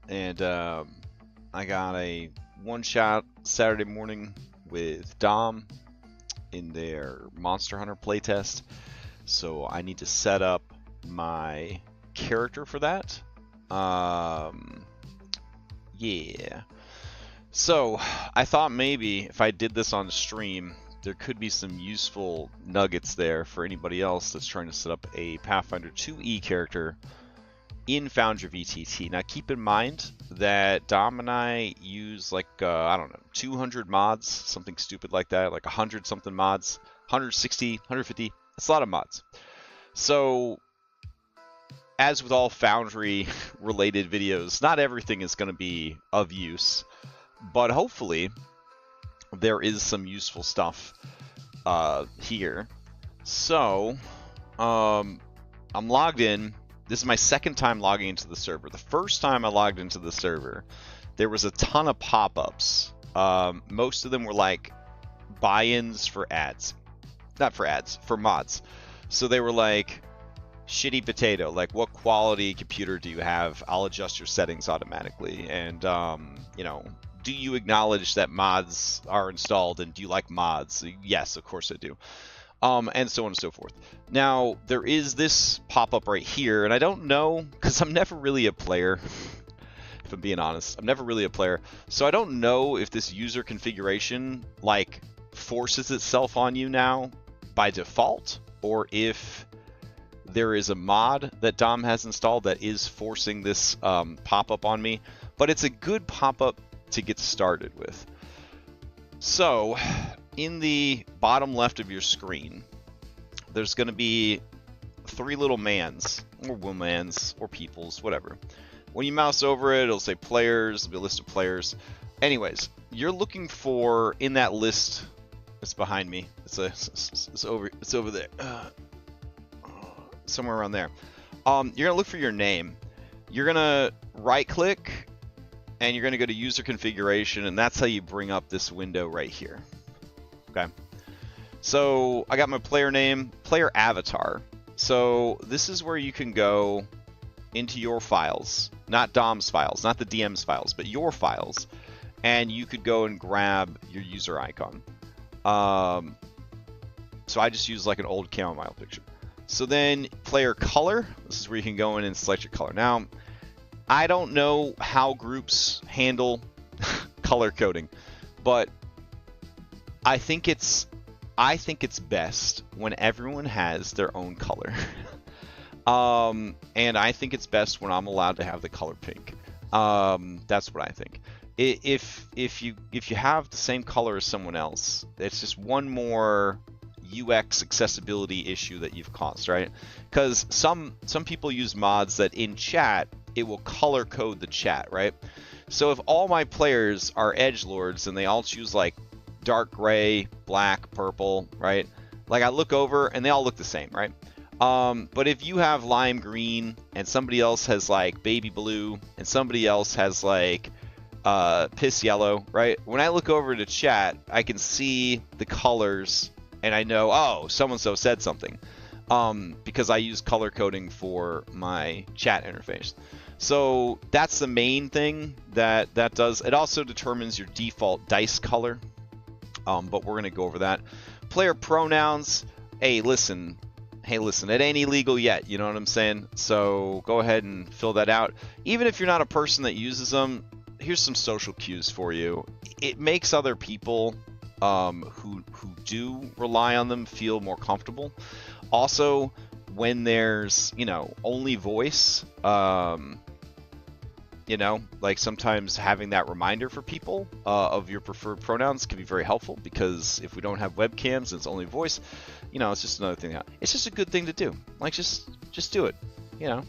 and I got a one-shot Saturday morning with Dom in their Monster Hunter playtest. So I need to set up my character for that. Yeah. So I thought maybe if I did this on stream, there could be some useful nuggets there for anybody else that's trying to set up a Pathfinder 2e character in Foundry VTT. Now keep in mind that Dom and I use like, I don't know, 200 mods, something stupid like that, like 100 something mods, 160, 150, that's a lot of mods. So as with all Foundry related videos, not everything is going to be of use, but hopefully there is some useful stuff here. So I'm logged in. This is my second time logging into the server. The first time I logged into the server, there was a ton of pop-ups. Most of them were like buy-ins for ads. Not for ads, for mods. So they were like, shitty potato, like what quality computer do you have? I'll adjust your settings automatically. And, you know, do you acknowledge that mods are installed, and do you like mods? Yes, of course I do. And so on and so forth. Now, there is this pop-up right here, and I don't know, because I'm never really a player, if I'm being honest. I'm never really a player, so I don't know if this user configuration, like, forces itself on you now by default, or if there is a mod that Dom has installed that is forcing this pop-up on me, but it's a good pop-up to get started with. So, in the bottom left of your screen, there's going to be three little mans, or womans, or peoples, whatever. When you mouse over it, it'll say players, there'll be a list of players. Anyways, you're looking for, in that list, it's behind me, it's over there, somewhere around there. You're going to look for your name. You're going to right-click, and you're going to go to user configuration, and that's how you bring up this window right here. Okay, so I got my player name, player avatar. So this is where you can go into your files, not Dom's files, not the DM's files, but your files, and you could go and grab your user icon. So I just use like an old chamomile picture. So then player color, this is where you can go in and select your color. Now, I don't know how groups handle color coding, but I think it's best when everyone has their own color. And I think it's best when I'm allowed to have the color pink. That's what I think. If you have the same color as someone else, it's just one more UX accessibility issue that you've caused, right? Because some people use mods that in chat it will color code the chat, right? So if all my players are edgelords and they all choose like dark gray, black, purple, right? Like I look over and they all look the same, right? But if you have lime green and somebody else has like baby blue and somebody else has like piss yellow, right? When I look over to chat, I can see the colors and I know, oh, so-and-so said something. Because I use color coding for my chat interface. So that's the main thing that does. It also determines your default dice color. But we're going to go over that. Player pronouns. Hey, listen, it ain't illegal yet. You know what I'm saying? So go ahead and fill that out. Even if you're not a person that uses them, here's some social cues for you. It makes other people who do rely on them feel more comfortable. Also, when there's, you know, only voice, you know, like sometimes having that reminder for people of your preferred pronouns can be very helpful, because if we don't have webcams and it's only voice, you know, it's just another thing. It's just a good thing to do. Like, just do it, you know.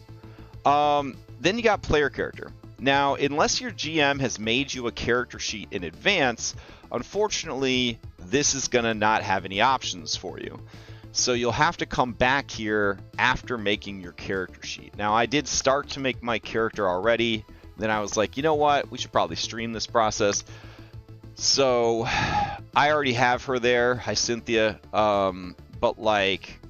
Then you got player character. Now, unless your GM has made you a character sheet in advance, unfortunately, this is going to not have any options for you. So you'll have to come back here after making your character sheet. Now, I did start to make my character already. Then I was like, you know what? We should probably stream this process. So I already have her there. Hi, Cynthia. But like,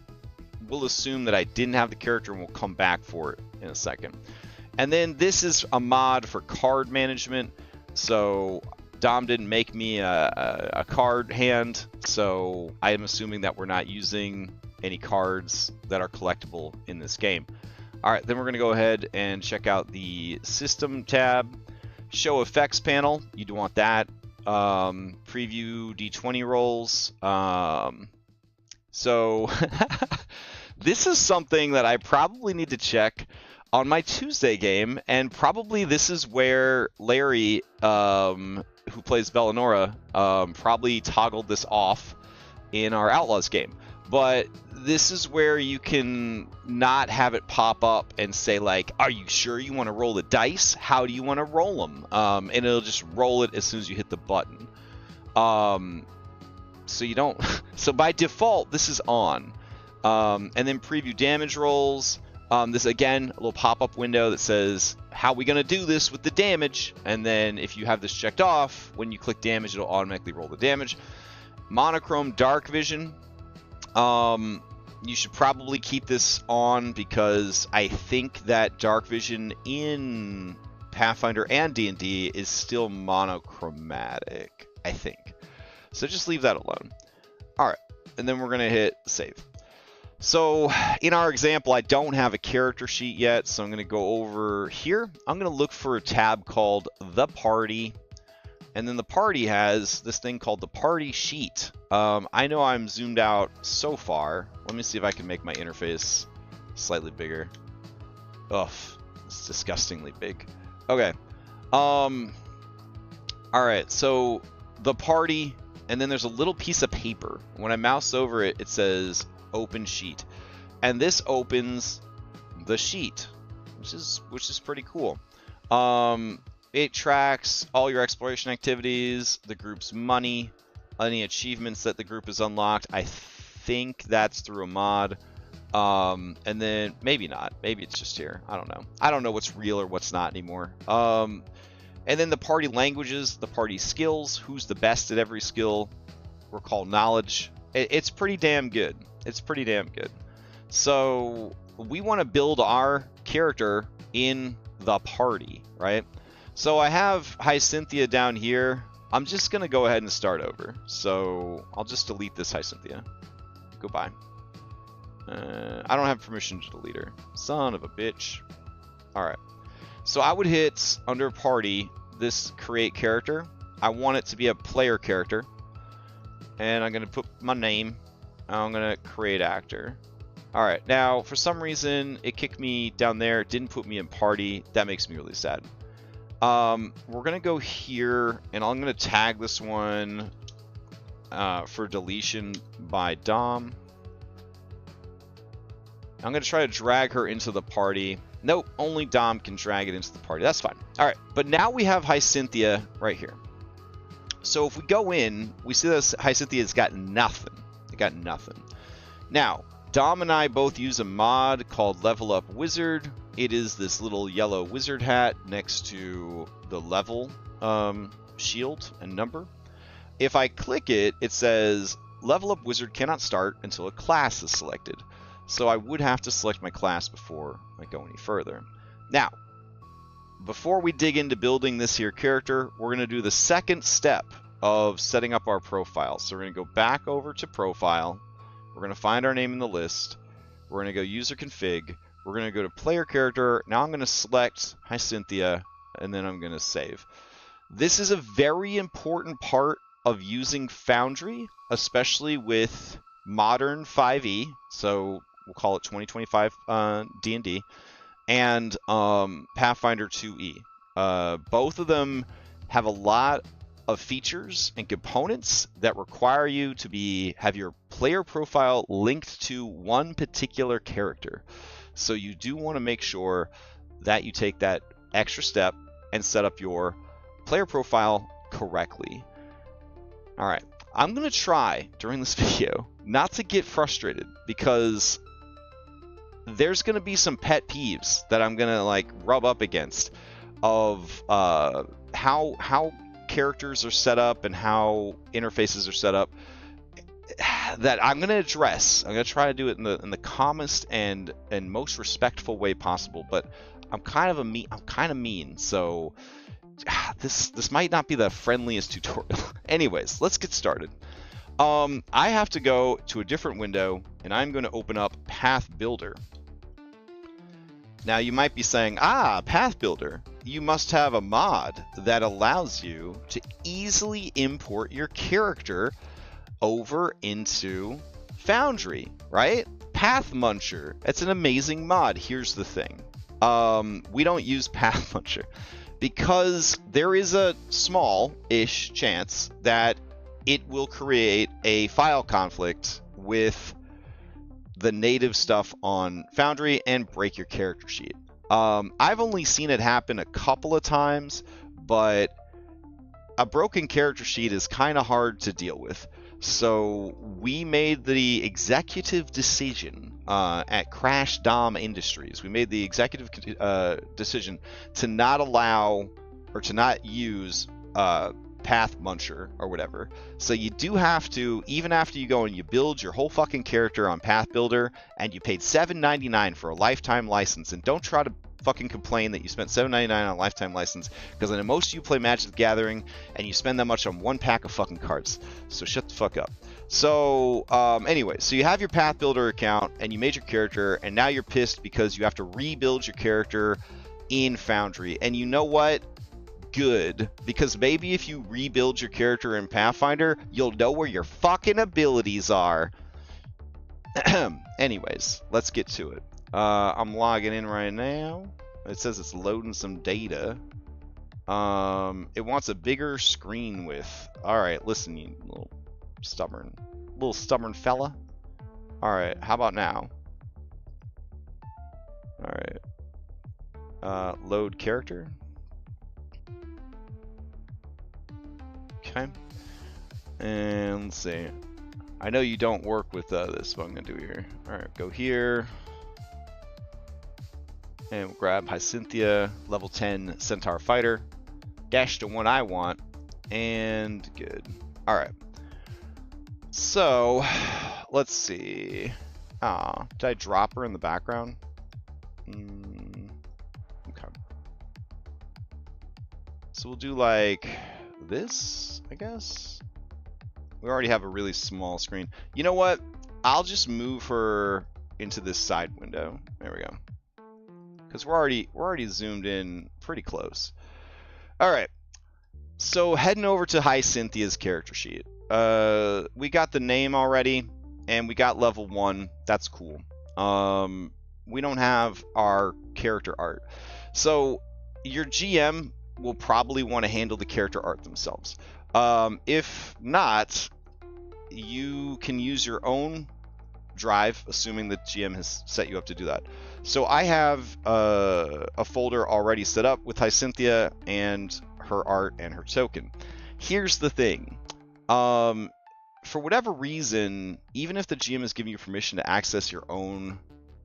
we'll assume that I didn't have the character and we'll come back for it in a second. And then this is a mod for card management. So Dom didn't make me a card hand, so I am assuming that we're not using any cards that are collectible in this game. All right, then we're going to go ahead and check out the System tab. Show Effects panel, you'd want that. Preview D20 rolls. So this is something that I probably need to check on my Tuesday game, and probably this is where Larry, who plays Bellinora, probably toggled this off in our Outlaws game. But this is where you can not have it pop up and say, like, are you sure you want to roll the dice? How do you want to roll them? And it'll just roll it as soon as you hit the button. So you don't... So by default, this is on. And then preview damage rolls. This, again, a little pop-up window that says, how are we going to do this with the damage? And then if you have this checked off, when you click damage, it'll automatically roll the damage. Monochrome dark vision. You should probably keep this on because I think that dark vision in Pathfinder and D&D is still monochromatic, I think. So just leave that alone. All right, and then we're going to hit save. So in our example, I don't have a character sheet yet, so I'm going to go over here. I'm going to look for a tab called The Party, and then the party has this thing called the Party Sheet. I know I'm zoomed out so far. Let me see if I can make my interface slightly bigger. Ugh, it's disgustingly big. Okay. All right, so the party, and then there's a little piece of paper. When I mouse over it, it says Open Sheet, and this opens the sheet, which is pretty cool. It tracks all your exploration activities, the group's money, any achievements that the group has unlocked. I think that's through a mod. And then maybe not. Maybe it's just here. I don't know. I don't know what's real or what's not anymore. And then the party languages, the party skills, who's the best at every skill. Recall knowledge. It's pretty damn good. It's pretty damn good. So we want to build our character in the party, right? So I have Hyacinthia down here. I'm just going to go ahead and start over. So I'll just delete this Hyacinthia. Goodbye. I don't have permission to delete her. Son of a bitch. Alright. So I would hit, under party, this create character. I want it to be a player character. And I'm going to put my name. I'm going to create actor. Alright, now for some reason it kicked me down there. It didn't put me in party. That makes me really sad. We're going to go here, and I'm going to tag this one for deletion by Dom. I'm going to try to drag her into the party. Nope, only Dom can drag it into the party. That's fine. All right, but now we have Hyacinthia right here. So if we go in, we see that Hyacinthia's got nothing. It got nothing. Now, Dom and I both use a mod called Level Up Wizard. It is this little yellow wizard hat next to the level shield and number. If I click it, it says Level Up Wizard cannot start until a class is selected. So I would have to select my class before I go any further. Now, before we dig into building this here character, we're going to do the second step of setting up our profile. So we're going to go back over to profile. We're going to find our name in the list. We're going to go user config. We're going to go to player character. Now I'm going to select Hyacinthia, and then I'm going to save. This is a very important part of using Foundry, especially with modern 5e. So we'll call it 2025 D&D, and Pathfinder 2e. Both of them have a lot of features and components that require you to have your player profile linked to one particular character. So you do want to make sure that you take that extra step and set up your player profile correctly. All right, I'm going to try during this video not to get frustrated, because there's going to be some pet peeves that I'm going to like rub up against of how characters are set up and how interfaces are set up that I'm going to address. I'm going to try to do it in the calmest and most respectful way possible, but I'm kind of mean, so this might not be the friendliest tutorial. Anyways, let's get started. I have to go to a different window, and I'm going to open up Path Builder. Now you might be saying, Path Builder, you must have a mod that allows you to easily import your character over into Foundry, right? Path Muncher, it's an amazing mod. Here's the thing. We don't use Path Muncher because there is a small-ish chance that it will create a file conflict with the native stuff on Foundry and break your character sheet. I've only seen it happen a couple of times, but a broken character sheet is kind of hard to deal with. So we made the executive decision at Crash Dom Industries. We made the executive decision to not allow or to not use Path Muncher or whatever. So you do have to, even after you go and you build your whole fucking character on Path Builder and you paid $7.99 for a lifetime license, and don't try to fucking complain that you spent $7.99 on a lifetime license, because I know most of you play Magic the Gathering and you spend that much on one pack of fucking cards. So shut the fuck up. So anyway, so you have your Path Builder account and you made your character, and now you're pissed because you have to rebuild your character in Foundry. And you know what? Good, because maybe if you rebuild your character in Pathfinder, you'll know where your fucking abilities are. Anyways, let's get to it. I'm logging in right now. It says it's loading some data. It wants a bigger screen width. All right, listen, you little stubborn fella. All right, how about now? All right. Load character. Okay. And let's see. I know you don't work with this, what I'm gonna do here. All right, go here. And we'll grab Hyacinthia, level 10 Centaur Fighter. Dash to one I want. And good. Alright. So, let's see. Did I drop her in the background? Okay. So we'll do like this, I guess. We already have a really small screen. You know what? I'll just move her into this side window. There we go. Because we're already zoomed in pretty close. All right, so heading over to Hyacinthea's character sheet. We got the name already, and we got level 1. That's cool. We don't have our character art, so your GM will probably want to handle the character art themselves. If not, you can use your own drive, assuming the GM has set you up to do that. So I have a folder already set up with Hyacinthia and her art and her token. Here's the thing. For whatever reason, even if the GM is giving you permission to access your own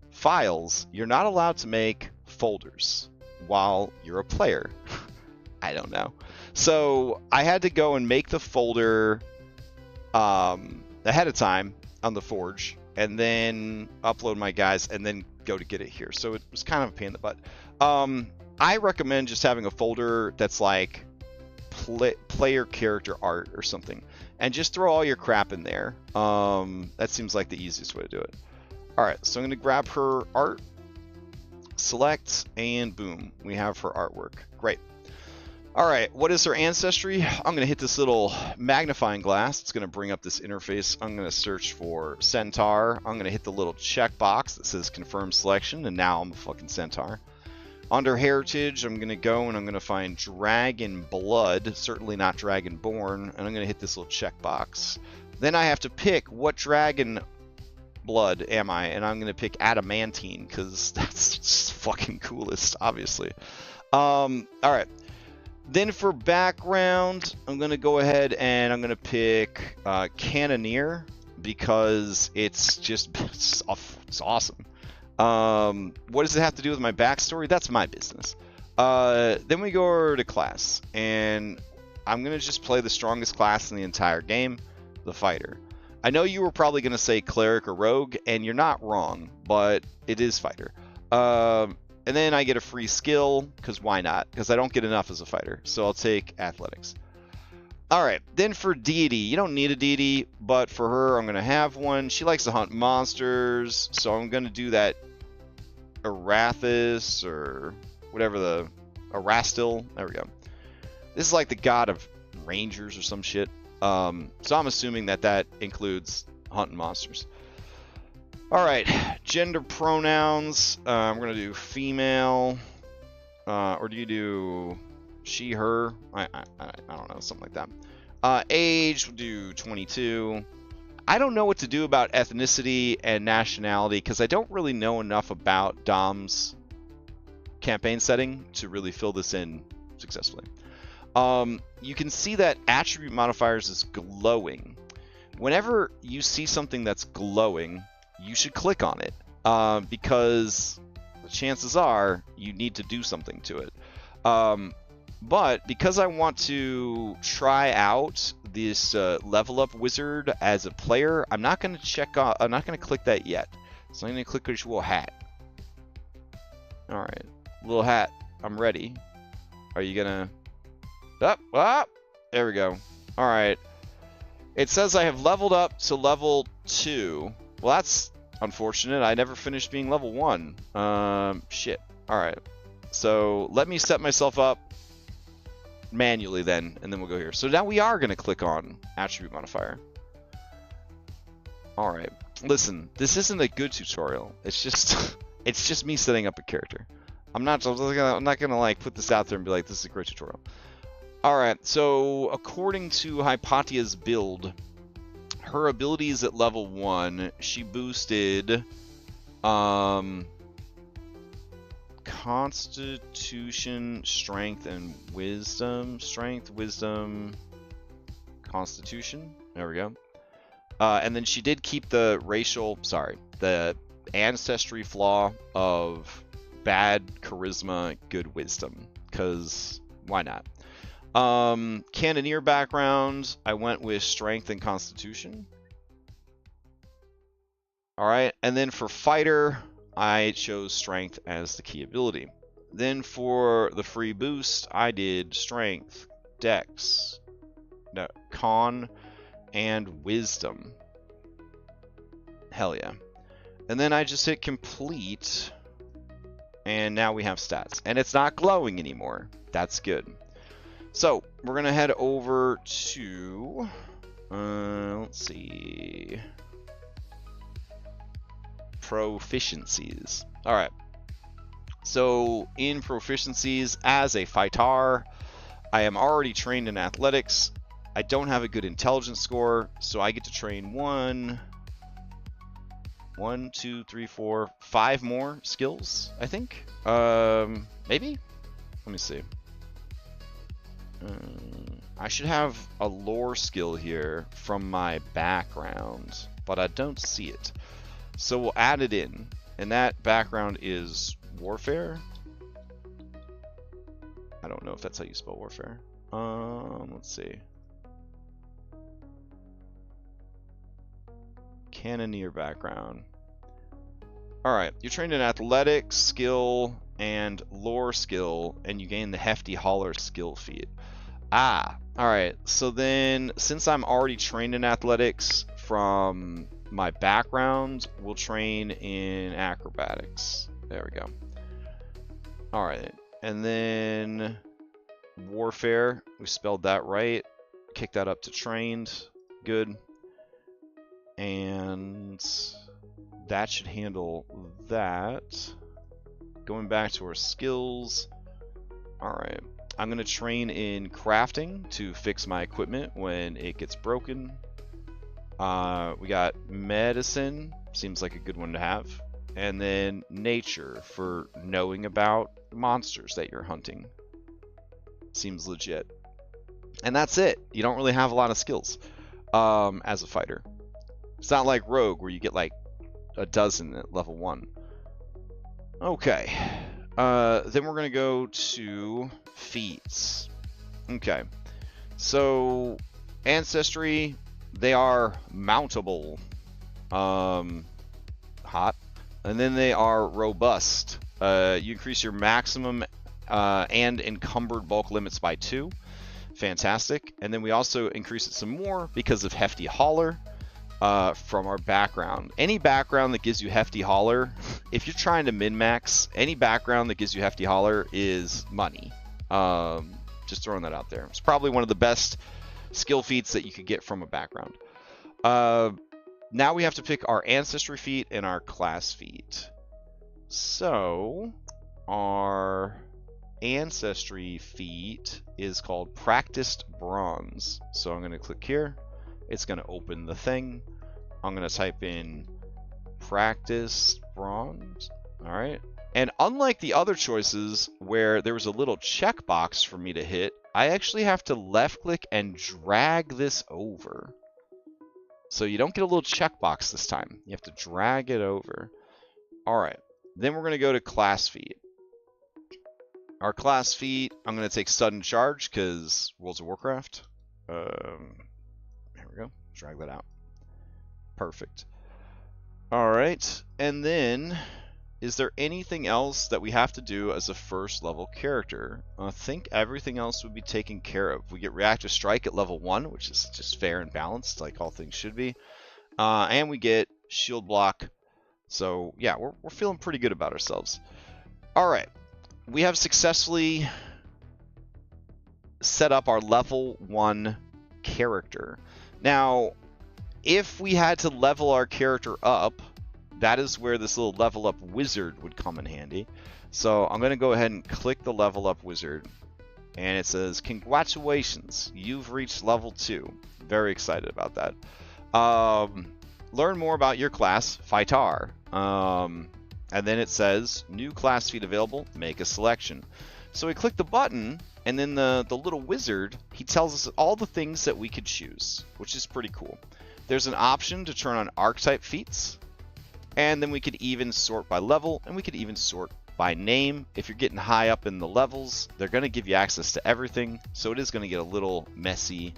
files, you're not allowed to make folders while you're a player. I don't know. So I had to go and make the folder ahead of time on the Forge, and then upload my guys, and then go to get it here. So it was kind of a pain in the butt. I recommend just having a folder that's like player character art or something, and just throw all your crap in there. That seems like the easiest way to do it. All right, so I'm going to grab her art, select, and boom, we have her artwork. Great. All right, what is her ancestry? I'm going to hit this little magnifying glass. It's going to bring up this interface. I'm going to search for Centaur. I'm going to hit the little checkbox that says confirm selection, and now I'm a fucking Centaur. Under heritage, I'm going to go and I'm going to find Dragon Blood, certainly not Dragonborn, and I'm going to hit this little checkbox. Then I have to pick what Dragon Blood am I, and I'm going to pick Adamantine, because that's just fucking coolest, obviously. All right. Then for background, I'm going to go ahead and I'm going to pick Cannoneer, because it's awesome. What does it have to do with my backstory? That's my business. Then we go over to class, and I'm going to just play the strongest class in the entire game, the Fighter. I know you were probably going to say Cleric or Rogue, and you're not wrong, but it is Fighter. And then I get a free skill, because why not? Because I don't get enough as a fighter. So I'll take athletics. All right, then for deity, you don't need a deity, but for her, I'm going to have one. She likes to hunt monsters, so I'm going to do that Arathis or whatever the Erastil. There we go. This is like the god of rangers or some shit. So I'm assuming that that includes hunting monsters. All right, gender pronouns. I'm going to do female. Or do you do she, her? I don't know, something like that. Age, we'll do 22. I don't know what to do about ethnicity and nationality because I don't really know enough about Dom's campaign setting to really fill this in successfully. You can see that attribute modifiers is glowing. Whenever you see something that's glowing, you should click on it because the chances are you need to do something to it. But because I want to try out this level up wizard as a player, I'm not going to I'm not going to click that yet. So I'm going to click this little hat. All right, little hat. I'm ready. Are you gonna? Up. There we go. All right. It says I have leveled up to level 2. Well, that's unfortunate. I never finished being level 1. Shit. All right. So let me set myself up manually then, and then we'll go here. So now we are going to click on attribute modifier. All right. Listen, this isn't a good tutorial. It's just it's just me setting up a character. I'm not gonna like put this out there and be like, this is a great tutorial. All right. So according to Hypatia's build, her abilities at level 1, she boosted Constitution, Strength, and Wisdom. Strength, Wisdom, Constitution. There we go. And then she did keep the the ancestry flaw of bad charisma, good wisdom. Because why not? Cannoneer background, I went with Strength and Constitution. All right, and then for fighter, I chose Strength as the key ability. Then for the free boost, I did Strength, Dex, Con, and Wisdom. Hell yeah. And then I just hit complete, and now we have stats. And it's not glowing anymore. That's good. So we're going to head over to, let's see, proficiencies. All right. So in proficiencies, as a fighter, I am already trained in athletics. I don't have a good intelligence score, so I get to train 1, 2, 3, 4, 5 more skills, I think. Maybe? Let me see. I should have a lore skill here from my background, but I don't see it. So we'll add it in, and that background is warfare. I don't know if that's how you spell warfare. Let's see. Cannoneer background. All right, you're trained in athletics, skill, and lore skill, and you gain the hefty hauler skill feat. All right. So then, since I'm already trained in athletics from my background, we'll train in acrobatics. There we go. All right. And then warfare, we spelled that right. Kick that up to trained. Good. And that should handle that. Going back to our skills. All right. I'm going to train in crafting to fix my equipment when it gets broken. We got medicine, seems like a good one to have. And then nature for knowing about monsters that you're hunting. Seems legit. And that's it. You don't really have a lot of skills as a fighter. It's not like Rogue where you get like a dozen at level 1. Okay. Then we're going to go to feats. Okay. So, ancestry, they are mountable. Hot. And then they are robust. You increase your maximum and encumbered bulk limits by 2. Fantastic. And then we also increase it some more because of Hefty Hauler from our background. Any background that gives you Hefty Hauler, if you're trying to min-max, any background that gives you Hefty Hauler is money. Just throwing that out there. It's probably one of the best skill feats that you could get from a background. Now we have to pick our ancestry feat and our class feat. So our ancestry feat is called Practiced Bronze. So I'm going to click here. It's going to open the thing. I'm going to type in Practiced Bronze. All right. And unlike the other choices where there was a little checkbox for me to hit, I actually have to left click and drag this over. So you don't get a little checkbox this time. You have to drag it over. All right. Then we're going to go to class feat. Our class feat, I'm going to take sudden charge because Worlds of Warcraft. There we go. Drag that out. Perfect. All right. And then, is there anything else that we have to do as a first level character? I think everything else would be taken care of. We get Reactive Strike at level 1, which is just fair and balanced, like all things should be. And we get Shield Block. So, yeah, we're feeling pretty good about ourselves. All right. We have successfully set up our level 1 character. Now, if we had to level our character up, that is where this little level up wizard would come in handy. So I'm going to go ahead and click the level up wizard. And it says, congratulations, you've reached level 2. Very excited about that. Learn more about your class, Fightar. And then it says, new class feat available, make a selection. So we click the button, and then the little wizard, he tells us all the things that we could choose, which is pretty cool. There's an option to turn on archetype feats, and then we could even sort by level, and we could even sort by name. If you're getting high up in the levels, they're going to give you access to everything, so it is going to get a little messy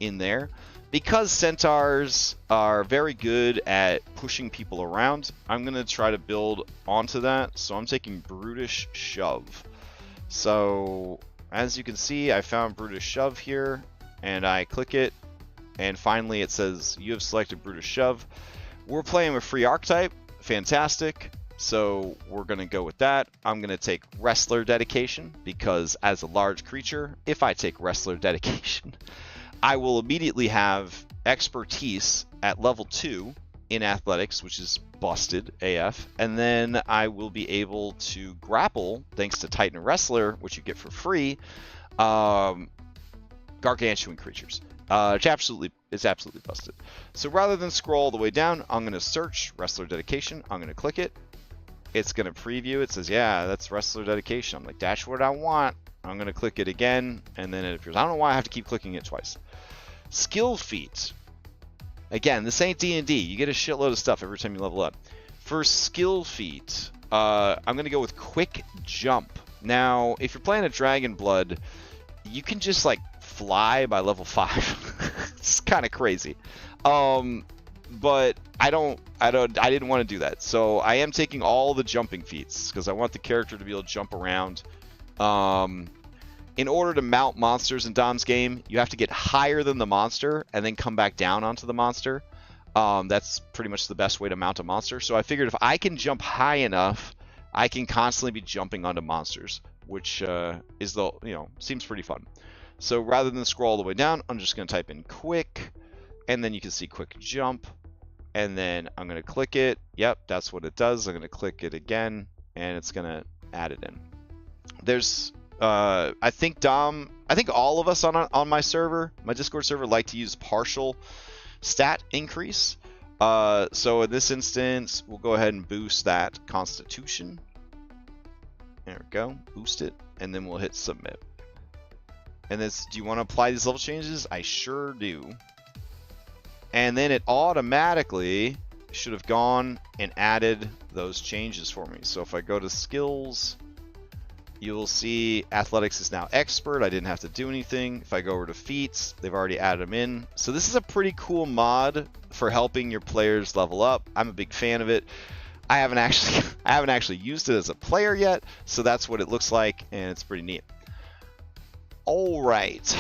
in there. Because centaurs are very good at pushing people around, I'm going to try to build onto that. So I'm taking Brutish Shove. So as you can see, I found Brutish Shove here, and I click it, and finally it says you have selected Brutish Shove. We're playing with free archetype. Fantastic. So we're going to go with that. I'm going to take Wrestler Dedication, because as a large creature, if I take Wrestler Dedication, I will immediately have expertise at level 2 in athletics, which is busted AF, and then I will be able to grapple, thanks to Titan Wrestler, which you get for free, gargantuan creatures. It's absolutely busted. So rather than scroll all the way down, I'm going to search Wrestler Dedication. I'm going to click it. It's going to preview. It says, yeah, that's Wrestler Dedication. I'm like, that's what I want. I'm going to click it again, and then it appears. I don't know why I have to keep clicking it twice. Skill feat. Again, this ain't D&D. You get a shitload of stuff every time you level up. For skill feat, I'm going to go with Quick Jump. Now, if you're playing a Dragon Blood, you can just like fly by level 5. It's kind of crazy. But I didn't want to do that. So I am taking all the jumping feats because I want the character to be able to jump around. In order to mount monsters in Dom's game, you have to get higher than the monster and then come back down onto the monster. That's pretty much the best way to mount a monster. So I figured if I can jump high enough, I can constantly be jumping onto monsters, which seems pretty fun. So rather than scroll all the way down, I'm just going to type in quick, and then you can see quick jump, and then I'm going to click it. Yep, that's what it does. I'm going to click it again, and it's going to add it in. There's I think all of us on my server, my Discord server, like to use partial stat increase. So in this instance, we'll go ahead and boost that Constitution. There we go, boost it, and then we'll hit submit. And this, do you want to apply these level changes? I sure do. And then it automatically should have gone and added those changes for me. So if I go to skills, you'll see athletics is now expert. I didn't have to do anything. If I go over to feats, they've already added them in. So this is a pretty cool mod for helping your players level up. I'm a big fan of it. I haven't actually used it as a player yet, so that's what it looks like, and it's pretty neat. All right.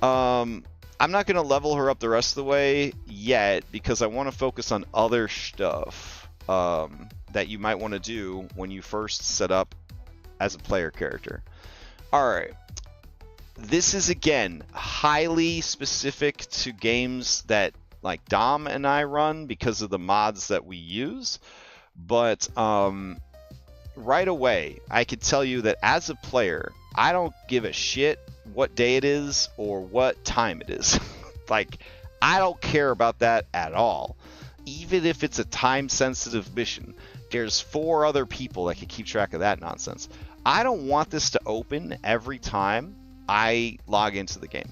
I'm not going to level her up the rest of the way yet because I want to focus on other stuff that you might want to do when you first set up as a player character. All right. This is, again, highly specific to games that like Dom and I run because of the mods that we use. But right away, I can tell you that as a player, I don't give a shit what day it is or what time it is. Like, I don't care about that at all. Even if it's a time-sensitive mission, there's 4 other people that can keep track of that nonsense. I don't want this to open every time I log into the game.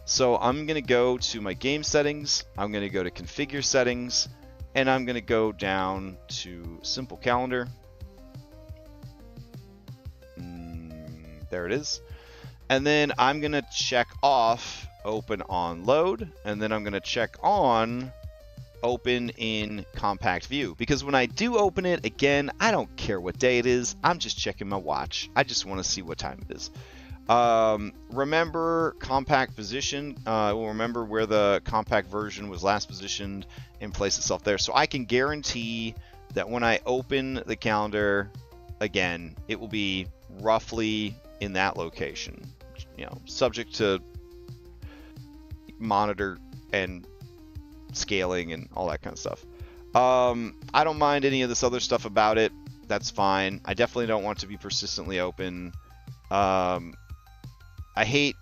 So I'm going to go to my game settings, I'm going to go to configure settings, and I'm going to go down to simple calendar. There it is. And then I'm going to check off open on load, and then I'm going to check on open in compact view, because when I do open it, again, I don't care what day it is. I'm just checking my watch. I just want to see what time it is. Remember compact position. We'll remember where the compact version was last positioned and place itself there. So I can guarantee that when I open the calendar again, it will be roughly in that location. You know, subject to monitor and scaling and all that kind of stuff. I don't mind any of this other stuff about it. That's fine. I definitely don't want to be persistently open. I hate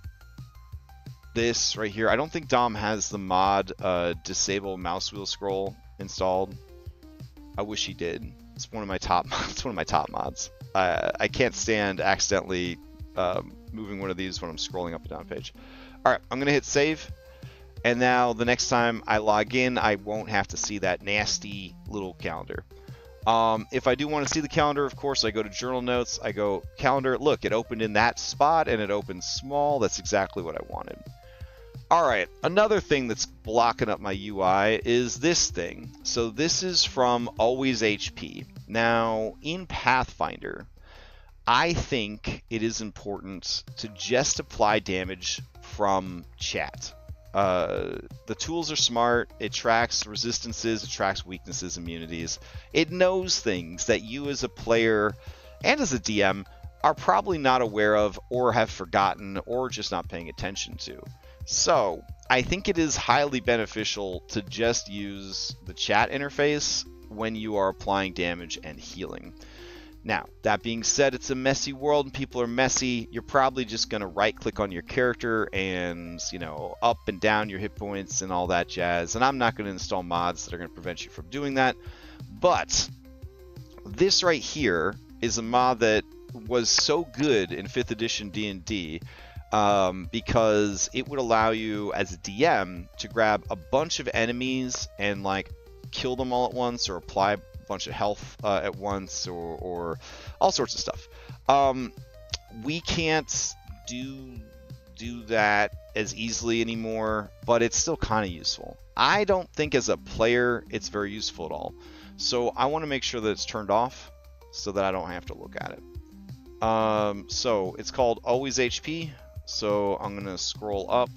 this right here. I don't think Dom has the mod disable mouse wheel scroll installed. I wish he did. It's one of my top. It's one of my top mods. I can't stand accidentally moving one of these when I'm scrolling up and down a page. All right, I'm gonna hit save. And now the next time I log in, I won't have to see that nasty little calendar. If I do want to see the calendar, of course, I go to journal notes. I go calendar. Look, it opened in that spot and it opened small. That's exactly what I wanted. All right, another thing that's blocking up my UI is this thing. So this is from Always HP. Now, in Pathfinder, I think it is important to just apply damage from chat. The tools are smart. It tracks resistances, it tracks weaknesses, immunities. It knows things that you as a player and as a DM are probably not aware of or have forgotten or just not paying attention to. So I think it is highly beneficial to just use the chat interface when you are applying damage and healing. Now, that being said, it's a messy world and people are messy. You're probably just going to right-click on your character and, you know, up and down your hit points and all that jazz. And I'm not going to install mods that are going to prevent you from doing that. But this right here is a mod that was so good in 5th edition D&D because it would allow you as a DM to grab a bunch of enemies and, like, kill them all at once or apply bunch of health at once or all sorts of stuff. We can't do that as easily anymore, but it's still kind of useful. I don't think as a player it's very useful at all. So I want to make sure that it's turned off so that I don't have to look at it. So it's called Always HP. So I'm going to scroll up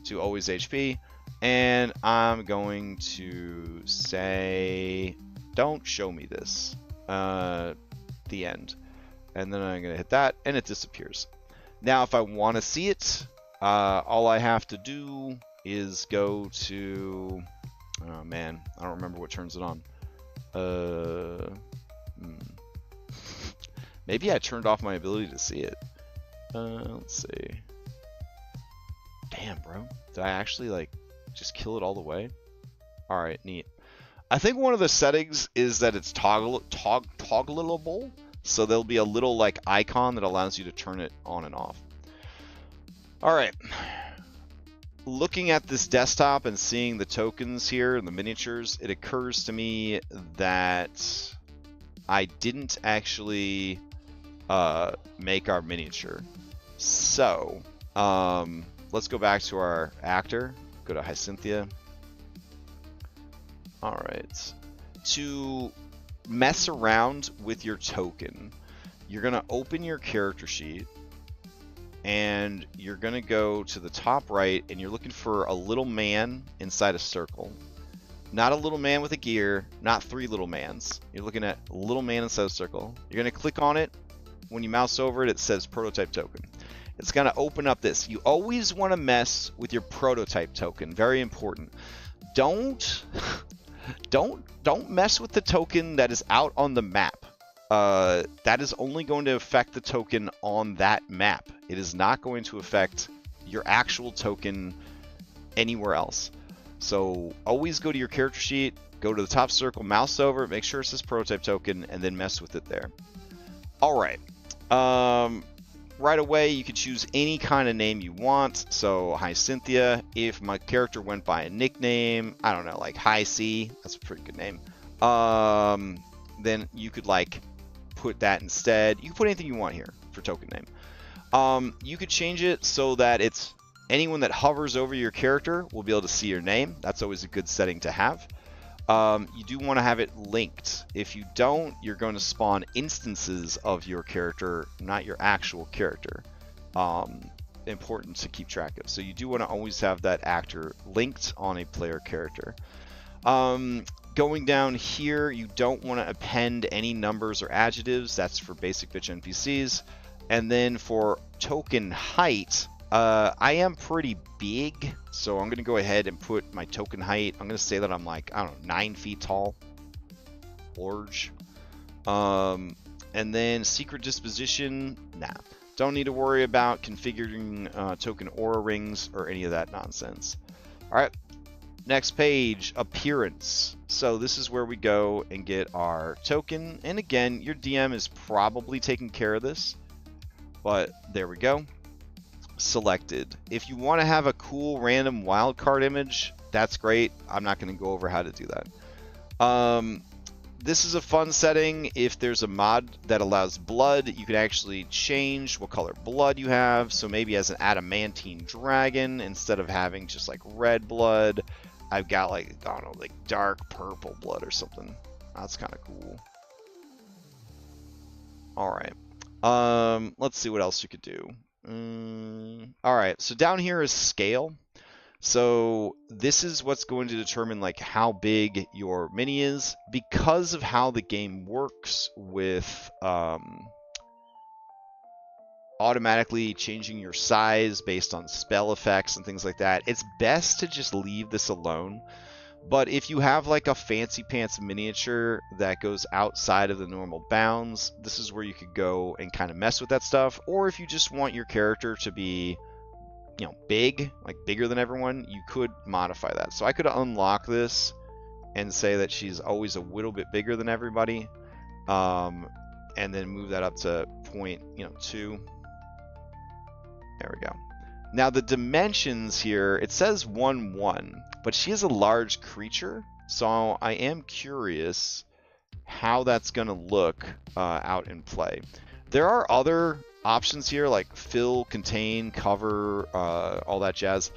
to Always HP. And I'm going to say, don't show me this, the end. And then I'm going to hit that, and it disappears. Now, if I want to see it, all I have to do is go to, oh man, I don't remember what turns it on. Maybe I turned off my ability to see it. Let's see. Damn, bro. Did I actually, like, just kill it all the way? All right, neat. I think one of the settings is that it's toggleable, so there'll be a little like icon that allows you to turn it on and off. All right. Looking at this desktop and seeing the tokens here and the miniatures, it occurs to me that I didn't actually make our miniature. So let's go back to our actor. Go to Hyacinthia. All right. to mess around with your token, you're going to open your character sheet and you're going to go to the top right and you're looking for a little man inside a circle. Not a little man with a gear, not 3 little mans. You're looking at a little man inside a circle. You're going to click on it. When you mouse over it, it says prototype token. It's going to open up this. You always want to mess with your prototype token. Very important. Don't mess with the token that is out on the map. That is only going to affect the token on that map. It is not going to affect your actual token anywhere else. So always go to your character sheet, go to the top circle, mouse over, make sure it says prototype token, and then mess with it there. All right. Right away, you could choose any kind of name you want. So Hi Cynthia. If my character went by a nickname, I don't know, like Hi C, that's a pretty good name. Then you could like put that instead. You can put anything you want here for token name. You could change it so that it's anyone that hovers over your character will be able to see your name. That's always a good setting to have. You do want to have it linked. If you don't, you're going to spawn instances of your character, not your actual character. Important to keep track of. So you do want to always have that actor linked on a player character. Going down here, you don't want to append any numbers or adjectives. That's for basic bitch NPCs. And then for token height, I am pretty big, so I'm going to go ahead and put my token height. I'm going to say that I'm like, I don't know, 9 feet tall. Large. And then secret disposition, nah. Don't need to worry about configuring token aura rings or any of that nonsense. All right. Next page, appearance. So this is where we go and get our token. And again, your DM is probably taking care of this, but there we go. Selected. If you want to have a cool random wildcard image, that's great. I'm not going to go over how to do that. This is a fun setting. If there's a mod that allows blood, you can actually change what color blood you have. So maybe as an adamantine dragon, instead of having just like red blood, I've got like, I don't know, like dark purple blood or something. That's kind of cool. All right. Let's see what else you could do. All right, so down here is scale. So this is what's going to determine like how big your mini is, because of how the game works with automatically changing your size based on spell effects and things like that. It's best to just leave this alone. But if you have like a fancy pants miniature that goes outside of the normal bounds, this is where you could go and kind of mess with that stuff. Or if you just want your character to be, you know, big, like bigger than everyone, you could modify that. So I could unlock this and say that she's always a little bit bigger than everybody, and then move that up to 0.2. There we go. Now the dimensions here, it says 1/1, but she is a large creature, so I am curious how that's going to look out in play. There are other options here like fill, contain, cover, all that jazz.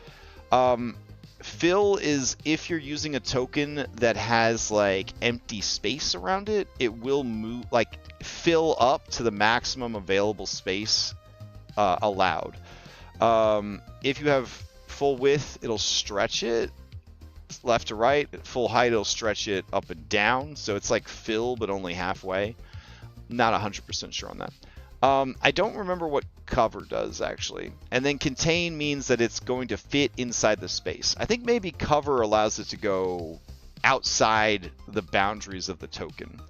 Fill is if you're using a token that has like empty space around it, it will move, like fill up to the maximum available space allowed. If you have full width, it'll stretch it left to right. Full height, it'll stretch it up and down. So it's like fill, but only halfway. Not 100% sure on that. I don't remember what cover does actually. And then contain means that it's going to fit inside the space. I think maybe cover allows it to go outside the boundaries of the token,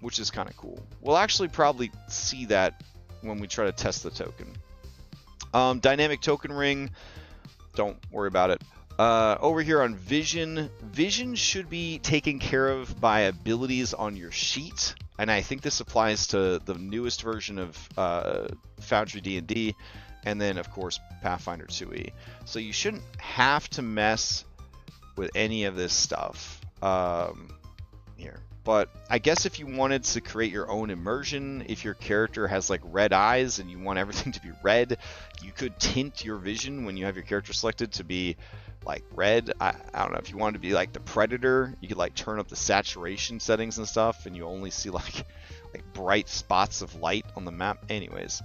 which is kind of cool. We'll actually probably see that when we try to test the token. Dynamic token ring, don't worry about it. Over here on vision, vision should be taken care of by abilities on your sheet, and I think this applies to the newest version of Foundry D&D, and then of course Pathfinder 2e. So you shouldn't have to mess with any of this stuff. Here, but I guess if you wanted to create your own immersion, if your character has like red eyes and you want everything to be red, you could tint your vision when you have your character selected to be like red. I don't know, if you wanted to be like the Predator, you could like turn up the saturation settings and stuff and you only see like bright spots of light on the map. Anyways,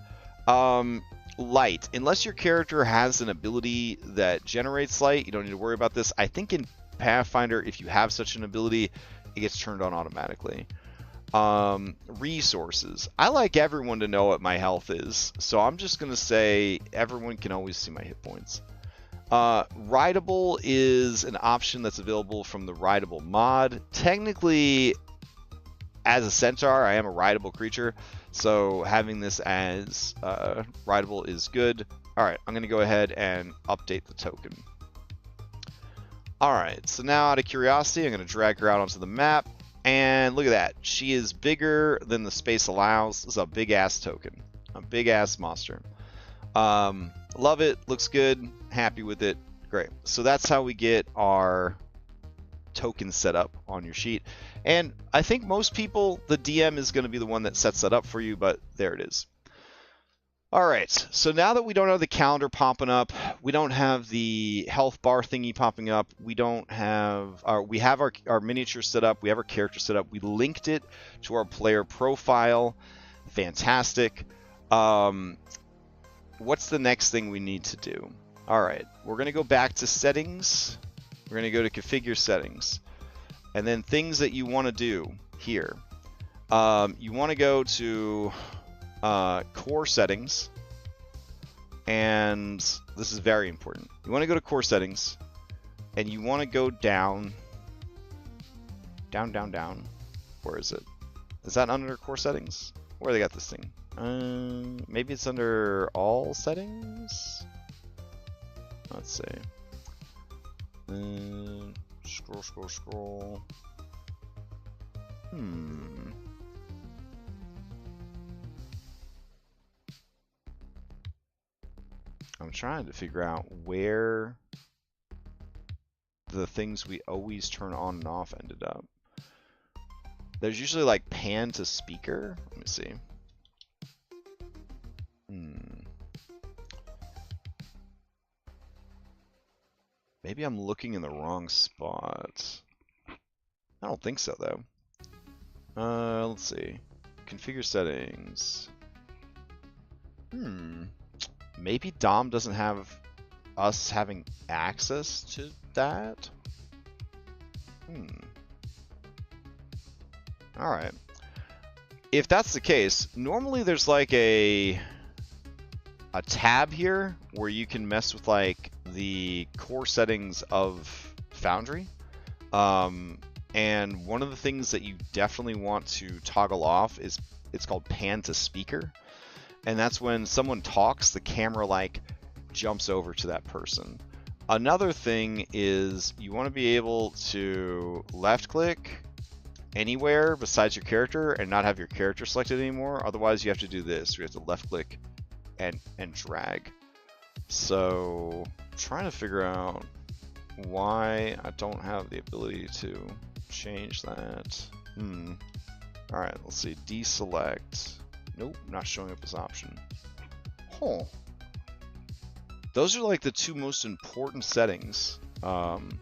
light, unless your character has an ability that generates light, you don't need to worry about this. I think in Pathfinder, if you have such an ability, it gets turned on automatically. Resources. I like everyone to know what my health is, so I'm just going to say everyone can always see my hit points. Rideable is an option that's available from the Rideable mod. Technically, as a centaur, I am a rideable creature, so having this as rideable is good. Alright, I'm going to go ahead and update the token. Alright, so now out of curiosity, I'm going to drag her out onto the map, and look at that. She is bigger than the space allows. This is a big-ass token. A big-ass monster. Love it. Looks good. Happy with it. Great. So that's how we get our token set up on your sheet. And I think most people, the DM is going to be the one that sets that up for you, but there it is. All right, so now that we don't have the calendar popping up, we don't have the health bar thingy popping up, we have our miniature set up, we have our character set up, we linked it to our player profile. Fantastic. What's the next thing we need to do? All right, we're going to go back to settings. We're going to go to configure settings. And then things that you want to do here. You want to go to core settings, and this is very important. You want to go to core settings, and you want to go down. Where is it? Is that under core settings? Where they got this thing? Maybe it's under all settings. Let's see. Scroll. I'm trying to figure out where the things we always turn on and off ended up. There's usually like pan to speaker. Let me see. Maybe I'm looking in the wrong spot. I don't think so though. Let's see. Configure settings. Maybe Dom doesn't have us having access to that? Alright. If that's the case, normally there's like a tab here where you can mess with like the core settings of Foundry. And one of the things that you definitely want to toggle off is it's called pan to speaker. And that's when someone talks, the camera like jumps over to that person. Another thing is you want to be able to left click anywhere besides your character and not have your character selected anymore. Otherwise you have to do this. You have to left click and drag. So I'm trying to figure out why I don't have the ability to change that. Alright, let's see. Deselect. Nope, not showing up as option. Huh. Those are like the two most important settings. And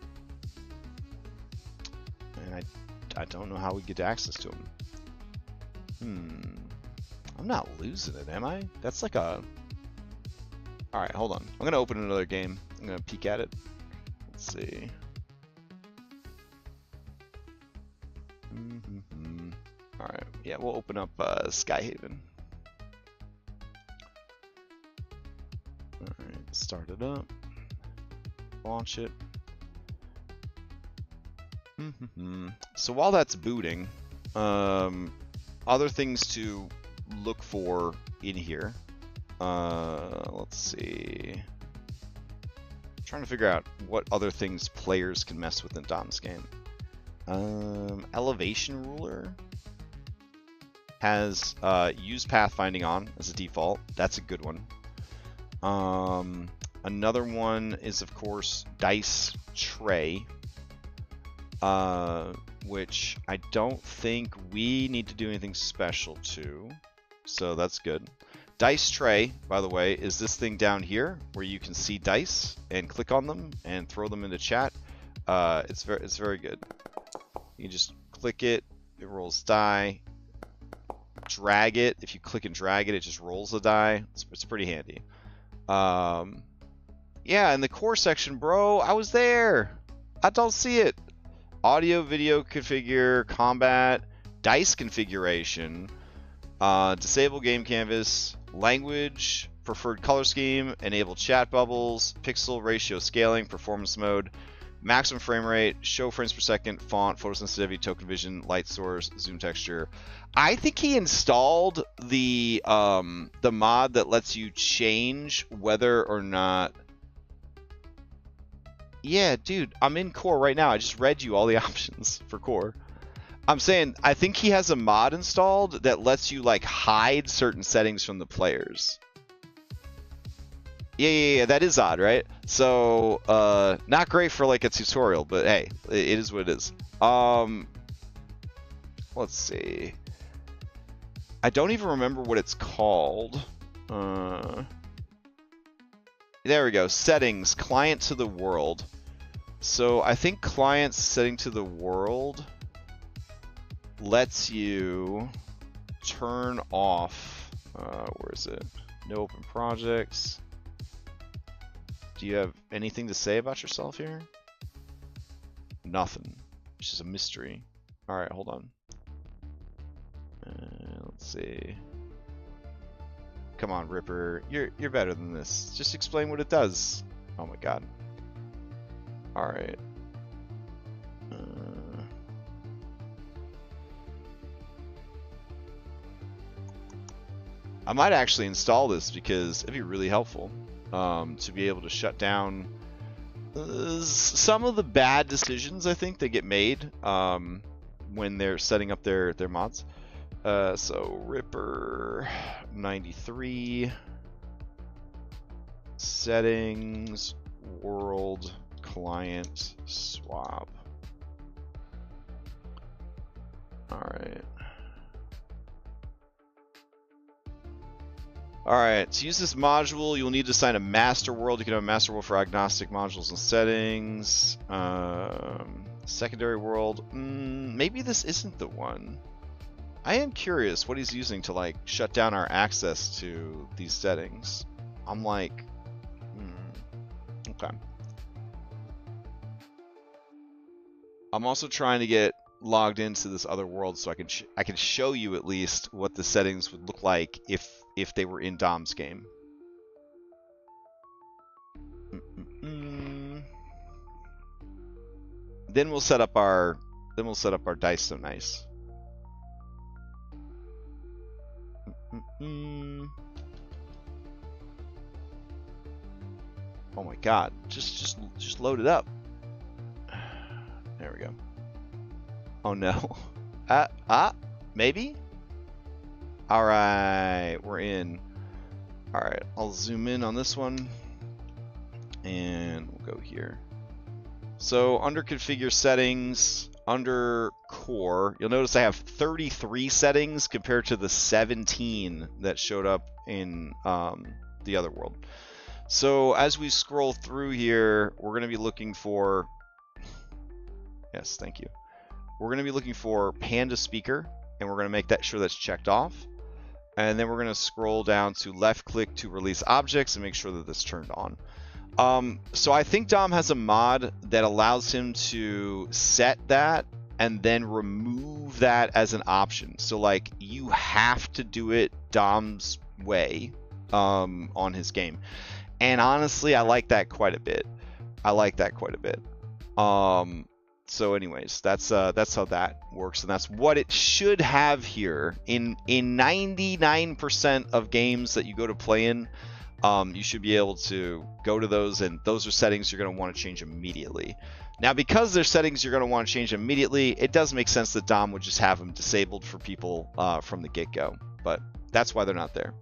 I don't know how we get access to them. I'm not losing it, am I? That's like a... Alright, hold on. I'm going to open another game. I'm going to peek at it. Let's see. Alright, yeah, we'll open up Skyhaven. Alright, start it up. Launch it. So while that's booting, other things to look for in here. Let's see. I'm trying to figure out what other things players can mess with in Dom's game. Elevation ruler has use pathfinding on as a default. That's a good one. Another one is of course dice tray. which I don't think we need to do anything special to. So that's good. Dice tray, by the way, is this thing down here where you can see dice and click on them and throw them into chat. It's very good. You can just click it, it rolls die. Drag it. If you click and drag it, it just rolls the die. It's pretty handy. Yeah, in the core section, bro, I was there. I don't see it. Audio, video configure, combat, dice configuration, disable game canvas, language, preferred color scheme, enable chat bubbles, pixel ratio scaling, performance mode, maximum frame rate, show frames per second, font, photosensitivity, token vision, light source, zoom texture. I think he installed the mod that lets you change whether or not. Yeah, dude, I'm in core right now. I just read you all the options for core. I'm saying I think he has a mod installed that lets you like hide certain settings from the players. Yeah, that is odd, right? So, not great for like a tutorial, but hey, it is what it is. Let's see. I don't even remember what it's called. There we go. Settings, client to the world. So I think client setting to the world lets you turn off. Where is it? No open projects. Do you have anything to say about yourself here? Nothing. Which is a mystery. All right, hold on. Let's see. Come on, Ripper. You're better than this. Just explain what it does. Oh my god. All right. I might actually install this because it'd be really helpful to be able to shut down some of the bad decisions I think that get made when they're setting up their mods. So Ripper 93 settings world client swap. All right, to use this module, you'll need to assign a master world. You can have a master world for agnostic modules and settings. Secondary world, maybe this isn't the one. I am curious what he's using to like shut down our access to these settings. I'm like, okay. I'm also trying to get logged into this other world so I can show you at least what the settings would look like if they were in Dom's game. Then we'll set up our dice so nice. Oh my god, just load it up. There we go. Oh no. Maybe? Alright, we're in. Alright, I'll zoom in on this one. And we'll go here. So under configure settings, under core, you'll notice I have 33 settings compared to the 17 that showed up in the other world. So as we scroll through here, we're going to be looking for, yes, thank you. We're going to be looking for Panda Speaker, and we're going to make that sure that's checked off. And then we're going to scroll down to left click to release objects and make sure that that's turned on. So I think Dom has a mod that allows him to set that and then remove that as an option. So like you have to do it Dom's way on his game. And honestly, I like that quite a bit. So anyways, that's how that works, and that's what it should have here. In 99% of games that you go to play in, you should be able to go to those, and those are settings you're going to want to change immediately. Now, because they're settings you're going to want to change immediately, it does make sense that Dom would just have them disabled for people from the get-go, but that's why they're not there.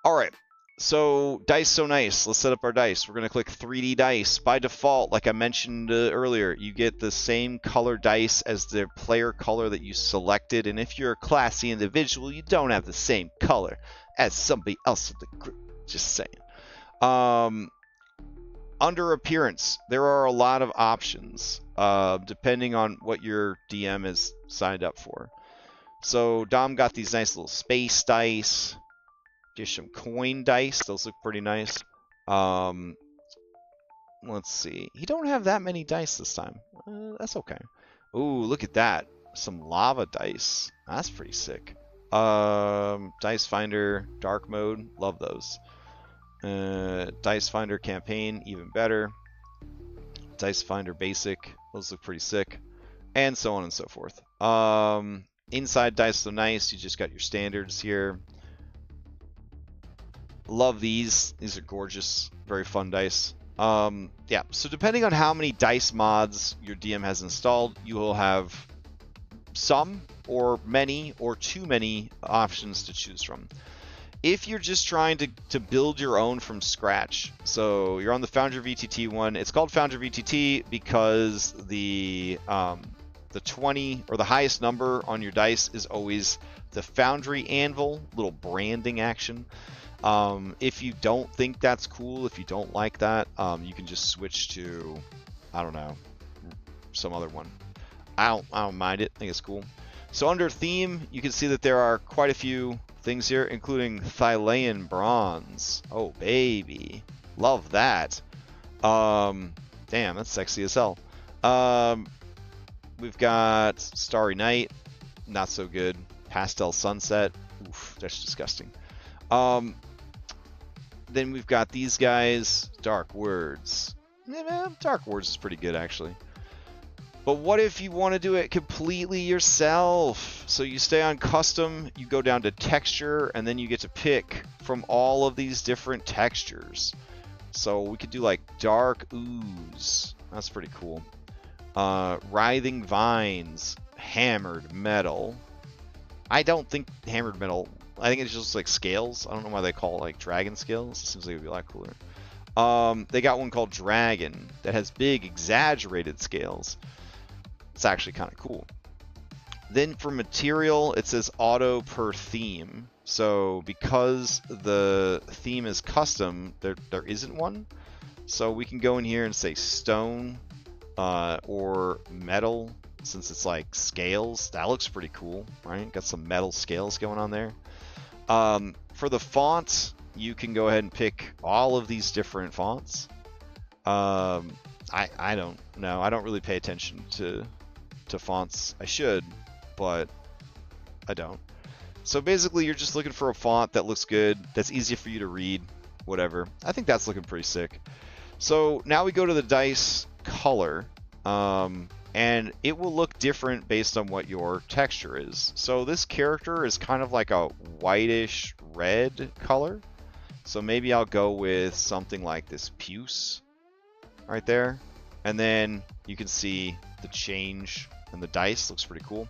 All right, So dice so nice. Let's set up our dice. We're going to click 3D dice. By default, like I mentioned earlier, you get the same color dice as the player color that you selected. And if you're a classy individual, you don't have the same color as somebody else in the group. Just saying. Under appearance, there are a lot of options depending on what your DM is signed up for. So Dom got these nice little space dice. Just some coin dice. Those look pretty nice. Let's see. He don't have that many dice this time. That's okay. Ooh, look at that. Some lava dice. That's pretty sick. Dice Finder, Dark Mode. Love those. Dice Finder Campaign, even better. Dice Finder Basic. Those look pretty sick. And so on and so forth. Inside dice so nice. You just got your standards here. Love these. These are gorgeous. Very fun dice. Yeah, so depending on how many dice mods your DM has installed, you will have some or many or too many options to choose from. If you're just trying to build your own from scratch, so you're on the Foundry VTT one. It's called Foundry VTT because the 20 or the highest number on your dice is always the Foundry Anvil, little branding action. If you don't think that's cool, if you don't like that, you can just switch to, I don't know, some other one. I don't mind it. I think it's cool. So under theme, you can see that there are quite a few things here, including Thylean Bronze. Oh, baby. Love that. Damn, that's sexy as hell. We've got Starry Night. Not so good. Pastel Sunset. Oof, that's disgusting. Then we've got these guys. Dark Words. Dark Words is pretty good, actually. But what if you want to do it completely yourself? So you stay on custom, you go down to texture, and then you get to pick from all of these different textures. So we could do like Dark Ooze. That's pretty cool. Writhing Vines. Hammered Metal. I don't think Hammered Metal... I think it's just like scales. I don't know why they call it like dragon scales. It seems like it would be a lot cooler. They got one called Dragon that has big exaggerated scales. It's actually kind of cool. Then for material, it says auto per theme. So because the theme is custom, there isn't one. So we can go in here and say stone or metal, since it's like scales. That looks pretty cool, right? Got some metal scales going on there. For the fonts, you can go ahead and pick all of these different fonts. I don't know. I don't really pay attention to fonts. I should, but I don't. So basically, you're just looking for a font that looks good, that's easy for you to read, whatever. I think that's looking pretty sick. So now we go to the dice color, and it will look different based on what your texture is. So this character is kind of like a whitish red color. So maybe I'll go with something like this puce right there. And then you can see the change in the dice. Looks pretty cool.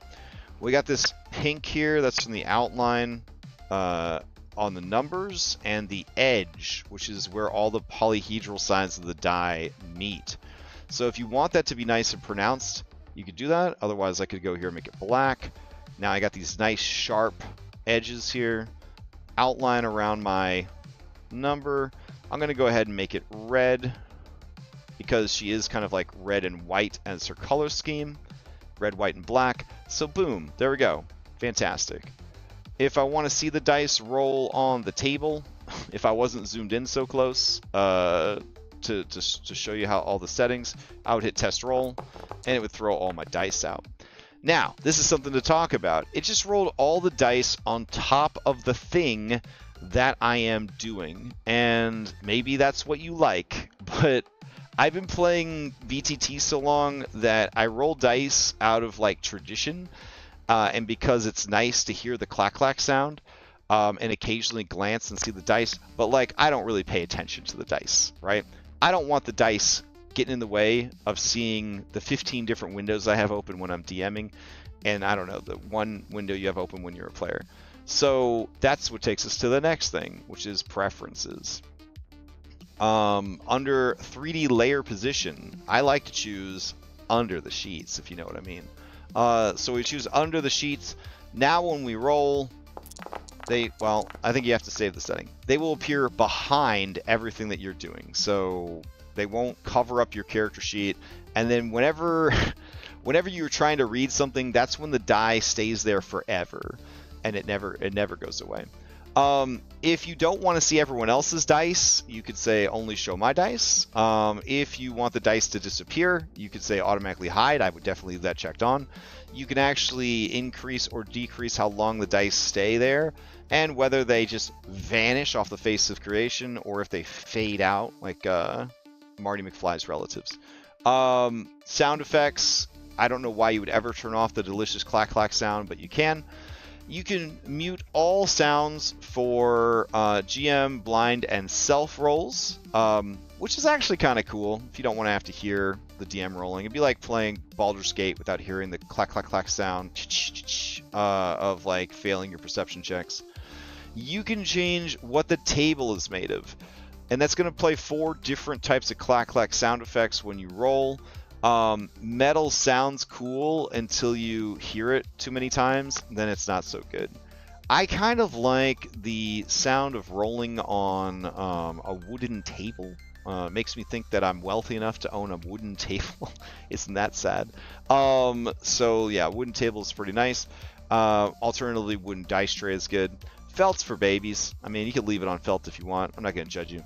We got this pink here that's from the outline on the numbers, and the edge, which is where all the polyhedral sides of the die meet. So if you want that to be nice and pronounced, you could do that. Otherwise, I could go here and make it black. Now I got these nice sharp edges here. Outline around my number. I'm going to go ahead and make it red because she is kind of like red and white as her color scheme. Red, white, and black. So boom, there we go. Fantastic. If I want to see the dice roll on the table, if I wasn't zoomed in so close, to show you how all the settings, I would hit test roll and it would throw all my dice out. Now, this is something to talk about. It just rolled all the dice on top of the thing that I am doing, and maybe that's what you like, but I've been playing VTT so long that I roll dice out of like tradition, and because it's nice to hear the clack clack sound, and occasionally glance and see the dice, but like I don't really pay attention to the dice, right? I don't want the dice getting in the way of seeing the 15 different windows I have open when I'm DMing, and I don't know, the one window you have open when you're a player. So that's what takes us to the next thing, which is preferences. Under 3D layer position, I like to choose under the sheets, if you know what I mean. So we choose under the sheets. Now when we roll, well, I think you have to save the setting. They will appear behind everything that you're doing. So they won't cover up your character sheet. And then whenever you're trying to read something, that's when the die stays there forever. And it never goes away. If you don't want to see everyone else's dice, you could say only show my dice. If you want the dice to disappear, you could say automatically hide. I would definitely leave that checked on. You can actually increase or decrease how long the dice stay there, and whether they just vanish off the face of creation or if they fade out like Marty McFly's relatives. Sound effects, I don't know why you would ever turn off the delicious clack clack sound, but you can. You can mute all sounds for GM, blind, and self rolls, which is actually kind of cool if you don't want to have to hear the DM rolling. It'd be like playing Baldur's Gate without hearing the clack clack clack sound of like failing your perception checks. You can change what the table is made of, and that's going to play 4 different types of clack clack sound effects when you roll. Metal sounds cool until you hear it too many times, then it's not so good. I kind of like the sound of rolling on a wooden table. Makes me think that I'm wealthy enough to own a wooden table. Isn't that sad? So yeah, wooden table is pretty nice. Alternatively, wooden dice tray is good. Felt's for babies. I mean, you can leave it on felt if you want. I'm not going to judge you.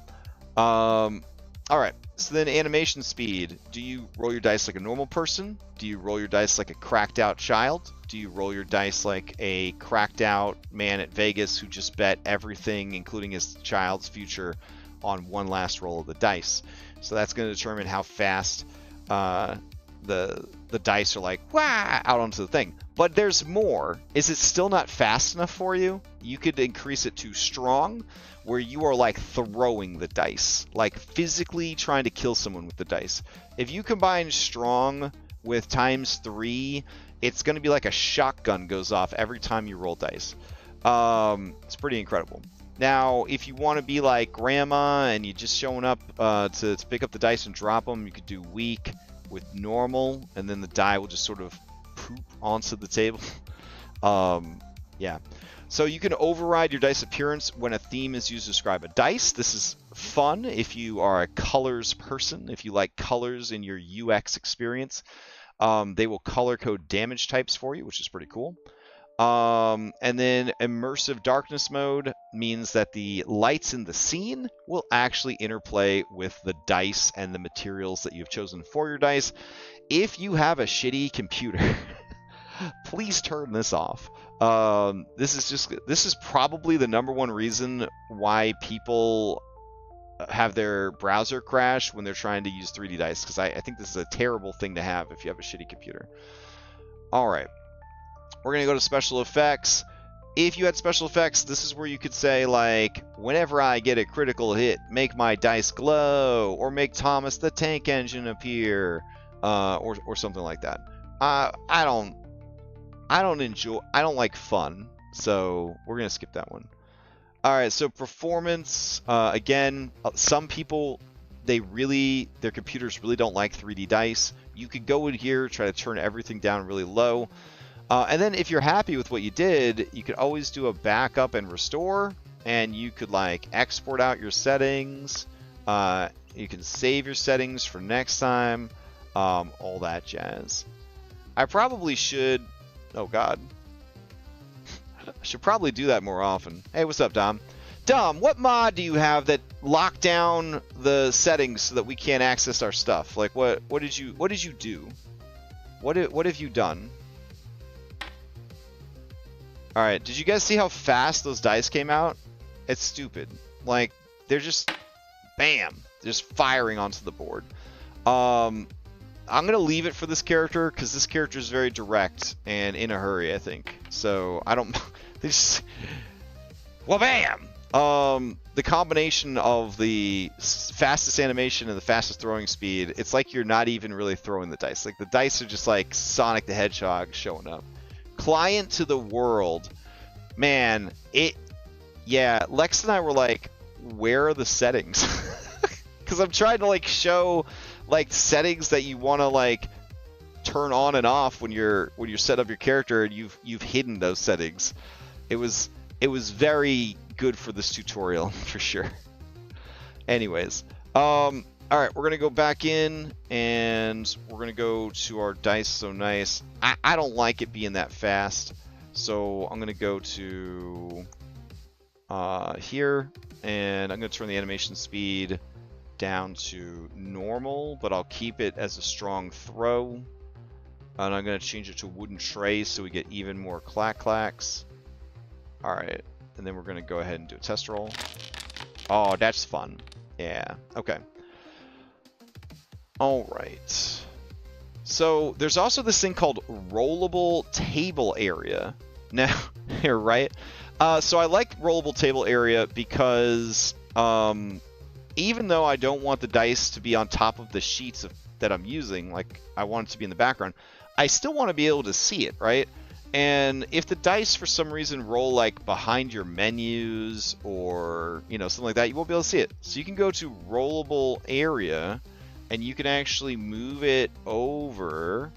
Alright, so then animation speed. Do you roll your dice like a normal person? Do you roll your dice like a cracked out child? Do you roll your dice like a cracked out man at Vegas who just bet everything, including his child's future, on one last roll of the dice? So that's going to determine how fast the dice are like, wah, out onto the thing. But there's more. Is it still not fast enough for you? You could increase it to strong, where you are like throwing the dice, like physically trying to kill someone with the dice. If you combine strong with ×3, it's going to be like a shotgun goes off every time you roll dice. It's pretty incredible. Now, if you want to be like grandma and you're just showing up to pick up the dice and drop them, you could do weak with normal, and then the die will just sort of poop onto the table. Yeah. So you can override your dice appearance when a theme is used to describe a dice. This is fun if you are a colors person, if you like colors in your UX experience. They will color code damage types for you, which is pretty cool. And then immersive darkness mode means that the lights in the scene will actually interplay with the dice and the materials that you've chosen for your dice. If you have a shitty computer, please turn this off. This is probably the #1 reason why people have their browser crash when they're trying to use 3D dice, because I think this is a terrible thing to have if you have a shitty computer. All right. We're going to go to special effects. If you had special effects, this is where you could say, like, whenever I get a critical hit, make my dice glow, or make Thomas the Tank Engine appear, or something like that. I don't like fun, so we're going to skip that one. All right, so performance, again, some people, their computers really don't like 3D dice. You could go in here, try to turn everything down really low. And then if you're happy with what you did, you could always do a backup and restore, and you could like export out your settings. You can save your settings for next time, all that jazz. I probably should, oh God, I should probably do that more often. Hey, what's up, Dom? Dom, what mod do you have that locked down the settings so that we can't access our stuff? Like, what did you do? What have you done? All right, did you guys see how fast those dice came out? It's stupid. Like, they're just, bam, just firing onto the board. I'm gonna leave it for this character because this character is very direct and in a hurry, I think. So I don't. This. Well, bam. The combination of the fastest animation and the fastest throwing speed, it's like you're not even really throwing the dice. Like the dice are just like Sonic the Hedgehog showing up. Client to the world. Man, yeah, Lex and I were like, where are the settings? Because I'm trying to like show like settings that you want to like turn on and off when you're set up your character, and you've hidden those settings. It was very good for this tutorial for sure. Anyways, all right, we're gonna go back in and we're gonna go to our dice. So nice. I don't like it being that fast, so I'm gonna go to here, and I'm gonna turn the animation speed down to normal, but I'll keep it as a strong throw. And I'm going to change it to wooden tray so we get even more clacks. All right, and then we're going to go ahead and do a test roll. Oh, that's fun. Yeah, okay. All right. So there's also this thing called rollable table area. Now, here, right? So I like rollable table area because even though I don't want the dice to be on top of the sheets that I'm using, like I want it to be in the background, I still want to be able to see it, right? And if the dice for some reason roll like behind your menus or, you know, something like that, you won't be able to see it. So you can go to rollable area and you can actually move it over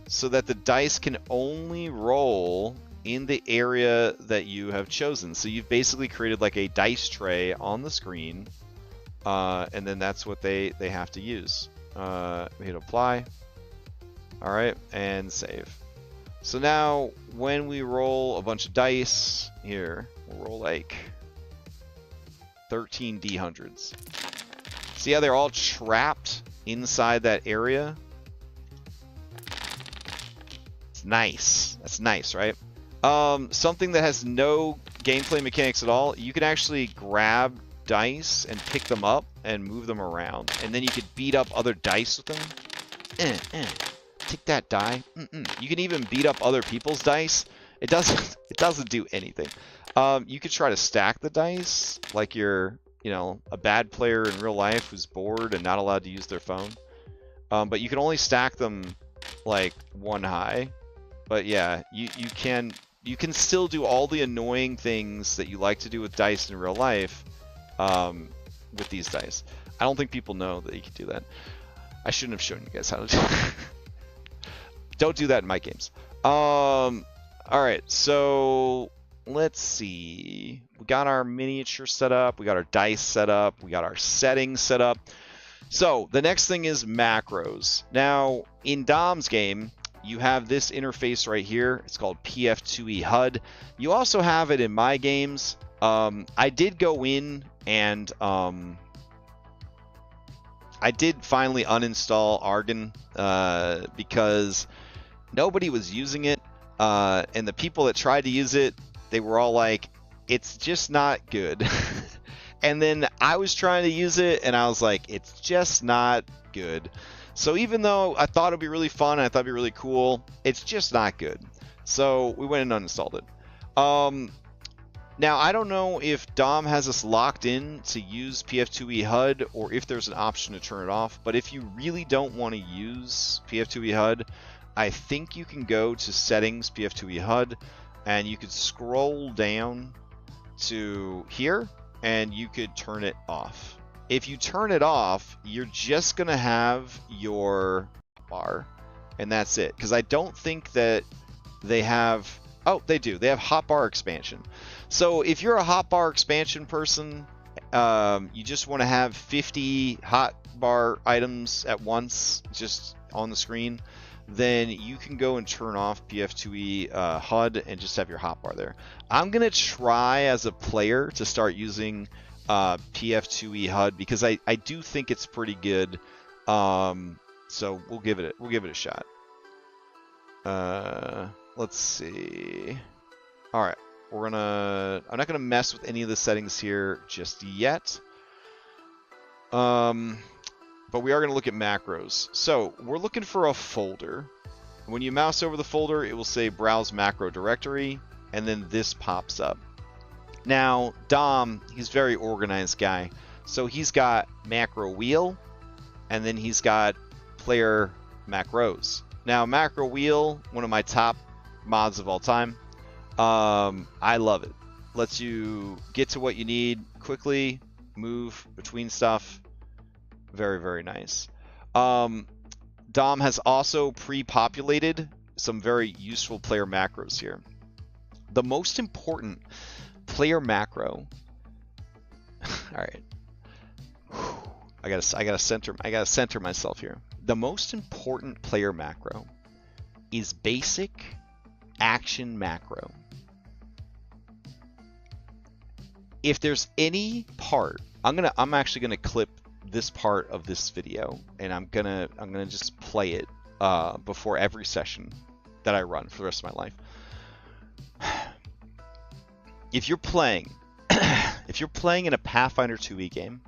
so that the dice can only roll in the area that you have chosen. So you've basically created like a dice tray on the screen, and then that's what they have to use. We hit apply. All right, and save. So now when we roll a bunch of dice, here, we'll roll like 13 D100s. See how they're all trapped inside that area? It's nice. That's nice, right? Something that has no gameplay mechanics at all, you can actually grab dice and pick them up and move them around. And then you could beat up other dice with them. Take that die. You can even beat up other people's dice. It doesn't do anything. You could try to stack the dice like you're, you know, a bad player in real life who's bored and not allowed to use their phone. But you can only stack them like one high. But yeah, you can still do all the annoying things that you like to do with dice in real life with these dice. I don't think people know that you can do that. I shouldn't have shown you guys how to do it. Don't do that in my games. All right, so let's see. We got our miniature set up. We got our dice set up. We got our settings set up. So the next thing is macros. Now, in Dom's game, you have this interface right here. It's called PF2e HUD. You also have it in my games. I did go in and I did finally uninstall Argon because nobody was using it, and the people that tried to use it, they were all like, it's just not good. And then I was trying to use it, and I was like, it's just not good. So even though I thought it'd be really fun, and I thought it'd be really cool, it's just not good. So we went and uninstalled it. Now, I don't know if Dom has us locked in to use PF2e HUD or if there's an option to turn it off. But if you really don't want to use PF2e HUD, I think you can go to Settings, PF2e HUD, and you could scroll down to here, and you could turn it off. If you turn it off, you're just going to have your bar, and that's it. Because I don't think that they have... Oh, they do. They have hotbar expansion. So if you're a hotbar expansion person, you just want to have 50 hotbar items at once just on the screen, then you can go and turn off PF2e HUD and just have your hotbar there. I'm going to try as a player to start using PF2e HUD because I do think it's pretty good. So we'll give it a shot. Let's see. All right, I'm not gonna mess with any of the settings here just yet. But we are gonna look at macros. So we're looking for a folder. When you mouse over the folder, it will say Browse Macro Directory, and then this pops up. Now, Dom, he's a very organized guy. So he's got macro wheel, and then he's got player macros. Now, macro wheel, one of my top mods of all time. I love it. Lets you get to what you need quickly, move between stuff. Very, very nice. Dom has also pre-populated some very useful player macros here. The most important player macro. All right. I gotta center myself here. The most important player macro is basic action macro. If there's any part, I'm actually gonna clip this part of this video, and I'm gonna just play it before every session that I run for the rest of my life. If you're playing in a Pathfinder 2e game,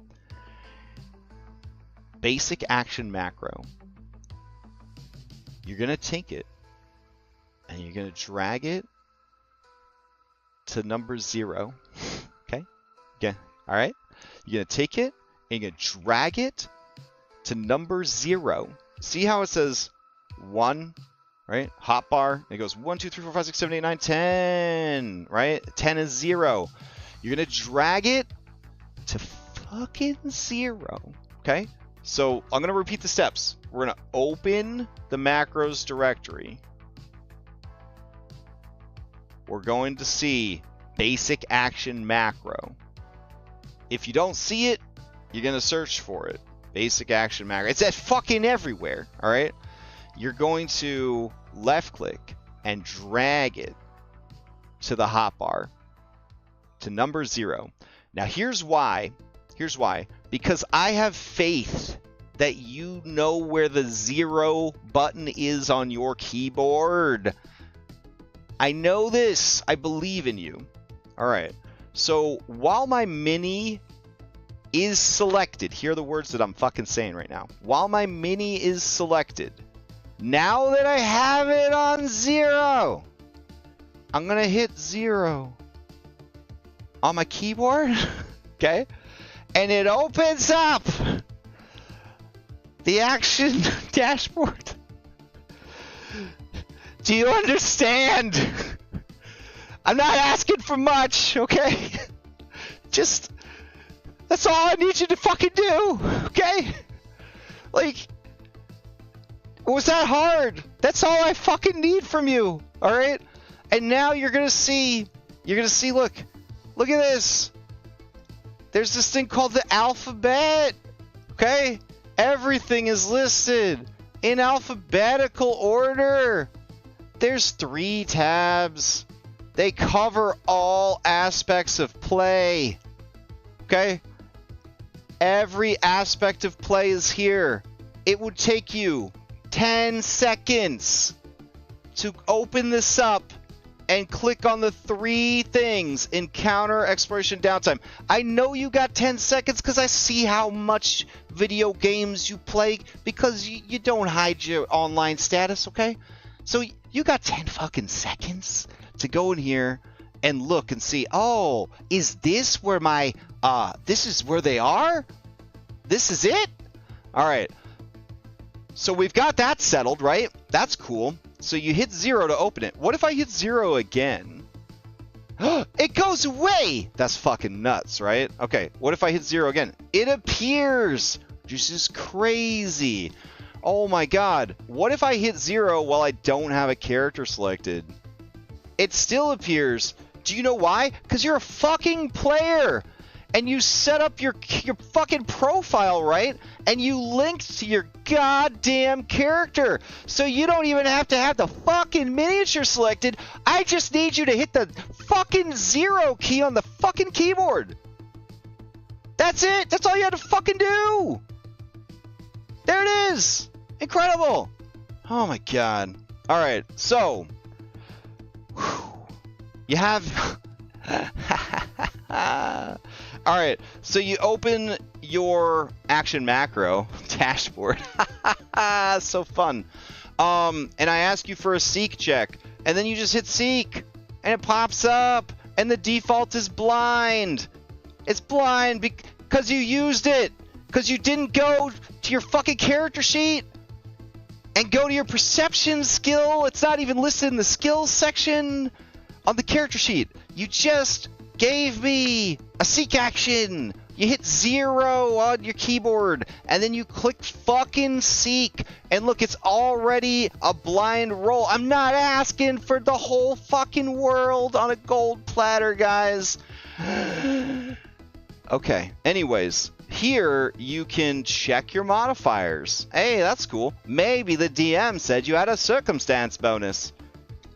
basic action macro, you're gonna take it and you're gonna drag it to number 0. Okay? Again, all right? You're gonna take it and you're gonna drag it to number 0. See how it says 1, right? Hotbar. It goes 1, 2, 3, 4, 5, 6, 7, 8, 9, 10. Right? 10 is 0. You're gonna drag it to fucking 0. Okay? So I'm gonna repeat the steps. We're gonna open the macros directory. We're going to see basic action macro. If you don't see it, you're gonna search for it. Basic action macro. It's at fucking everywhere. All right. You're going to left click and drag it to the hotbar to number 0. Now here's why. Here's why. Because I have faith that you know where the 0 button is on your keyboard. I know this. I believe in you. All right. So while my mini is selected, hear the words that I'm fucking saying right now. While my mini is selected, now that I have it on 0, I'm going to hit 0 on my keyboard. Okay? And it opens up the action dashboard. Do you understand? I'm not asking for much, okay? Just, that's all I need you to fucking do, okay? Like, was that hard? That's all I fucking need from you, alright? And now you're gonna see, look at this. There's this thing called the alphabet, okay? Everything is listed in alphabetical order. There's 3 tabs. They cover all aspects of play, okay? Every aspect of play is here. It would take you 10 seconds to open this up and click on the 3 things: encounter, exploration, downtime. I know you got 10 seconds because I see how much video games you play, because you don't hide your online status, okay? So you got 10 fucking seconds to go in here and look and see, oh, is this where my, this is where they are? This is it? All right. So we've got that settled, right? That's cool. So you hit 0 to open it. What if I hit 0 again? It goes away! That's fucking nuts, right? Okay, what if I hit 0 again? It appears! This is crazy. Oh my god. What if I hit 0 while I don't have a character selected? It still appears. Do you know why? Because you're a fucking player! And you set up your fucking profile, right? And you linked to your goddamn character. So you don't even have to have the fucking miniature selected. I just need you to hit the fucking 0 key on the fucking keyboard. That's it. That's all you had to fucking do. There it is. Incredible. Oh my god. All right. So you have... All right, so you open your action macro dashboard. So fun. And I ask you for a seek check, and then you just hit seek, and it pops up, and the default is blind. It's blind because you used it, because you didn't go to your fucking character sheet and go to your perception skill. It's not even listed in the skills section. on the character sheet. You just gave me a seek action. You hit 0 on your keyboard, and then you click fucking seek, and look, it's already a blind roll. I'm not asking for the whole fucking world on a gold platter, guys. Okay, anyways, here you can check your modifiers. Hey, that's cool. Maybe the DM said you had a circumstance bonus.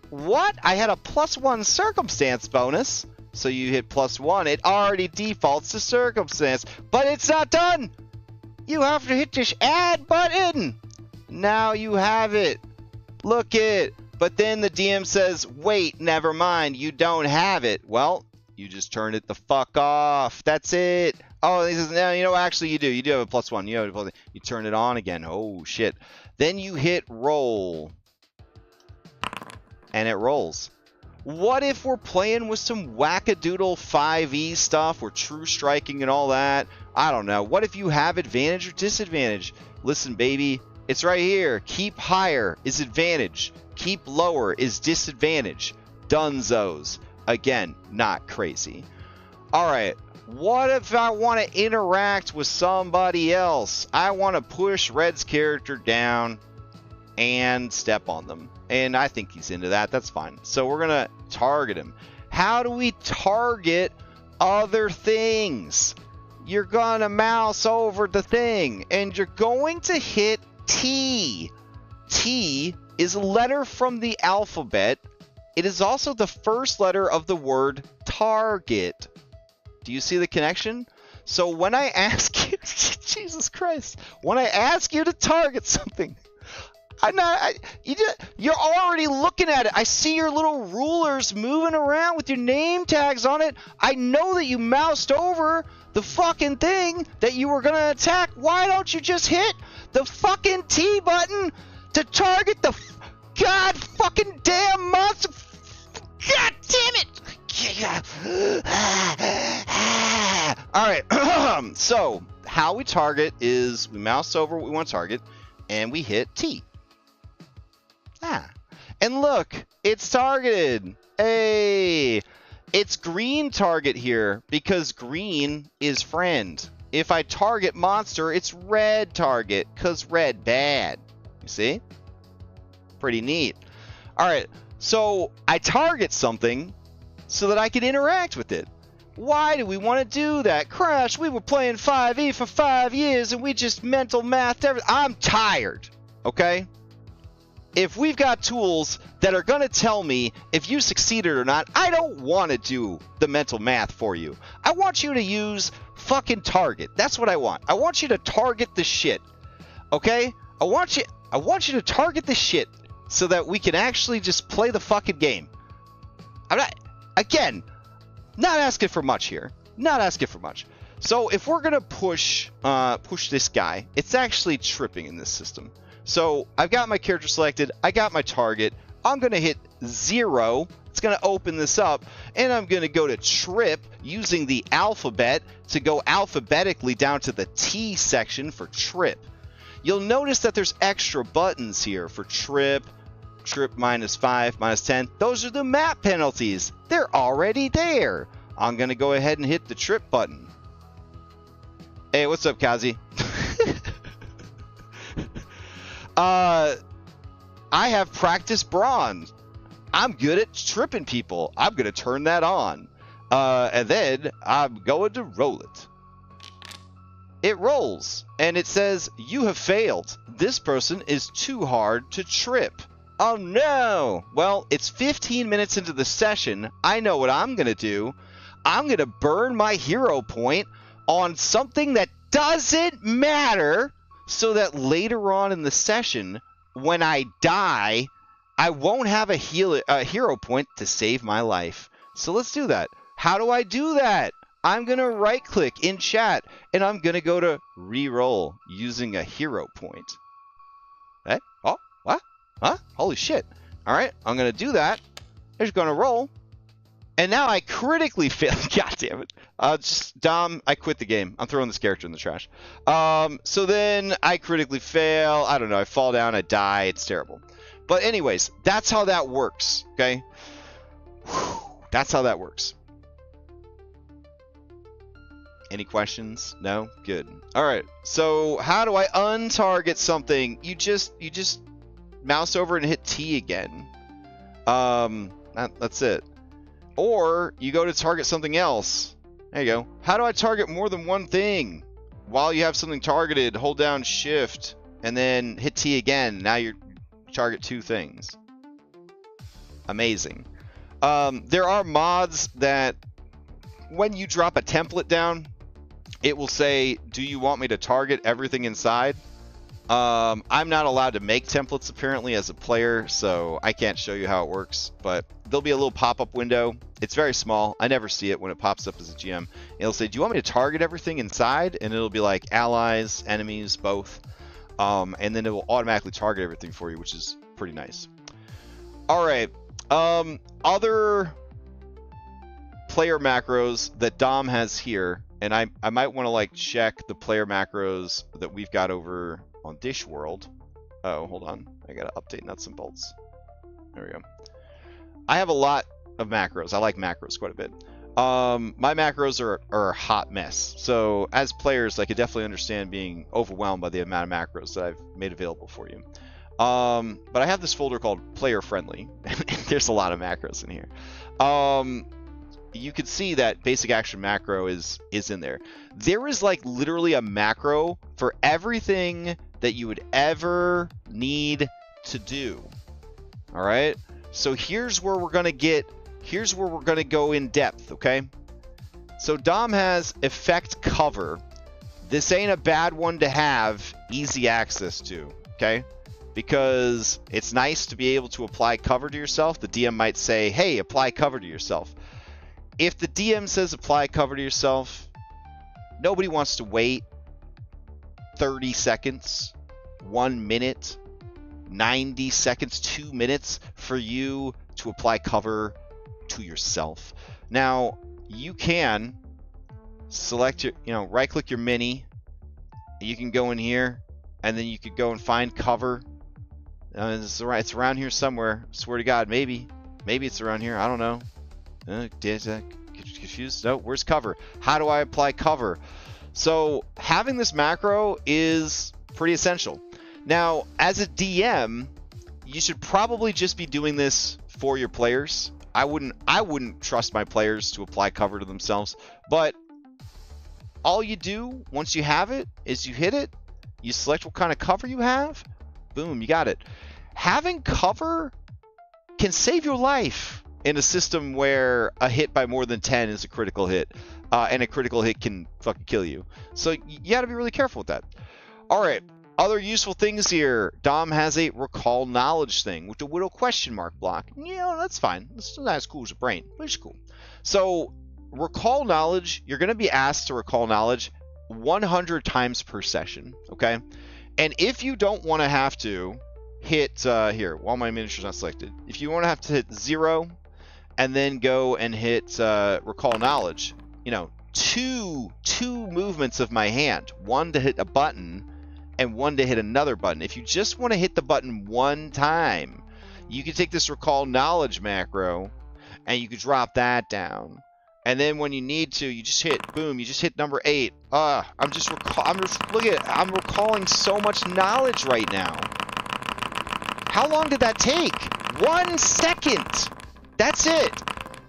What? I had a +1 circumstance bonus? So you hit +1, it already defaults to circumstance, but it's not done. You have to hit this add button. Now you have it. Look it. But then the DM says, wait, never mind, you don't have it. Well, you just turn it the fuck off. That's it. Oh, he says, no, you know, actually you do. You do have a +1. You turn it on again. Oh, shit. Then you hit roll. And it rolls. What if we're playing with some wackadoodle 5e stuff, or true striking and all that? I don't know. What if you have advantage or disadvantage? Listen, baby, it's right here. Keep higher is advantage. Keep lower is disadvantage. Dunzos. Again, not crazy. All right. What if I want to interact with somebody else? I want to push Red's character down and step on them. And I think he's into that. That's fine. So we're going to target him. How do we target other things? You're going to mouse over the thing, and you're going to hit T. T is a letter from the alphabet. It is also the first letter of the word target. Do you see the connection? So when I ask you, Jesus Christ, when I ask you to target something, you're already looking at it. I see your little rulers moving around with your name tags on it. I know that you moused over the fucking thing that you were going to attack. Why don't you just hit the fucking T button to target the god fucking damn monster? God damn it! Alright, so how we target is we mouse over what we want to target and we hit T. And look, it's targeted. Hey, it's green target here because green is friend. If I target monster, it's red target because red bad. You see? Pretty neat. All right, so I target something so that I can interact with it. Why do we want to do that? Crash, we were playing 5e for 5 years and we just mental mathed everything. I'm tired, okay? If we've got tools that are going to tell me if you succeeded or not, I don't want to do the mental math for you. I want you to use fucking target. That's what I want. I want you to target the shit. Okay? I want you to target the shit so that we can actually just play the fucking game. I'm not asking for much here. Not asking for much. So if we're going to push this guy, it's actually tripping in this system. So I've got my character selected, I got my target, I'm going to hit 0, it's going to open this up, and I'm going to go to trip using the alphabet to go alphabetically down to the T section for trip. You'll notice that there's extra buttons here for trip, trip -5, -10. Those are the map penalties. They're already there. I'm going to go ahead and hit the trip button. Hey, what's up, Kazi? I have practiced bronze. I'm good at tripping people. I'm going to turn that on. And then I'm going to roll it. It rolls, and it says, you have failed. This person is too hard to trip. Oh no! Well, it's 15 minutes into the session. I know what I'm going to do. I'm going to burn my hero point on something that doesn't matter, so that later on in the session, when I die, I won't have a hero point to save my life. So let's do that. How do I do that? I'm going to right-click in chat, and I'm going to go to reroll using a hero point. Eh? Oh, what? Huh? Holy shit. All right, I'm going to do that. I'm just going to roll. And now I critically fail. God damn it. Dom, I quit the game. I'm throwing this character in the trash. So then I critically fail. I don't know. I fall down. I die. It's terrible. But anyways, that's how that works. Okay. Whew, that's how that works. Any questions? No? Good. All right. So how do I untarget something? You just mouse over and hit T again. That's it. Or you go to target something else. There you go. How do I target more than one thing? While you have something targeted, hold down Shift and then hit T again. Now you target 2 things. Amazing. There are mods that when you drop a template down, it will say, do you want me to target everything inside? I'm not allowed to make templates apparently as a player, so I can't show you how it works, but there'll be a little pop-up window. It's very small. I never see it when it pops up as a GM. It'll say, do you want me to target everything inside? And it'll be like allies, enemies, both. And then it will automatically target everything for you, which is pretty nice. All right. Other player macros that Dom has here, and I might want to like check the player macros that we've got over on Dish World. Oh, hold on. I got to update nuts and bolts. There we go. I have a lot of macros. I like macros quite a bit. My macros are a hot mess. So as players, I could definitely understand being overwhelmed by the amount of macros that I've made available for you. But I have this folder called Player Friendly. There's a lot of macros in here. You can see that basic action macro is in there. There is like literally a macro for everything that you would ever need to do. All right. So here's where we're gonna go in depth. Okay. So Dom has effect cover. This ain't a bad one to have easy access to. Okay. Because it's nice to be able to apply cover to yourself. The DM might say, hey, apply cover to yourself. If the DM says apply cover to yourself, nobody wants to wait 30 seconds, 1 minute, 90 seconds, 2 minutes for you to apply cover to yourself. Now, you can select your, right click your mini. You can go in here and then you could go and find cover. It's around here somewhere. Swear to God, maybe it's around here. I don't know. Confused? No, where's cover? How do I apply cover? So having this macro is pretty essential. Now, as a DM, you should probably just be doing this for your players. I wouldn't trust my players to apply cover to themselves, but all you do once you have it is you hit it, you select what kind of cover you have, boom, you got it. Having cover can save your life in a system where a hit by more than 10 is a critical hit, and a critical hit can fucking kill you. So you got to be really careful with that. All right, other useful things here. Dom has a recall knowledge thing with the Widow question mark block. That's fine. It's not as cool as a brain, but it's cool. So recall knowledge, you're going to be asked to recall knowledge 100 times per session, okay? And if you don't want to have to hit, here, while my miniature's not selected, if you want to have to hit 0, and then go and hit recall knowledge, two movements of my hand, one to hit a button and one to hit another button. If you just want to hit the button one time, you can take this recall knowledge macro and you can drop that down. And then when you need to, you just hit, boom, you just hit number 8. I'm recalling so much knowledge right now. How long did that take? 1 second. That's it.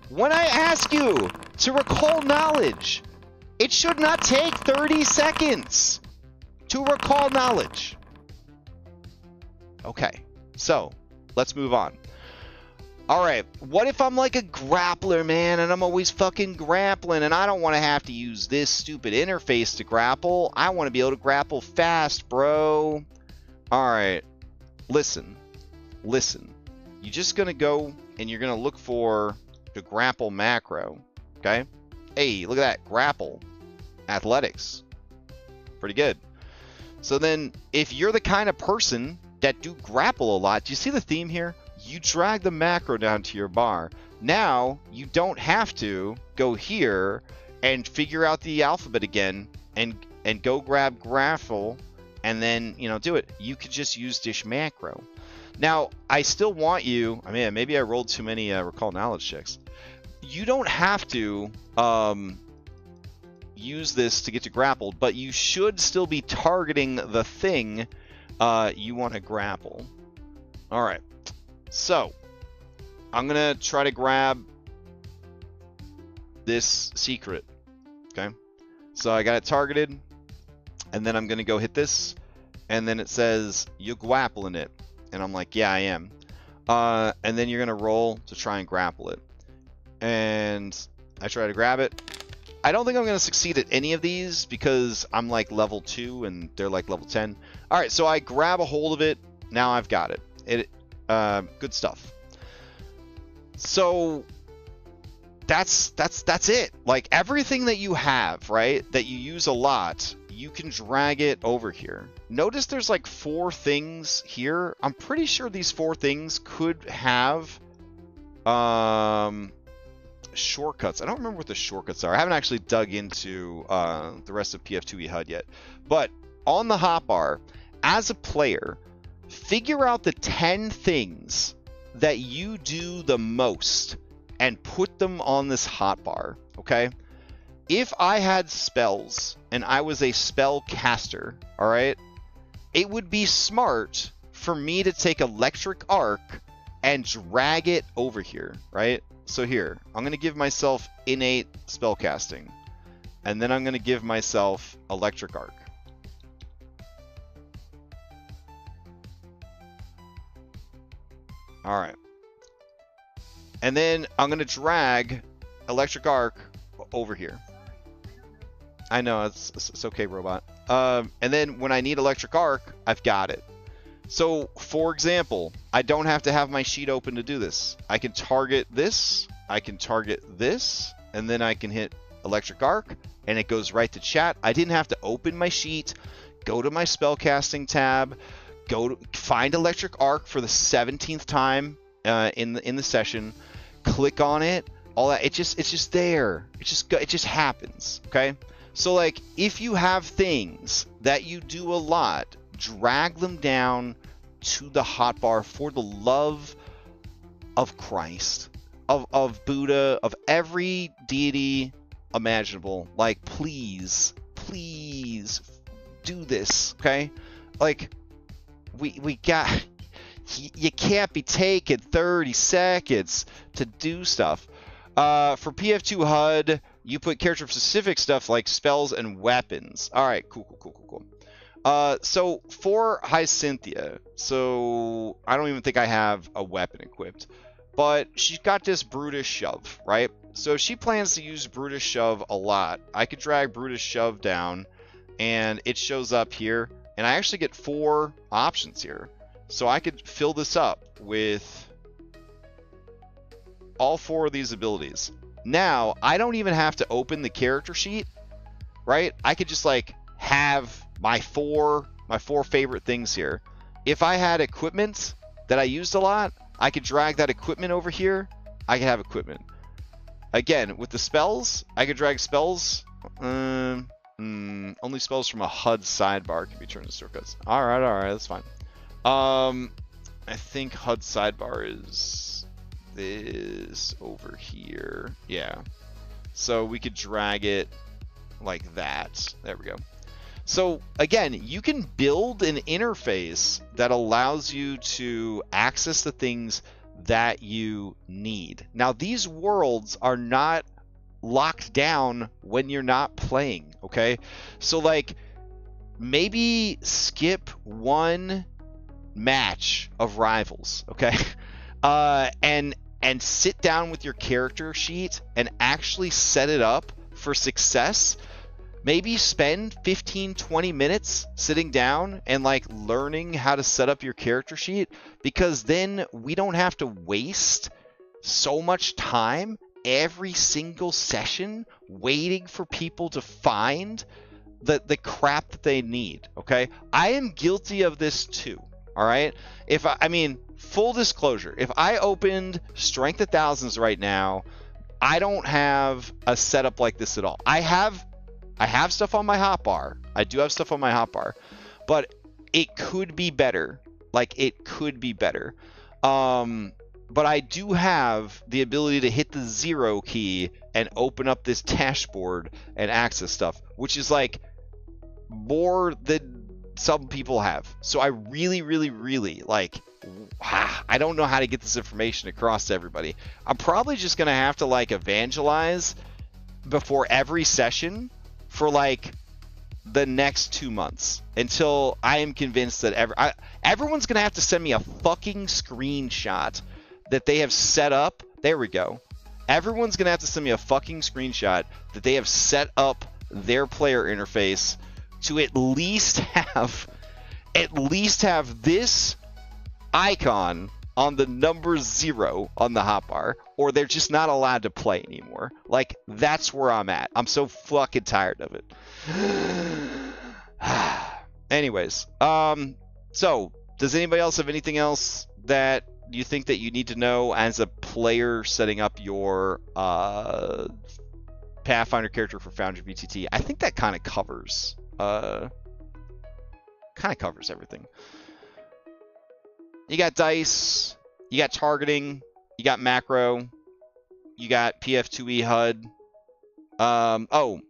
When I ask you to recall knowledge, it should not take 30 seconds to recall knowledge. Okay, so let's move on. All right, what if I'm like a grappler, man, and I'm always fucking grappling, and I don't want to have to use this stupid interface to grapple. I want to be able to grapple fast, bro. All right, listen. You're just going to go and you're going to look for the grapple macro, okay? Hey, look at that, grapple, athletics, pretty good. So then if you're the kind of person that do grapple a lot, do you see the theme here? You drag the macro down to your bar. Now you don't have to go here and figure out the alphabet again and go grab grapple and then, do it. You could just use dish macro. Now, I still want you, maybe I rolled too many recall knowledge checks. you don't have to use this to get to grappled, but you should still be targeting the thing you want to grapple. All right, so I'm gonna try to grab this secret. Okay, so I got it targeted, and then I'm gonna go hit this, and then it says you're grappling it, and I'm like, yeah, I am. And then you're gonna roll to try and grapple it, and I try to grab it. I don't think I'm gonna succeed at any of these because I'm like level 2 and they're like level 10. All right, so I grab a hold of it. Now I've got it. Good stuff. So that's it. Like everything that you have, right, that you use a lot, you can drag it over here. Notice there's like 4 things here. I'm pretty sure these 4 things could have shortcuts. I don't remember what the shortcuts are. I haven't actually dug into the rest of PF2e HUD yet. But on the hotbar, as a player, figure out the 10 things that you do the most and put them on this hotbar, okay? If I had spells and I was a spell caster, all right, it would be smart for me to take Electric Arc and drag it over here, right? So here, I'm going to give myself innate spellcasting, and then I'm going to give myself Electric Arc. All right. And then I'm going to drag Electric Arc over here. I know, it's okay, robot. And then when I need Electric Arc, I've got it. So, for example, I don't have to have my sheet open to do this. I can target this, I can target this, and then I can hit Electric Arc, and it goes right to chat. I didn't have to open my sheet, go to my spellcasting tab, find Electric Arc for the 17th time in the session, click on it, all that. It's just there. It just happens. Okay. So like if you have things that you do a lot, drag them down to the hotbar for the love of Christ, of Buddha, of every deity imaginable. Like please do this. Okay. Like we got. You can't be taking 30 seconds to do stuff. For PF2 HUD, you put character-specific stuff like spells and weapons. All right, cool. So for Hyacinthia, so I don't even think I have a weapon equipped, but she's got this Brutus Shove, right? So if she plans to use Brutus Shove a lot, I could drag Brutus Shove down, and it shows up here, and I actually get 4 options here. So I could fill this up with all 4 of these abilities. Now, I don't even have to open the character sheet, right? I could just like have my 4 favorite things here. If I had equipment that I used a lot, I could drag that equipment over here. I could have equipment. Again, with the spells, I could drag spells. Only spells from a HUD sidebar can be turned into shortcuts. All right, that's fine. I think HUD sidebar is this over here. Yeah. So we could drag it like that. There we go. So again, you can build an interface that allows you to access the things that you need. Now, these worlds are not locked down when you're not playing, okay? So like maybe skip 1 match of Rivals, okay? And sit down with your character sheet and actually set it up for success. Maybe spend 15-20 minutes sitting down and like learning how to set up your character sheet, because then we don't have to waste so much time every single session waiting for people to find the crap that they need, okay? I am guilty of this too. All right. I mean, full disclosure, if I opened Strength of Thousands right now, I don't have a setup like this at all. I have stuff on my hotbar. I do have stuff on my hotbar, but it could be better. Like it could be better. but I do have the ability to hit the 0 key and open up this dashboard and access stuff, which is like more than some people have. So I really, really, really like, I don't know how to get this information across to everybody. I'm probably just going to have to like evangelize before every session for like the next 2 months until I am convinced that everyone's going to have to send me a fucking screenshot that they have set up. There we go. Everyone's going to have to send me a fucking screenshot that they have set up their player interface to at least have this icon on the number 0 on the hotbar, or they're just not allowed to play anymore. Like, that's where I'm at. I'm so fucking tired of it. Anyways, so does anybody else have anything else that you think that you need to know as a player setting up your Pathfinder character for Foundry VTT? I think that kind of covers everything. You got dice, you got targeting, you got macro, you got PF2e HUD. Oh,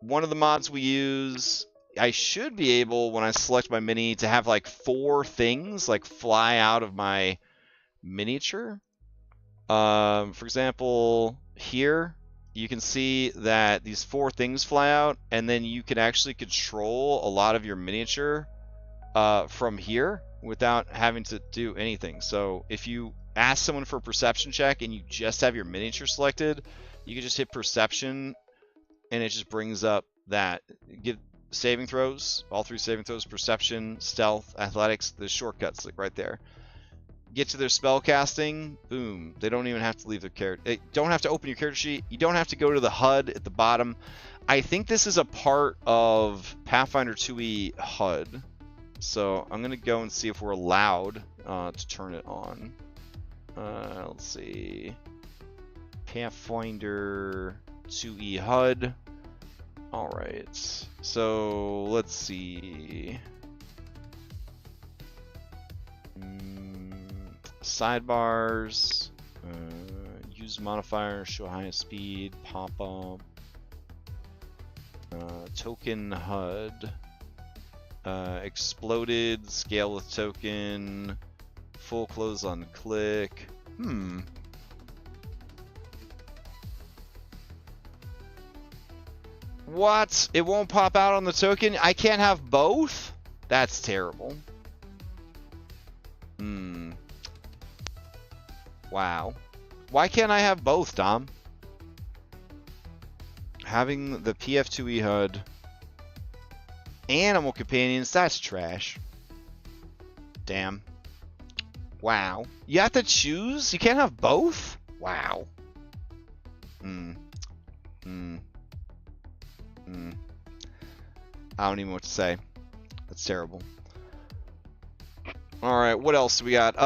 one of the mods we use, I should be able, when I select my mini, to have like 4 things like fly out of my miniature. For example, here you can see that these 4 things fly out, and then you can actually control a lot of your miniature from here without having to do anything. So if you ask someone for a perception check and you just have your miniature selected, you can just hit perception and it just brings up that. Give saving throws, all 3 saving throws, perception, stealth, athletics, the shortcuts like right there. Get to their spell casting, boom. They don't even have to leave their character. They don't have to open your character sheet. You don't have to go to the HUD at the bottom. I think this is a part of Pathfinder 2e HUD. So I'm going to go and see if we're allowed to turn it on. Let's see. Pathfinder 2e HUD. Alright. So let's see. Sidebars. Use modifier, show highest speed, pop up. Token HUD. Exploded, scale with token, full close on click. What? It won't pop out on the token? I can't have both? That's terrible. Wow. Why can't I have both, Dom? Having the PF2e HUD. Animal companions, that's trash. Damn. Wow. You have to choose? You can't have both? Wow. I don't even know what to say. That's terrible. Alright, what else do we got?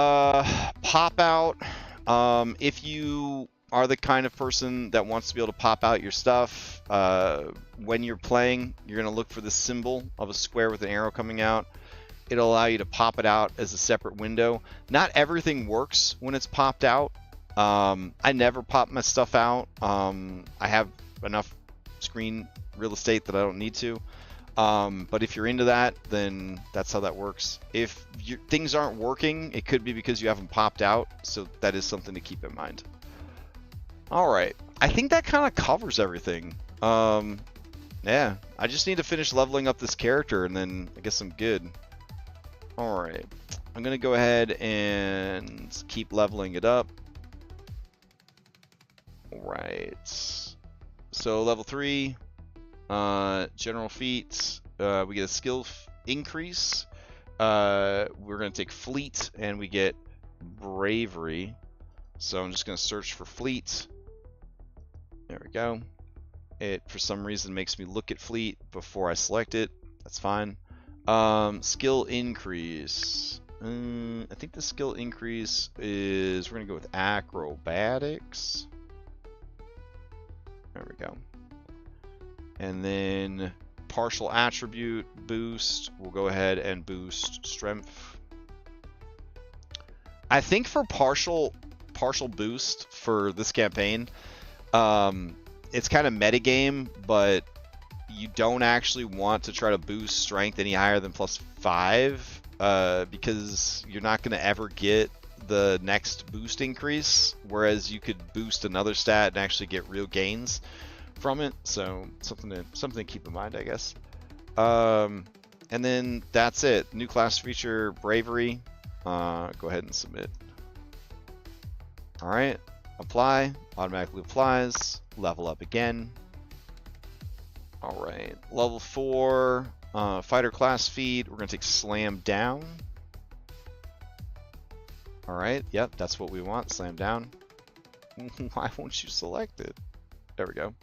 Pop out. If you are the kind of person that wants to be able to pop out your stuff, when you're playing, you're going to look for the symbol of a square with an arrow coming out. It'll allow you to pop it out as a separate window. Not everything works when it's popped out. I never pop my stuff out. I have enough screen real estate that I don't need to. But if you're into that, then that's how that works. If things aren't working, it could be because you haven't popped out. So that is something to keep in mind. All right. I think that kind of covers everything. Yeah, I just need to finish leveling up this character and then I guess I'm good. All right. I'm going to go ahead and keep leveling it up. All right. So level 3, general feats, we get a skill increase. We're going to take fleet and we get bravery. So I'm just going to search for fleet. There we go. It, for some reason, makes me look at fleet before I select it. That's fine. Skill increase. I think the skill increase is, we're going to go with acrobatics. There we go. And then partial attribute boost. We'll go ahead and boost strength. I think for partial partial boost for this campaign. It's kind of metagame, but you don't actually want to try to boost strength any higher than +5 because you're not going to ever get the next boost increase, whereas you could boost another stat and actually get real gains from it. So something to keep in mind, I guess. And then that's it. New class feature, Bravery. Go ahead and submit. All right, apply, automatically applies, level up again. All right, level 4, fighter class feat. We're gonna take Slam Down. All right, yep, that's what we want, Slam Down. Why won't you select it? There we go.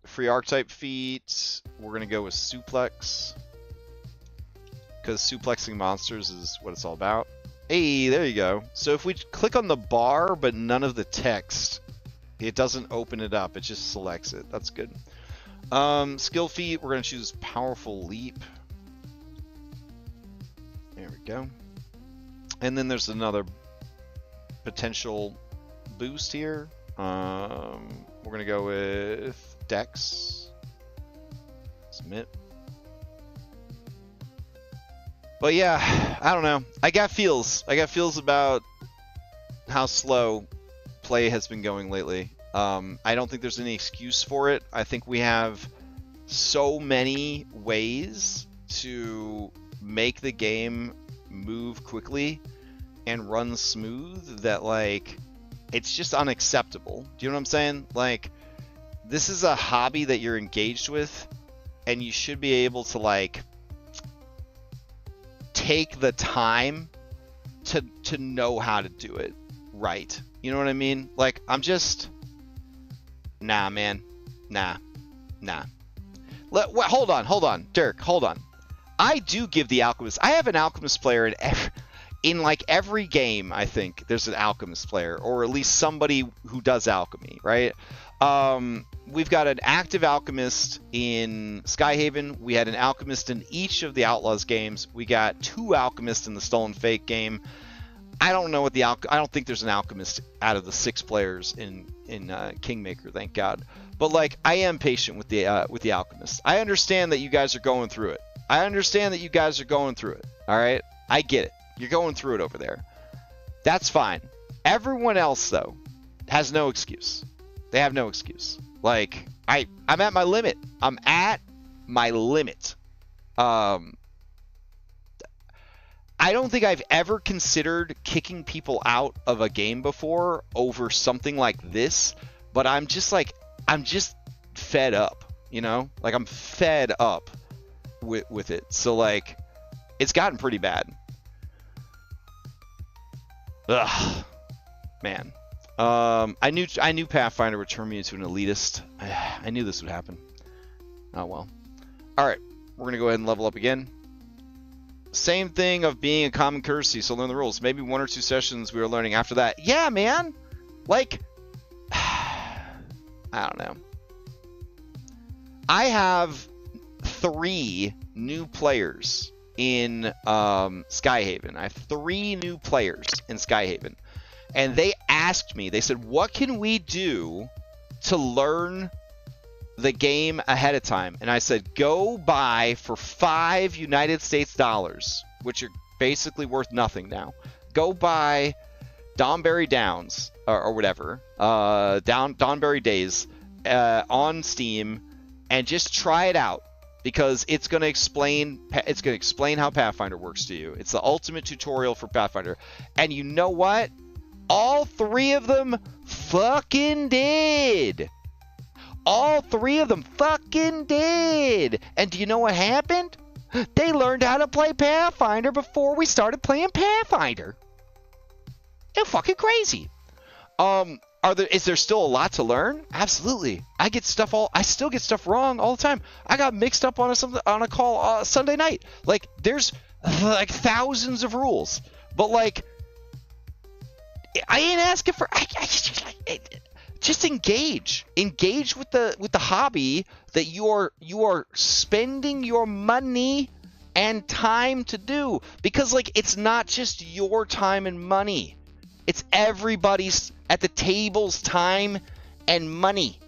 Free archetype feat. We're gonna go with Suplex, because suplexing monsters is what it's all about. Hey, there you go. So if we click on the bar but none of the text, it doesn't open it up, it just selects it. That's good. Skill feat, we're going to choose Powerful Leap. There we go. And then there's another potential boost here. We're going to go with Dex. Submit. But yeah, I don't know. I got feels about how slow play has been going lately. I don't think there's any excuse for it. I think we have so many ways to make the game move quickly and run smooth that, like, it's just unacceptable. Do you know what I'm saying? Like, this is a hobby that you're engaged with, and you should be able to, like, take the time to know how to do it right. You know what I mean? Like, I'm just... Nah, man. Nah. Hold on. Dirk, hold on. I do give the Alchemist... I have an Alchemist player in like every game, I think, there's an Alchemist player, or at least somebody who does alchemy, right? We've got an active Alchemist in Skyhaven. We had an Alchemist in each of the Outlaws games. We got 2 Alchemists in the Stolen Fate game. I don't know what I don't think there's an Alchemist out of the 6 players in Kingmaker, thank God. But like, I am patient with the Alchemist. I understand that you guys are going through it. All right, I get it. You're going through it over there. That's fine. Everyone else though has no excuse. They have no excuse. Like, I'm at my limit. I don't think I've ever considered kicking people out of a game before over something like this, but I'm just fed up, you know? Like, I'm fed up with it. So, like, it's gotten pretty bad. Ugh. Man. I knew Pathfinder would turn me into an elitist. I knew this would happen. Oh, well. Alright, we're going to go ahead and level up again. Same thing of being a common courtesy, so learn the rules. Maybe 1 or 2 sessions we were learning after that. Yeah, man! Like, I don't know. I have 3 new players in Skyhaven. I have 3 new players in Skyhaven. And they asked me, they said, what can we do to learn the game ahead of time? And I said, go buy for $5 United States dollars, which are basically worth nothing now. Go buy Dawnberry Downs or whatever, Dawnberry Days on Steam, and just try it out, because it's going to explain how Pathfinder works to you. It's the ultimate tutorial for Pathfinder. And you know what? All 3 of them fucking did. All 3 of them fucking did. And do you know what happened? They learned how to play Pathfinder before we started playing Pathfinder. They're fucking crazy. Is there still a lot to learn? Absolutely. I still get stuff wrong all the time. I got mixed up on a call Sunday night. Like, there's like thousands of rules, but like, I ain't asking for. Just engage with the hobby that you are spending your money and time to do, because like, it's not just your time and money. It's everybody's at the table's time and money.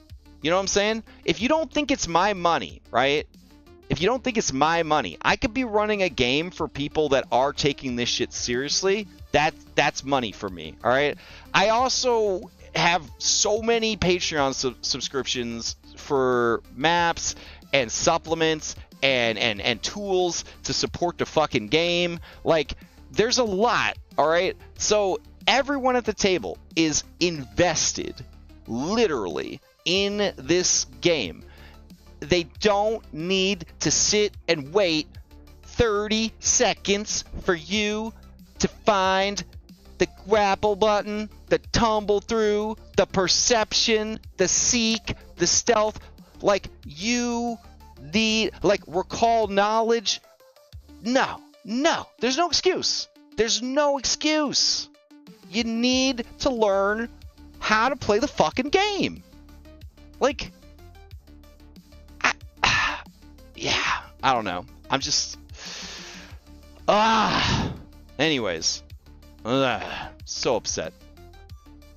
You know what I'm saying? If you don't think it's my money, right? If you don't think it's my money, I could be running a game for people that are taking this shit seriously. That's money for me, all right? I also have so many Patreon subscriptions for maps and supplements and tools to support the fucking game. Like, there's a lot, all right? So everyone at the table is invested, literally, in this game. They don't need to sit and wait 30 seconds for you to find the grapple button, the tumble through, the perception, the seek, the stealth. Like, you need, like, recall knowledge. No, there's no excuse. There's no excuse. You need to learn how to play the fucking game. Like, yeah, I don't know. I'm just, anyways, so upset.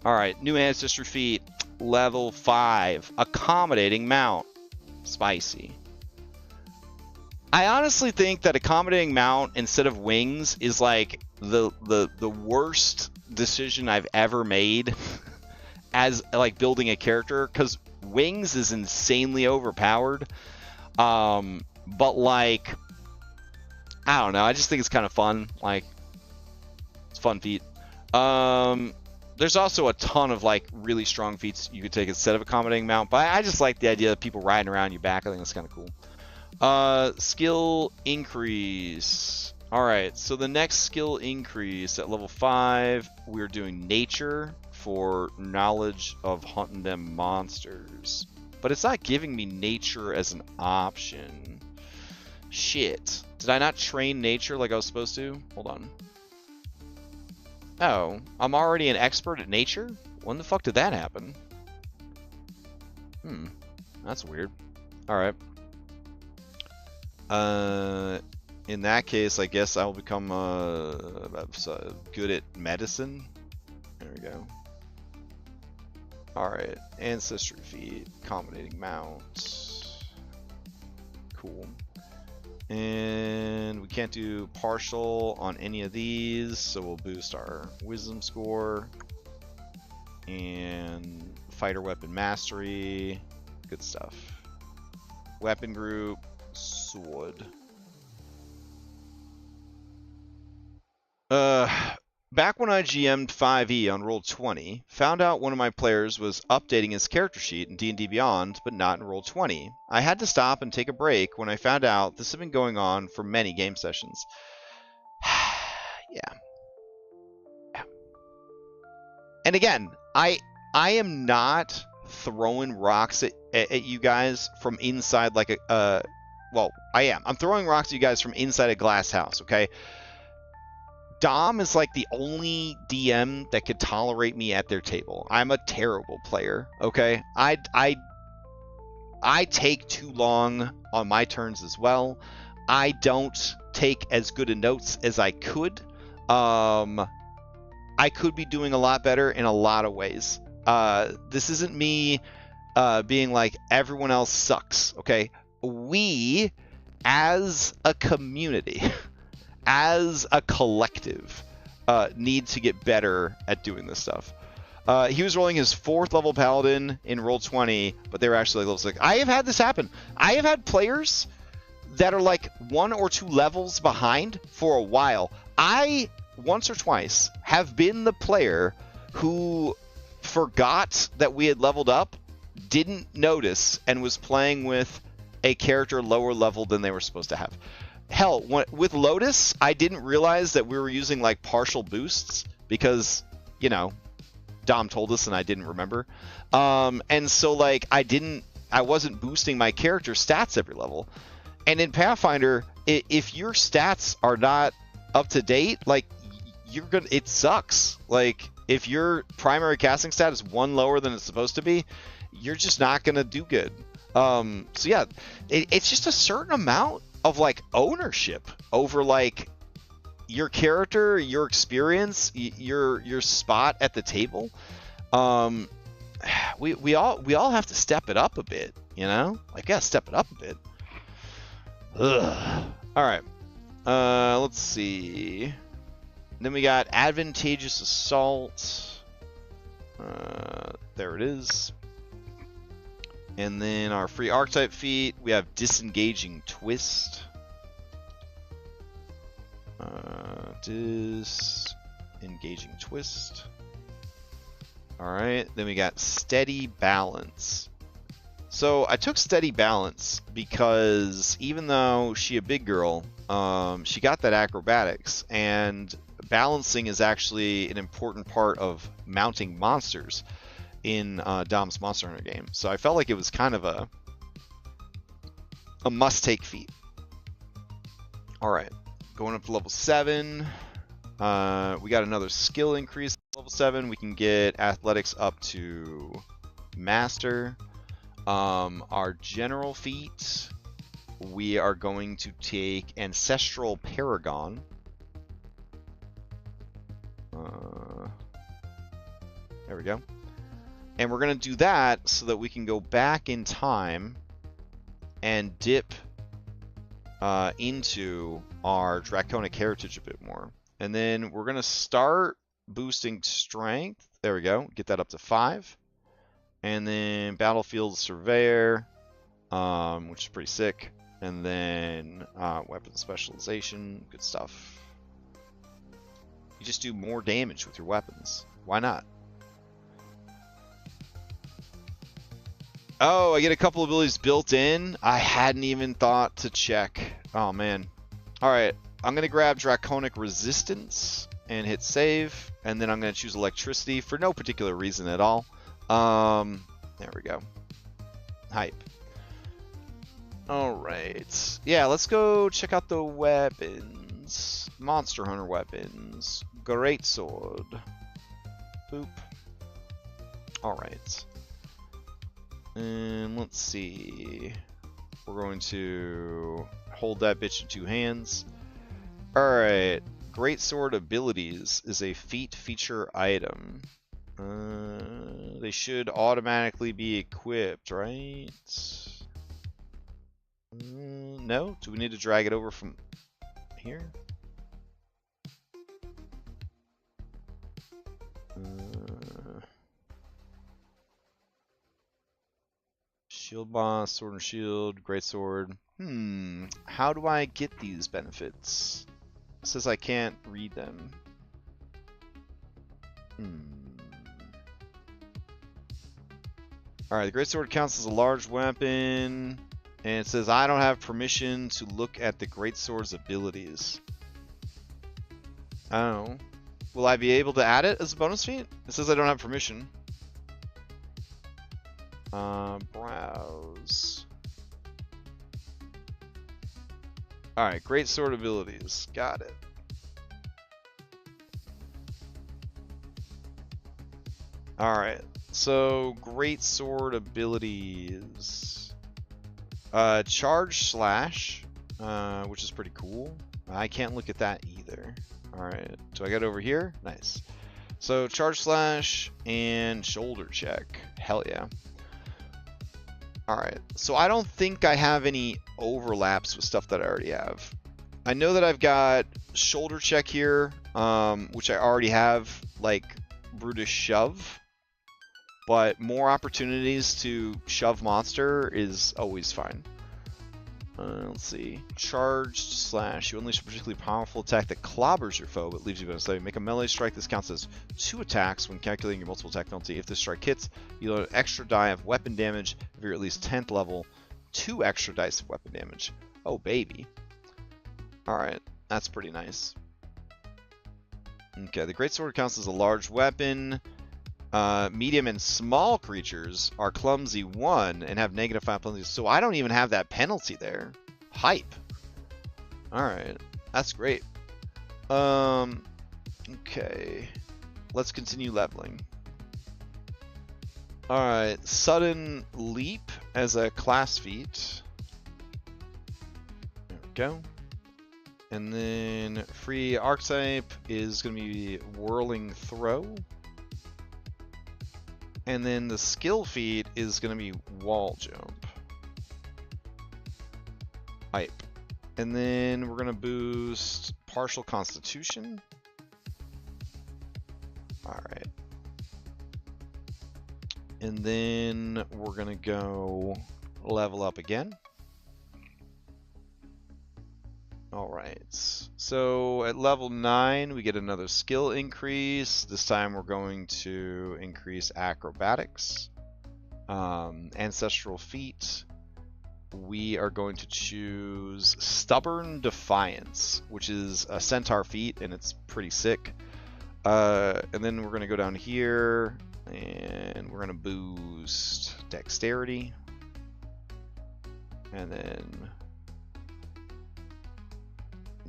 All right, new ancestry feat, level 5, accommodating mount, spicy. I honestly think that accommodating mount instead of wings is like the worst decision I've ever made as like building a character, because wings is insanely overpowered. But like, I don't know. I just think it's kind of fun. Like, it's a fun feat. There's also a ton of like really strong feats you could take instead of accommodating mount, but I just like the idea of people riding around your back. I think that's kind of cool. Skill increase. All right, so the next skill increase at level 5, we're doing nature for knowledge of hunting them monsters. But it's not giving me nature as an option. Shit. Did I not train nature like I was supposed to? Hold on. Oh, I'm already an expert at nature? When the fuck did that happen? That's weird. Alright. In that case, I guess I will become good at medicine. There we go. Alright, ancestry feat, accommodating mount. Cool. And we can't do partial on any of these, so we'll boost our wisdom score. And fighter weapon mastery. Good stuff. Weapon group, sword. Back when I GM'd 5e on Roll20, found out one of my players was updating his character sheet in D&D Beyond, but not in Roll20. I had to stop and take a break when I found out this had been going on for many game sessions. Yeah. And again, I am not throwing rocks at you guys from inside like a... well, I am. I'm throwing rocks at you guys from inside a glass house, okay? Dom is like the only DM that could tolerate me at their table. I'm a terrible player, okay? I take too long on my turns as well. I don't take as good of notes as I could. I could be doing a lot better in a lot of ways. This isn't me being like everyone else sucks, okay? We, as a community... as a collective, need to get better at doing this stuff. He was rolling his 4th level paladin in Roll20, but they were actually like level 6. I have had this happen. I have had players that are like 1 or 2 levels behind for a while. I, once or twice, have been the player who forgot that we had leveled up, didn't notice, and was playing with a character lower level than they were supposed to have. Hell, with Lotus, I didn't realize that we were using like partial boosts because, you know, Dom told us and I didn't remember. And so like I wasn't boosting my character stats every level. And in Pathfinder, if your stats are not up to date, like it sucks. Like if your primary casting stat is 1 lower than it's supposed to be, you're just not gonna do good. So yeah, it's just a certain amount of like ownership over like your character, your experience, your spot at the table. We all have to step it up a bit, you know? Like, gotta step it up a bit. Ugh. All right. Let's see. Then we got Advantageous Assault. There it is. And then our free archetype feat, we have Disengaging Twist. Disengaging Twist. Alright, then we got Steady Balance. So I took Steady Balance because even though she a big girl, she got that acrobatics, and balancing is actually an important part of mounting monsters in Dom's Monster Hunter game. So I felt like it was kind of a must-take feat. Alright, going up to level 7. We got another skill increase. Level 7, we can get athletics up to master. Our general feat, we are going to take Ancestral Paragon. There we go. And we're going to do that so that we can go back in time and dip into our Draconic Heritage a bit more. And then we're going to start boosting strength. There we go. Get that up to 5. And then Battlefield Surveyor, which is pretty sick. And then Weapon Specialization. Good stuff. You just do more damage with your weapons. Why not? Oh, I get a couple abilities built in. I hadn't even thought to check. Oh, man. All right. I'm going to grab Draconic Resistance and hit save. And then I'm going to choose Electricity for no particular reason at all. There we go. Hype. All right. Yeah, let's go check out the weapons. Monster Hunter weapons. Greatsword. Boop. All right. And let's see. We're going to hold that bitch in 2 hands. Alright. Greatsword abilities is a feat feature item. They should automatically be equipped, right? No? Do we need to drag it over from here? Shield boss, sword and shield, greatsword. How do I get these benefits? It says I can't read them. Alright, the greatsword counts as a large weapon, and it says I don't have permission to look at the greatsword's abilities. I don't know. Will I be able to add it as a bonus feat? It says I don't have permission. Browse. Alright, greatsword abilities. Got it. Alright, so greatsword abilities. Charge slash, which is pretty cool. I can't look at that either. Alright, so I got over here. Nice. So charge slash and shoulder check. Hell yeah. Alright, so I don't think I have any overlaps with stuff that I already have. I know that I've got shoulder check here, which I already have, like Brutish Shove, but more opportunities to shove monster is always fine. Let's see. Charged slash. You unleash a particularly powerful attack that clobbers your foe but leaves you bonus life. Make a melee strike. This counts as 2 attacks when calculating your multiple attack penalty. If this strike hits, you'll have an extra die of weapon damage. If you're at least 10th level, 2 extra dice of weapon damage. Oh, baby. Alright, that's pretty nice. Okay, the greatsword counts as a large weapon. Medium and small creatures are clumsy 1 and have -5 penalties, so I don't even have that penalty there. Hype. Alright, that's great. Okay, let's continue leveling. Alright, Sudden Leap as a class feat. There we go. And then free archetype is going to be Whirling Throw. And then the skill feat is going to be Wall Jump. Hype. And then we're going to boost Partial Constitution. Alright. And then we're going to go level up again. Alright, so at level 9 we get another skill increase. This time we're going to increase acrobatics. Ancestral feat. We are going to choose Stubborn Defiance, which is a centaur feat and it's pretty sick. And then we're going to go down here and we're going to boost Dexterity. And then...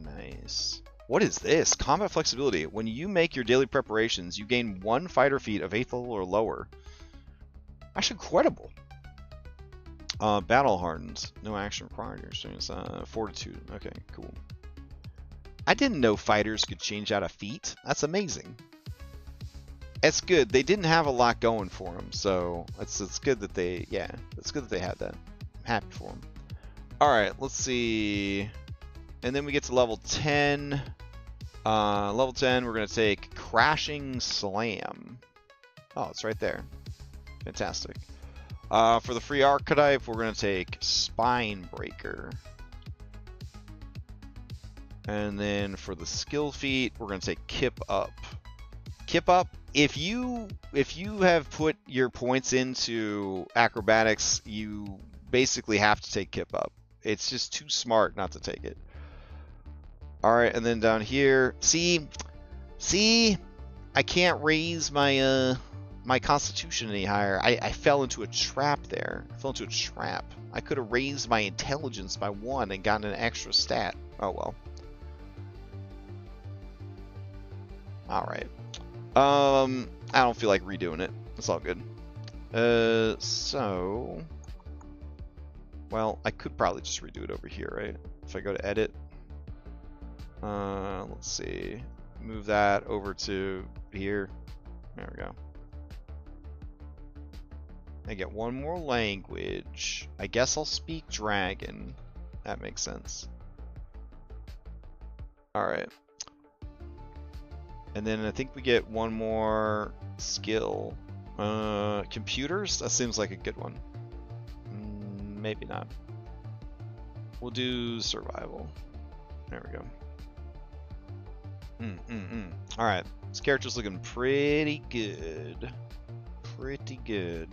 Nice. What is this? Combat Flexibility. When you make your daily preparations, you gain 1 fighter feat of 8th level or lower. That's incredible. Battle Hardened. No action required. Fortitude. Okay, cool. I didn't know fighters could change out a feat. That's amazing. It's good. They didn't have a lot going for them, so it's good that they, yeah, it's good that they had that. I'm happy for them. All right, let's see. And then we get to level 10. Level 10, we're going to take Crashing Slam. Oh, it's right there. Fantastic. For the free archetype, we're going to take Spine Breaker. And then for the skill feat, we're going to take Kip Up. Kip Up, if you have put your points into acrobatics, you basically have to take Kip Up. It's just too smart not to take it. All right, and then down here, see, I can't raise my my constitution any higher. I fell into a trap there. I fell into a trap. I could have raised my intelligence by 1 and gotten an extra stat. Oh well. All right. I don't feel like redoing it. It's all good. So, well, I could probably just redo it over here, right? If I go to edit. Let's see. Move that over to here. There we go. I get 1 more language. I guess I'll speak dragon. That makes sense. Alright. And then I think we get 1 more skill. Computers? That seems like a good one. Maybe not. We'll do survival. There we go. Alright, this character's looking pretty good. Pretty good.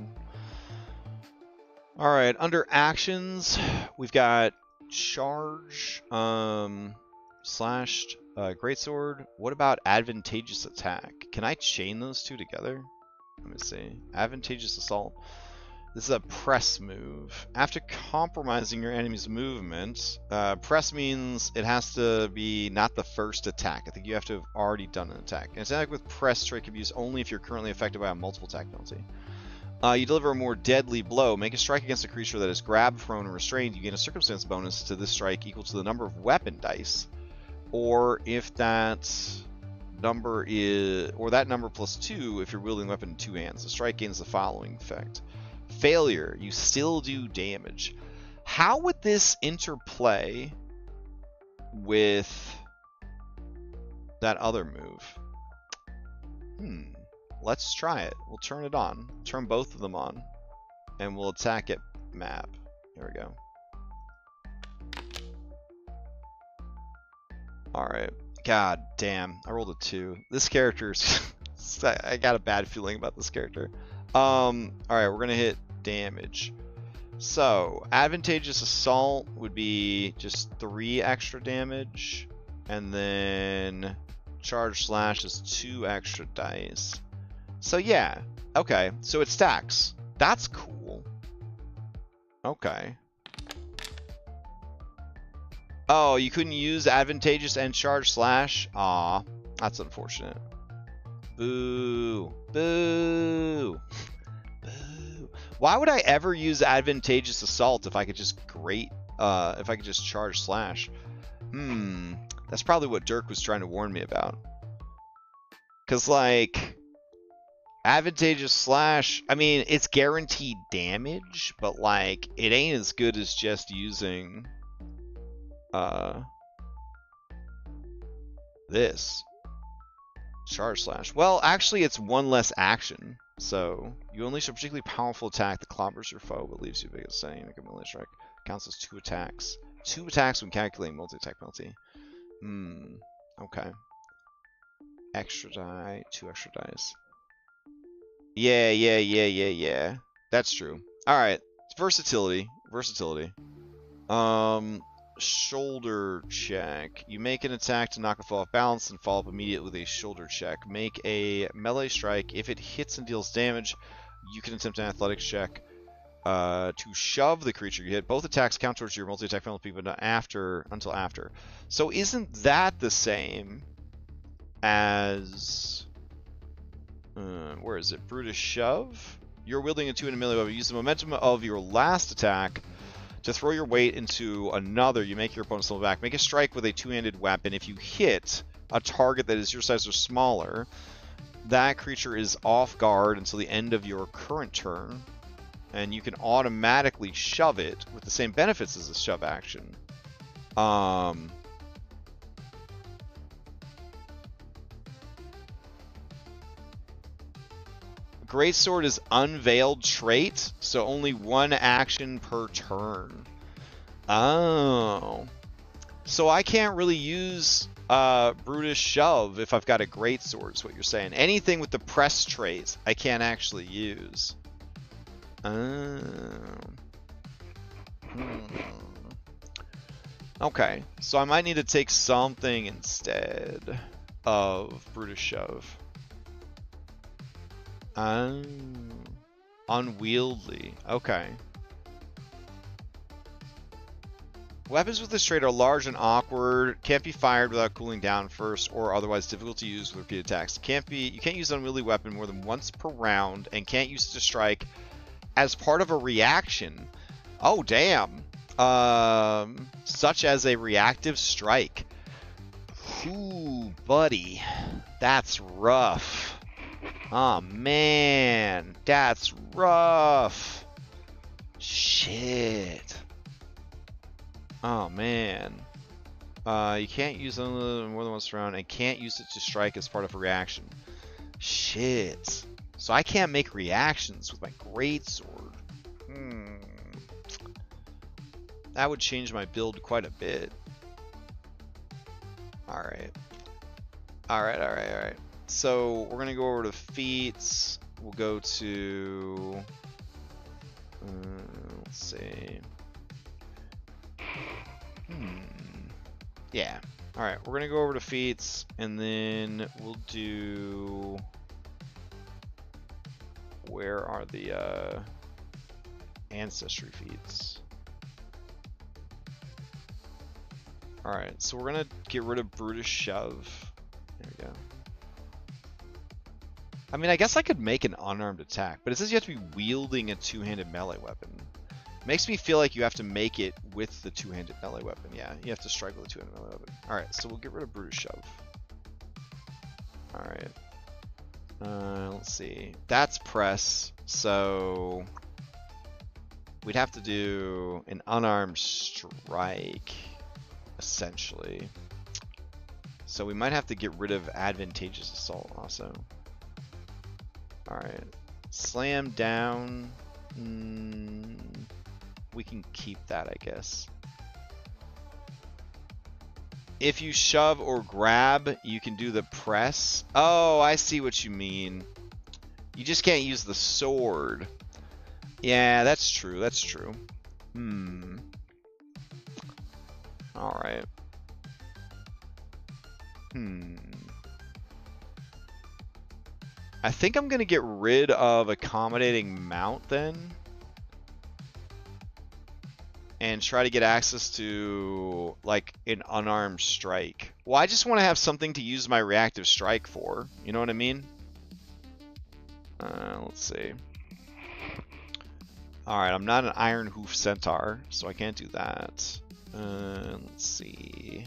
Alright, under actions, we've got charge, slashed, greatsword. What about advantageous attack? Can I chain those two together? Let me see. Advantageous assault. This is a press move. After compromising your enemy's movement, press means it has to be not the first attack. I think you have to have already done an attack. An attack with press trait can be used only if you're currently affected by a multiple attack penalty. You deliver a more deadly blow. Make a strike against a creature that is grabbed, prone, or restrained. You gain a circumstance bonus to this strike equal to the number of weapon dice. Or if that number is, or that number plus 2 if you're wielding a weapon in 2 hands. The strike gains the following effect. Failure, you still do damage. How would this interplay with that other move? Let's try it. We'll turn it on. Turn both of them on. And we'll attack at map. Here we go. Alright. God damn. I rolled a 2. This character's... I got a bad feeling about this character. Alright, we're gonna hit damage. So, advantageous assault would be just 3 extra damage. And then charge slash is 2 extra dice. So yeah, okay, so it stacks. That's cool. Okay. Oh, you couldn't use advantageous and charge slash? Aw, that's unfortunate. Boo. Boo. Boo. Why would I ever use advantageous assault if I could just if I could just charge slash? That's probably what Dirk was trying to warn me about. Because, like, advantageous slash, I mean, it's guaranteed damage, but, like, it ain't as good as just using this. Charge slash. Well, actually, it's one less action. So, you unleash a particularly powerful attack that clobbers your foe, but leaves you big as saying, make a melee strike. Counts as 2 attacks. 2 attacks when calculating multi-attack penalty. Okay. Extra die, 2 extra dice. Yeah. That's true. Alright. Versatility. Shoulder check. You make an attack to knock a foe off balance and follow up immediately with a shoulder check. Make a melee strike. If it hits and deals damage, you can attempt an athletics check to shove the creature you hit. Both attacks count towards your multi-attack penalty, but not until after. So isn't that the same as... where is it? Brutish Shove? You're wielding a 2-handed melee weapon. Use the momentum of your last attack to throw your weight into another. You make your opponent stumble back. Make a strike with a 2-handed weapon. If you hit a target that is your size or smaller, that creature is off guard until the end of your current turn, and you can automatically shove it with the same benefits as a shove action. Greatsword is unveiled trait, so only 1 action per turn. Oh. So I can't really use Brutish Shove if I've got a Greatsword, is what you're saying. Anything with the press trait, I can't actually use. Okay, so I might need to take something instead of Brutish Shove. Unwieldy. Okay. Weapons with this trait are large and awkward, can't be fired without cooling down first, or otherwise difficult to use with repeated attacks. You can't use an unwieldy weapon more than once per round, and can't use it to strike as part of a reaction. Oh, damn. Such as a reactive strike. Ooh, buddy. That's rough. Oh, man. That's rough. Shit. Oh, man. You can't use it more than once around, and can't use it to strike as part of a reaction. Shit. So I can't make reactions with my greatsword. That would change my build quite a bit. Alright. Alright. So we're going to go over to feats. We'll go to... let's see. Yeah. Alright, we're going to go over to feats, and then we'll do... Where are the ancestry feats? Alright, so we're going to get rid of Brutish Shove. There we go. I mean, I guess I could make an unarmed attack, but it says you have to be wielding a 2-handed melee weapon. Makes me feel like you have to make it with the 2-handed melee weapon. Yeah, you have to strike with a 2-handed melee weapon. Alright, so we'll get rid of Brutish Shove. Alright. Let's see. That's press, so... We'd have to do an unarmed strike, essentially. So we might have to get rid of advantageous assault also. Alright. Slam down. We can keep that, I guess. If you shove or grab, you can do the press. Oh, I see what you mean. You just can't use the sword. Yeah, that's true. That's true. Alright. I think I'm going to get rid of accommodating mount then. And try to get access to, like, an unarmed strike. Well, I just want to have something to use my reactive strike for. You know what I mean? Let's see. Alright, I'm not an Iron Hoof Centaur, so I can't do that. Let's see.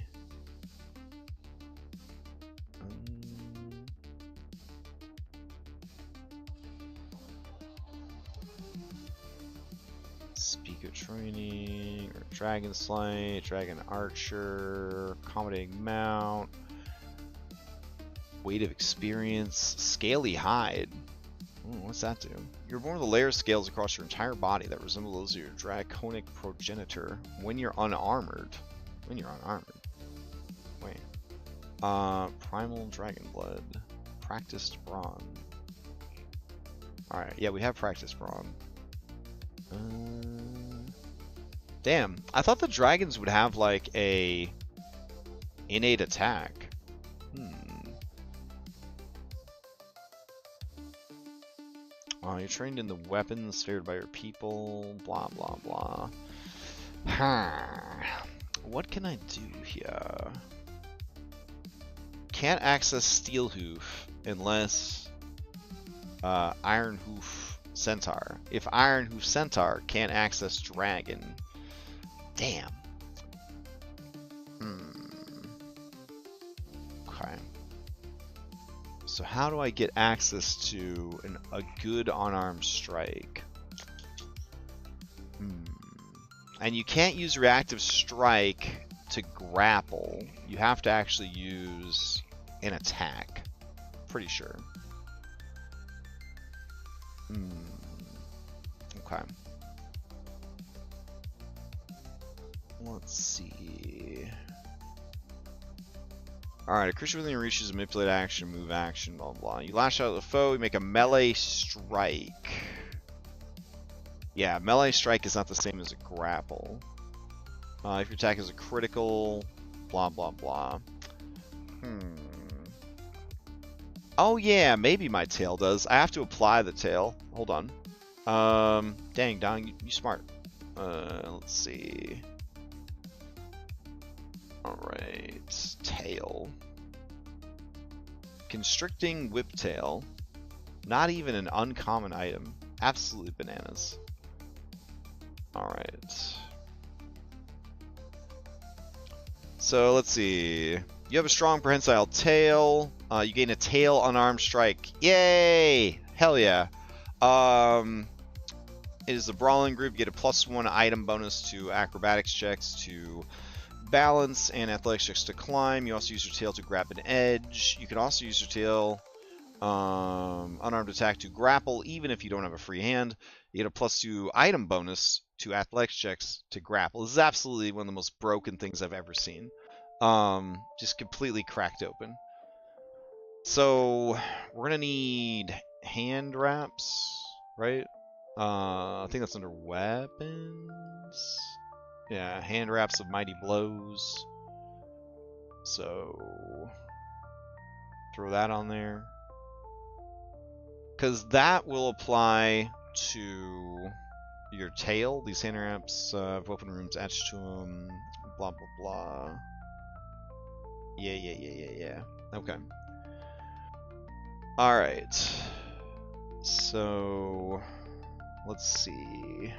Speaker training, or Dragon Slight, Dragon Archer, accommodating mount, weight of experience, scaly hide. Ooh, what's that do? You're born with a layer of scales across your entire body that resemble those of your draconic progenitor when you're unarmored. When you're unarmored. Wait. Primal Dragon Blood. Practiced Brawn. Alright, yeah, we have Practiced Brawn. Damn, I thought the dragons would have like a innate attack. You're trained in the weapons favored by your people, blah blah blah. What can I do here? Can't access Steel Hoof unless Iron Hoof Centaur. If Iron Hoof Centaur can't access Dragon. Damn. Okay. So how do I get access to a good unarmed strike? And you can't use reactive strike to grapple. You have to actually use an attack. Pretty sure. Okay. Let's see. Alright, a creature within your reach is manipulate action, move action, blah blah. You lash out at the foe, you make a melee strike. Yeah, melee strike is not the same as a grapple. If your attack is a critical, blah blah blah. Oh yeah, maybe my tail does. I have to apply the tail. Hold on. Dang, Don, you smart. Let's see. Alright, tail. Constricting Whiptail. Not even an uncommon item. Absolutely bananas. Alright. So let's see. You have a strong prehensile tail. You gain a tail unarmed strike. Yay! Hell yeah. It is a brawling group. You get a +1 item bonus to acrobatics checks, to balance, and athletics checks to climb. You also use your tail to grab an edge. You can also use your tail unarmed attack to grapple, even if you don't have a free hand. You get a +2 item bonus to athletics checks to grapple. This is absolutely one of the most broken things I've ever seen. Just completely cracked open. So we're gonna need hand wraps, right? I think that's under weapons. Yeah, hand wraps of mighty blows. So throw that on there, because that will apply to your tail. These hand wraps have open rooms etched to them. Blah blah blah. Yeah. Okay. All right. So let's see.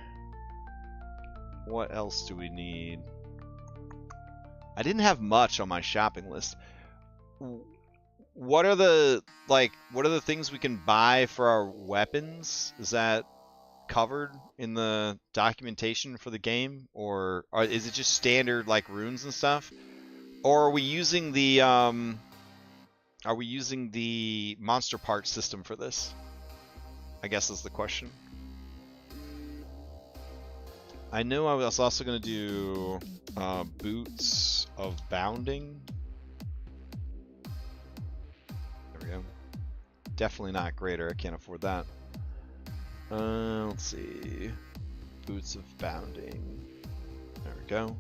What else do we need? I didn't have much on my shopping list. What are the things we can buy for our weapons? Is that covered in the documentation for the game, or is it just standard like runes and stuff? Or are we using the monster part system for this? I guess is the question. I know I was also going to do boots of bounding. There we go. Definitely not greater. I can't afford that. Let's see. Boots of bounding. There we go.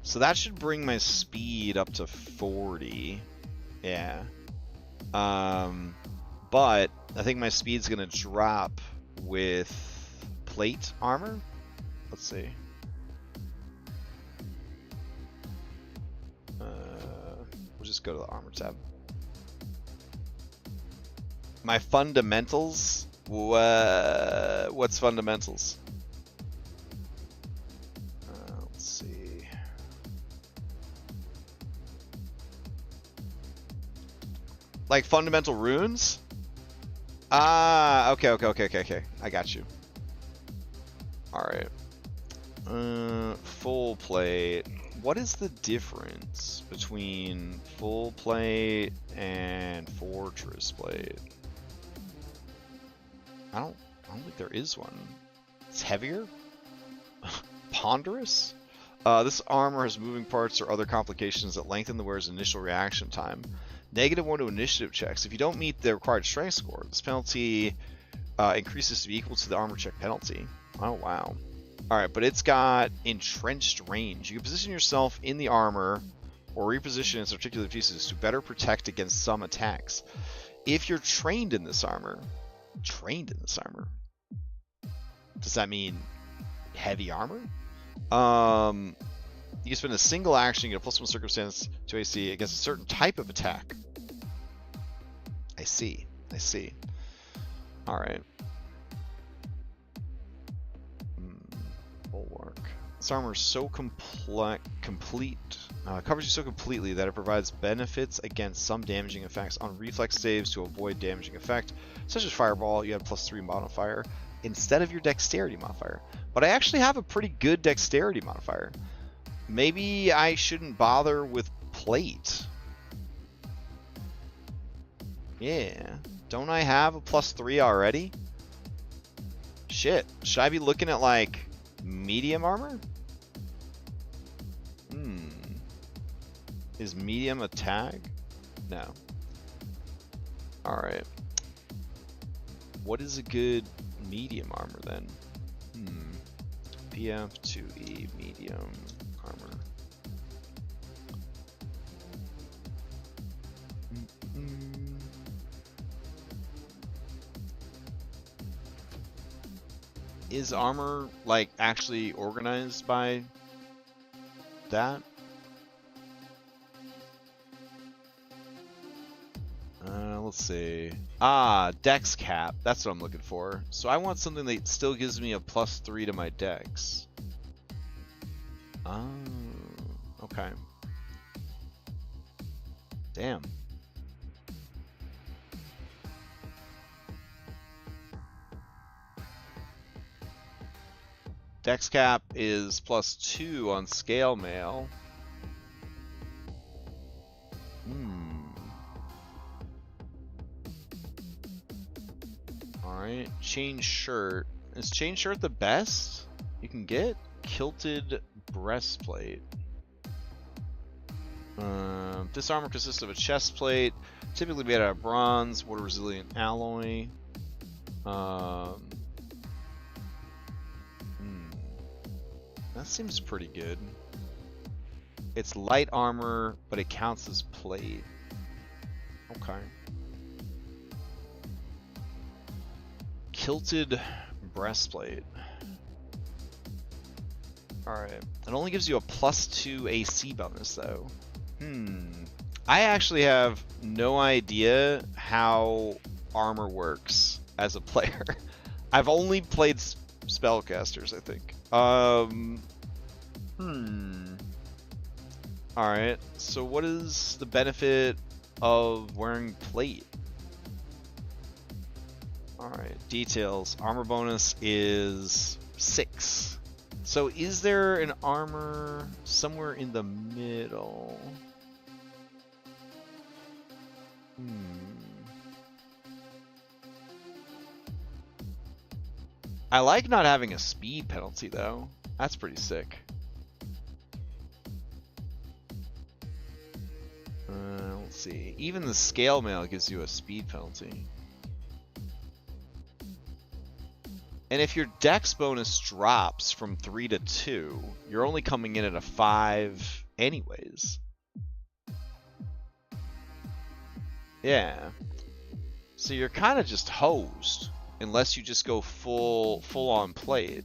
So that should bring my speed up to 40. Yeah. But I think my speed's going to drop with plate armor. Let's see. We'll just go to the armor tab. My fundamentals? What's fundamentals? Let's see. Like fundamental runes? Ah, okay. I got you. Alright. Full plate. What is the difference between full plate and fortress plate? I don't think there is one. It's heavier? Ponderous? This armor has moving parts or other complications that lengthen the wearer's initial reaction time. -1 to initiative checks. If you don't meet the required strength score, this penalty increases to be equal to the armor check penalty. Oh, wow. Alright, but it's got entrenched range. You can position yourself in the armor or reposition its articulated pieces to better protect against some attacks. If you're trained in this armor, does that mean heavy armor? You can spend a single action, get a +1 circumstance to AC against a certain type of attack. I see. Alright. Bulwark. This armor is so complete, covers you so completely that it provides benefits against some damaging effects. On reflex saves to avoid damaging effect, such as Fireball, you have +3 modifier instead of your Dexterity modifier. But I actually have a pretty good Dexterity modifier. Maybe I shouldn't bother with plate. Yeah. Don't I have a +3 already? Shit. Should I be looking at, like, medium armor? Is medium a tag? No. Alright. What is a good medium armor then? PF2e medium armor. Is armor, like, actually organized by that? Let's see. Dex cap. That's what I'm looking for. So I want something that still gives me a +3 to my dex. Oh, okay. Damn. Dex cap is +2 on scale mail. Alright, chain shirt. Is chain shirt the best you can get? Kilted breastplate. This armor consists of a chest plate, typically made out of bronze, water resilient alloy. That seems pretty good. It's light armor, but it counts as plate. Okay. Kilted breastplate. Alright. It only gives you a +2 AC bonus, though. I actually have no idea how armor works as a player. I've only played spellcasters, I think. Alright, so what is the benefit of wearing plate? Alright, details. Armor bonus is 6. So is there an armor somewhere in the middle? I like not having a speed penalty, though. That's pretty sick. Let's see. Even the scale mail gives you a speed penalty. And if your dex bonus drops from 3 to 2, you're only coming in at a 5 anyways. Yeah. So you're kind of just hosed, unless you just go full on plate.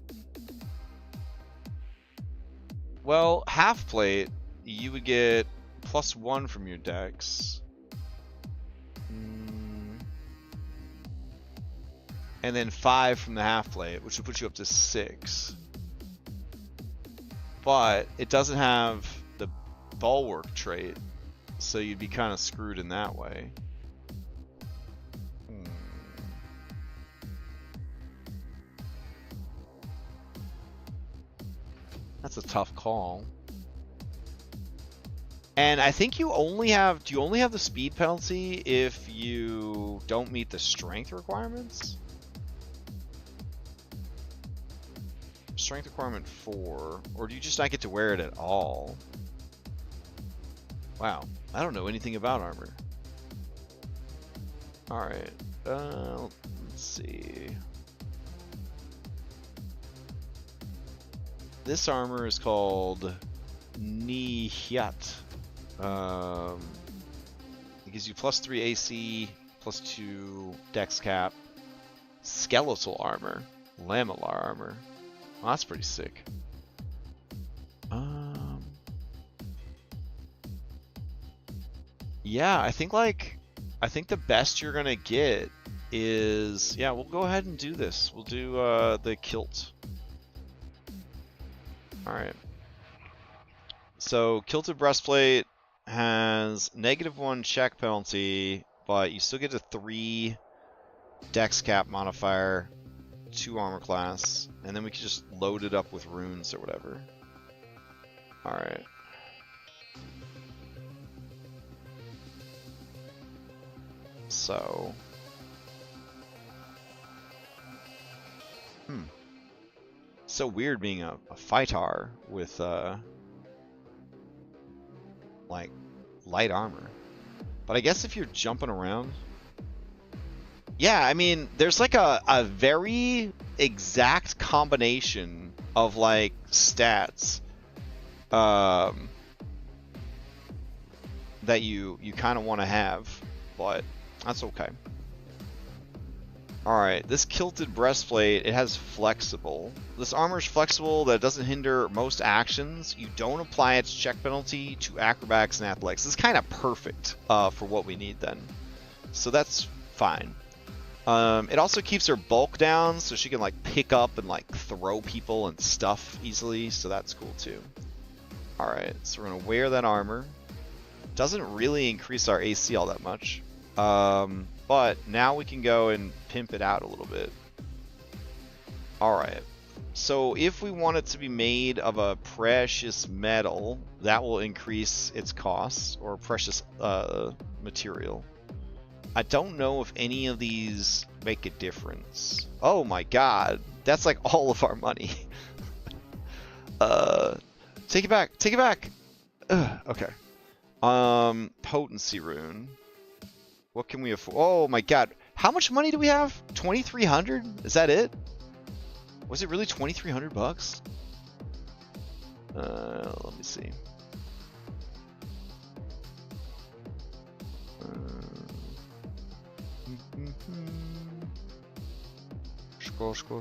Well, half plate, you would get +1 from your dex. And then 5 from the half plate, which would put you up to 6. But it doesn't have the bulwark trait, so you'd be kind of screwed in that way. That's a tough call. And I think you only have, do you only have the speed penalty if you don't meet the strength requirements? Strength requirement 4, or do you just not get to wear it at all? Wow, I don't know anything about armor. Alright, let's see. This armor is called Nihyat. It gives you +3 AC, +2 Dex cap, skeletal armor, lamellar armor. Well, that's pretty sick. Yeah, I think the best you're gonna get is, yeah, we'll go ahead and do this. We'll do the kilt. All right. So kilted breastplate has -1 check penalty, but you still get a 3 Dex cap modifier, 2 armor class, and then we can just load it up with runes or whatever. Alright. So... So weird being a fighter with, like, light armor. But I guess if you're jumping around... Yeah, I mean, there's like a very exact combination of like stats that you kind of want to have, but that's okay. Alright, this kilted breastplate, it has flexible. This armor is flexible, that doesn't hinder most actions. You don't apply its check penalty to acrobatics and athletics. This is kind of perfect for what we need then. So that's fine. It also keeps her bulk down, so she can like pick up and like throw people and stuff easily, so that's cool too. Alright, so we're gonna wear that armor. Doesn't really increase our AC all that much. But now we can go and pimp it out a little bit. Alright, so if we want it to be made of a precious metal, that will increase its cost, or precious material. I don't know if any of these make a difference. Oh my god, that's like all of our money. Take it back, take it back! Ugh, okay. Potency rune. What can we afford? Oh my god, how much money do we have? 2,300? Is that it? Was it really 2,300 bucks? Let me see.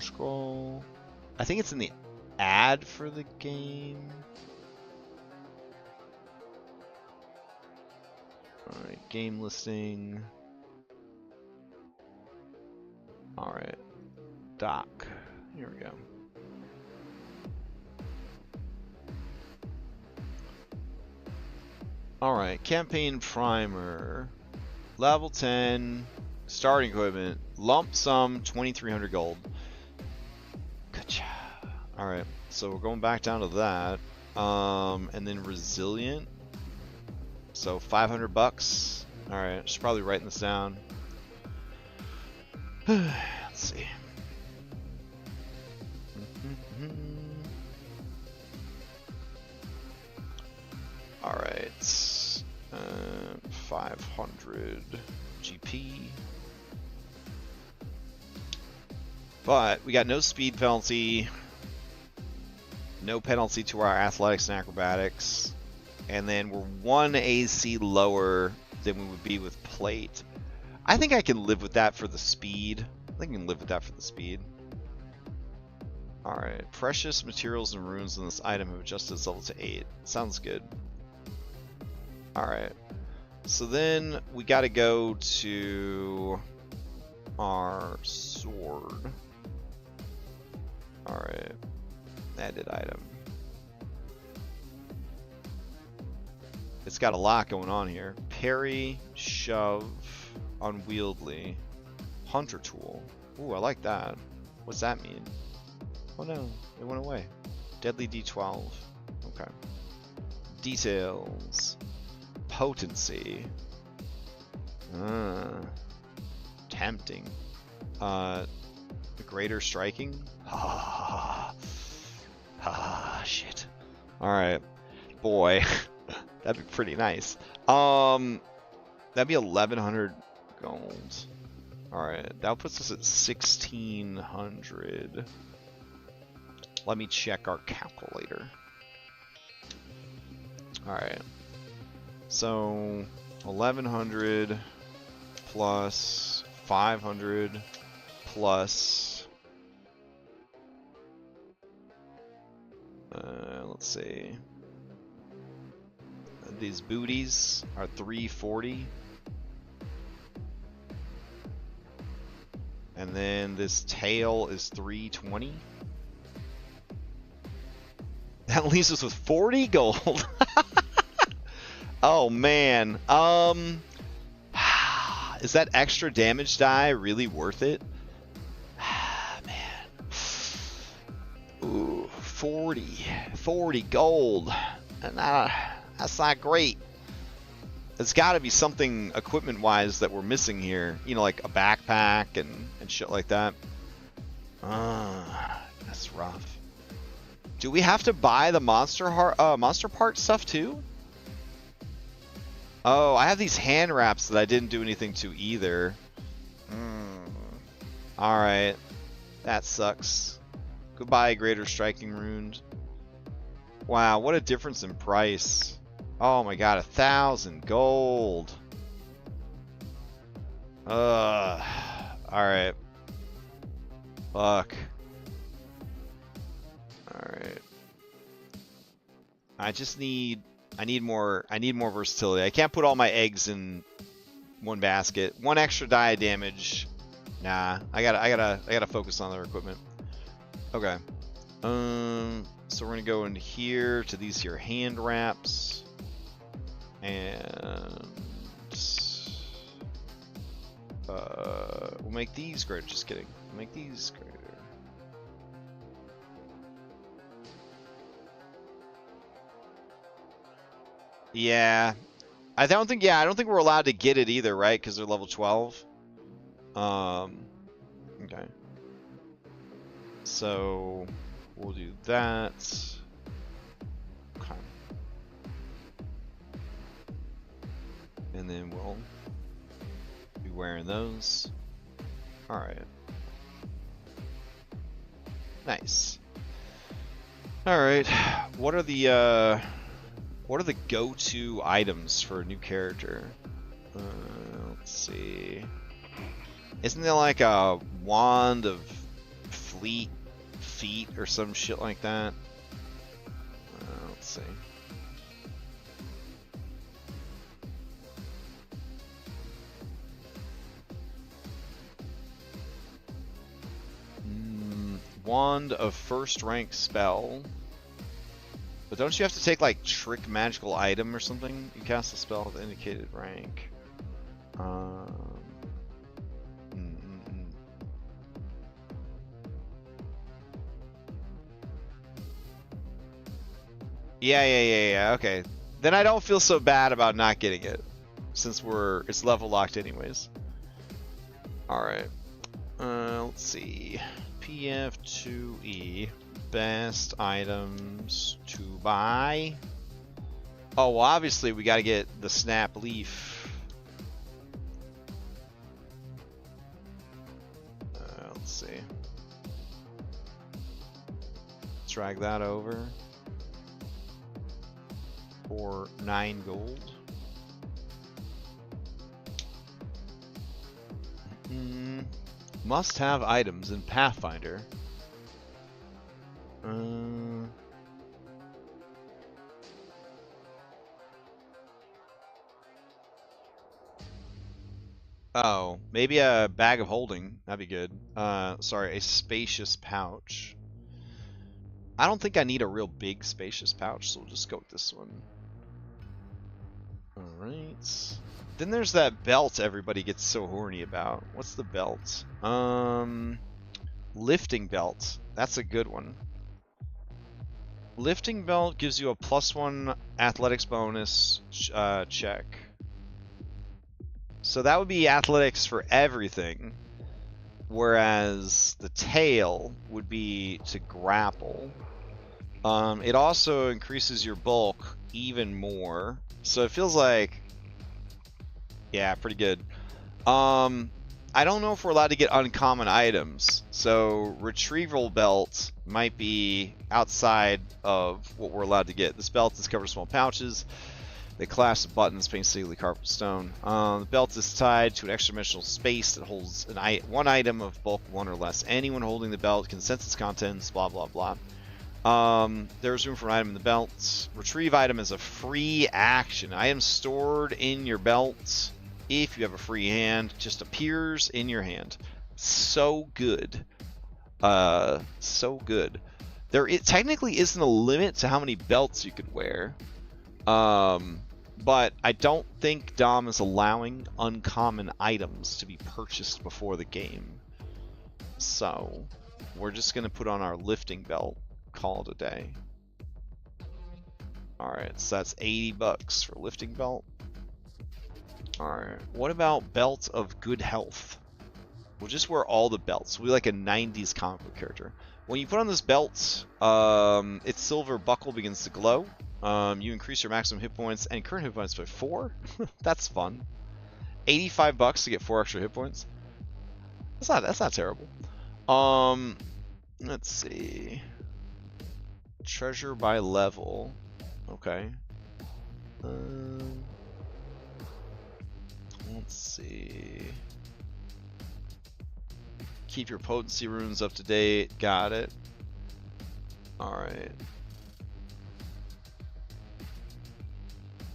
Scroll. I think it's in the ad for the game. Alright, game listing. Alright, doc. Here we go. Alright, campaign primer. Level 10. Starting equipment. Lump sum 2,300 gold. Gotcha. Alright, so we're going back down to that. And then resilient. So 500 bucks. Alright, just probably writing this down. Let's see. Alright. 500 GP. But we got no speed penalty. No penalty to our athletics and acrobatics. And then we're 1 AC lower than we would be with plate. I think I can live with that for the speed. I think I can live with that for the speed. Alright, precious materials and runes in this item have adjusted its level to 8. Sounds good. Alright, so then we gotta go to our sword. Alright, edit item. It's got a lot going on here. Parry, shove, unwieldy, hunter tool. Ooh, I like that. What's that mean? Oh no, it went away. Deadly D12. Okay. Details. Potency. Tempting. Greater striking. Shit. Alright. Boy. That'd be pretty nice. That'd be 1,100 gold. Alright. That puts us at 1,600. Let me check our calculator. Alright. So 1,100 plus 500 plus let's see. These booties are 340. And then this tail is 320. That leaves us with 40 gold. Oh man. Is that extra damage die really worth it? Man. Ooh, 40 gold. And that's not great. There's got to be something equipment-wise that we're missing here. You know, like a backpack and shit like that. That's rough. Do we have to buy the monster part stuff too? Oh, I have these hand wraps that I didn't do anything to either. Alright. That sucks. Goodbye, Greater Striking Rune. Wow, what a difference in price. Oh my god, 1,000 gold. Alright. Fuck. Alright. I need more versatility. I can't put all my eggs in one basket. One extra die damage. Nah, I gotta focus on their equipment. Okay. So we're gonna go in here to these here hand wraps. And we'll make these greater. Just kidding. We'll make these greater. Yeah, I don't think we're allowed to get it either, right? Because they're level 12. Okay. So we'll do that. Okay. And then we'll be wearing those. All right. Nice. All right. What are the go-to items for a new character? Let's see. Isn't there like a wand of fleet feet or some shit like that? Let's see. Wand of first rank spell. But don't you have to take like trick magical item or something? You cast a spell with indicated rank. Yeah. Okay. Then I don't feel so bad about not getting it, since it's level locked anyways. All right. Let's see. PF2e. Best items to buy. Oh, well, obviously we got to get the snap leaf. Let's see. Drag that over for 9 gold. Must have items in Pathfinder. Oh, maybe a bag of holding. That'd be good. Sorry, a spacious pouch. I don't think I need a real big spacious pouch, so we'll just go with this one. Alright. Then there's that belt everybody gets so horny about. What's the belt? Lifting belt. That's a good one. Lifting belt gives you a +1 athletics bonus check. So that would be athletics for everything. Whereas the tail would be to grapple. It also increases your bulk even more. So it feels like, yeah, pretty good. I don't know if we're allowed to get uncommon items. So retrieval belt might be outside of what we're allowed to get. This belt is covered in small pouches. They clasp buttons painstakingly carved with stone. The belt is tied to an extra-dimensional space that holds one item of bulk 1 or less. Anyone holding the belt can sense its contents, blah, blah, blah. There's room for an item in the belt. Retrieve item is a free action. Item stored in your belt, if you have a free hand, just appears in your hand. So good. So good. There technically isn't a limit to how many belts you could wear. But I don't think Dom is allowing uncommon items to be purchased before the game. So, we're just going to put on our lifting belt, call it a day. Alright, so that's $80 for lifting belt. Alright, what about belt of good health? We'll just wear all the belts. We'll be like a 90s comic book character. When you put on this belt, its silver buckle begins to glow. You increase your maximum hit points and current hit points by 4. That's fun. $85 to get 4 extra hit points. That's not terrible. Let's see. Treasure by level. Okay. Let's see. Keep your potency runes up to date. Got it. Alright.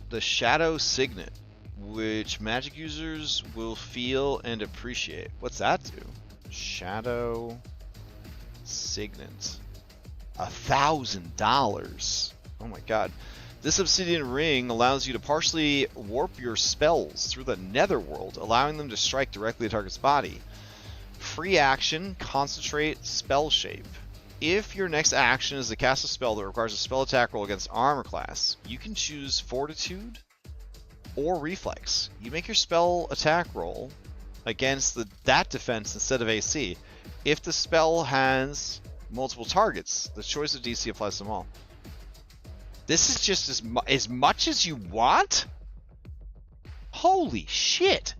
The Shadow Signet, which magic users will feel and appreciate. What's that do? Shadow Signet. $1,000. Oh my god. This obsidian ring allows you to partially warp your spells through the netherworld, allowing them to strike directly at target's body. Free action, concentrate, spell shape. If your next action is to cast a spell that requires a spell attack roll against armor class, you can choose Fortitude or Reflex. You make your spell attack roll against that defense instead of AC. If the spell has multiple targets, the choice of DC applies to them all. This is just as much as you want? Holy shit!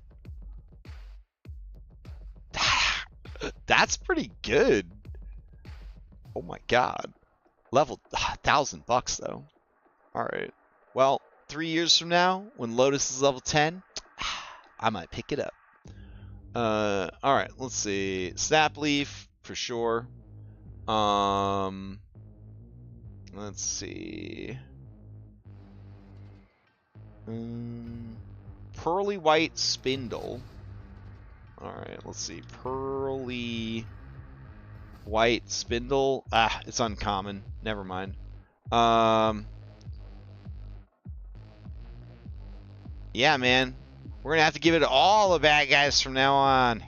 That's pretty good. Oh my god. Level $1,000 though. Alright. Well, 3 years from now, when Lotus is level 10, I might pick it up. Alright, let's see. Snap Leaf, for sure. Let's see. Pearly White Spindle. Alright, let's see. Pearly White Spindle. Ah, it's uncommon. Never mind. Yeah, man. We're gonna have to give it to all the bad guys from now on.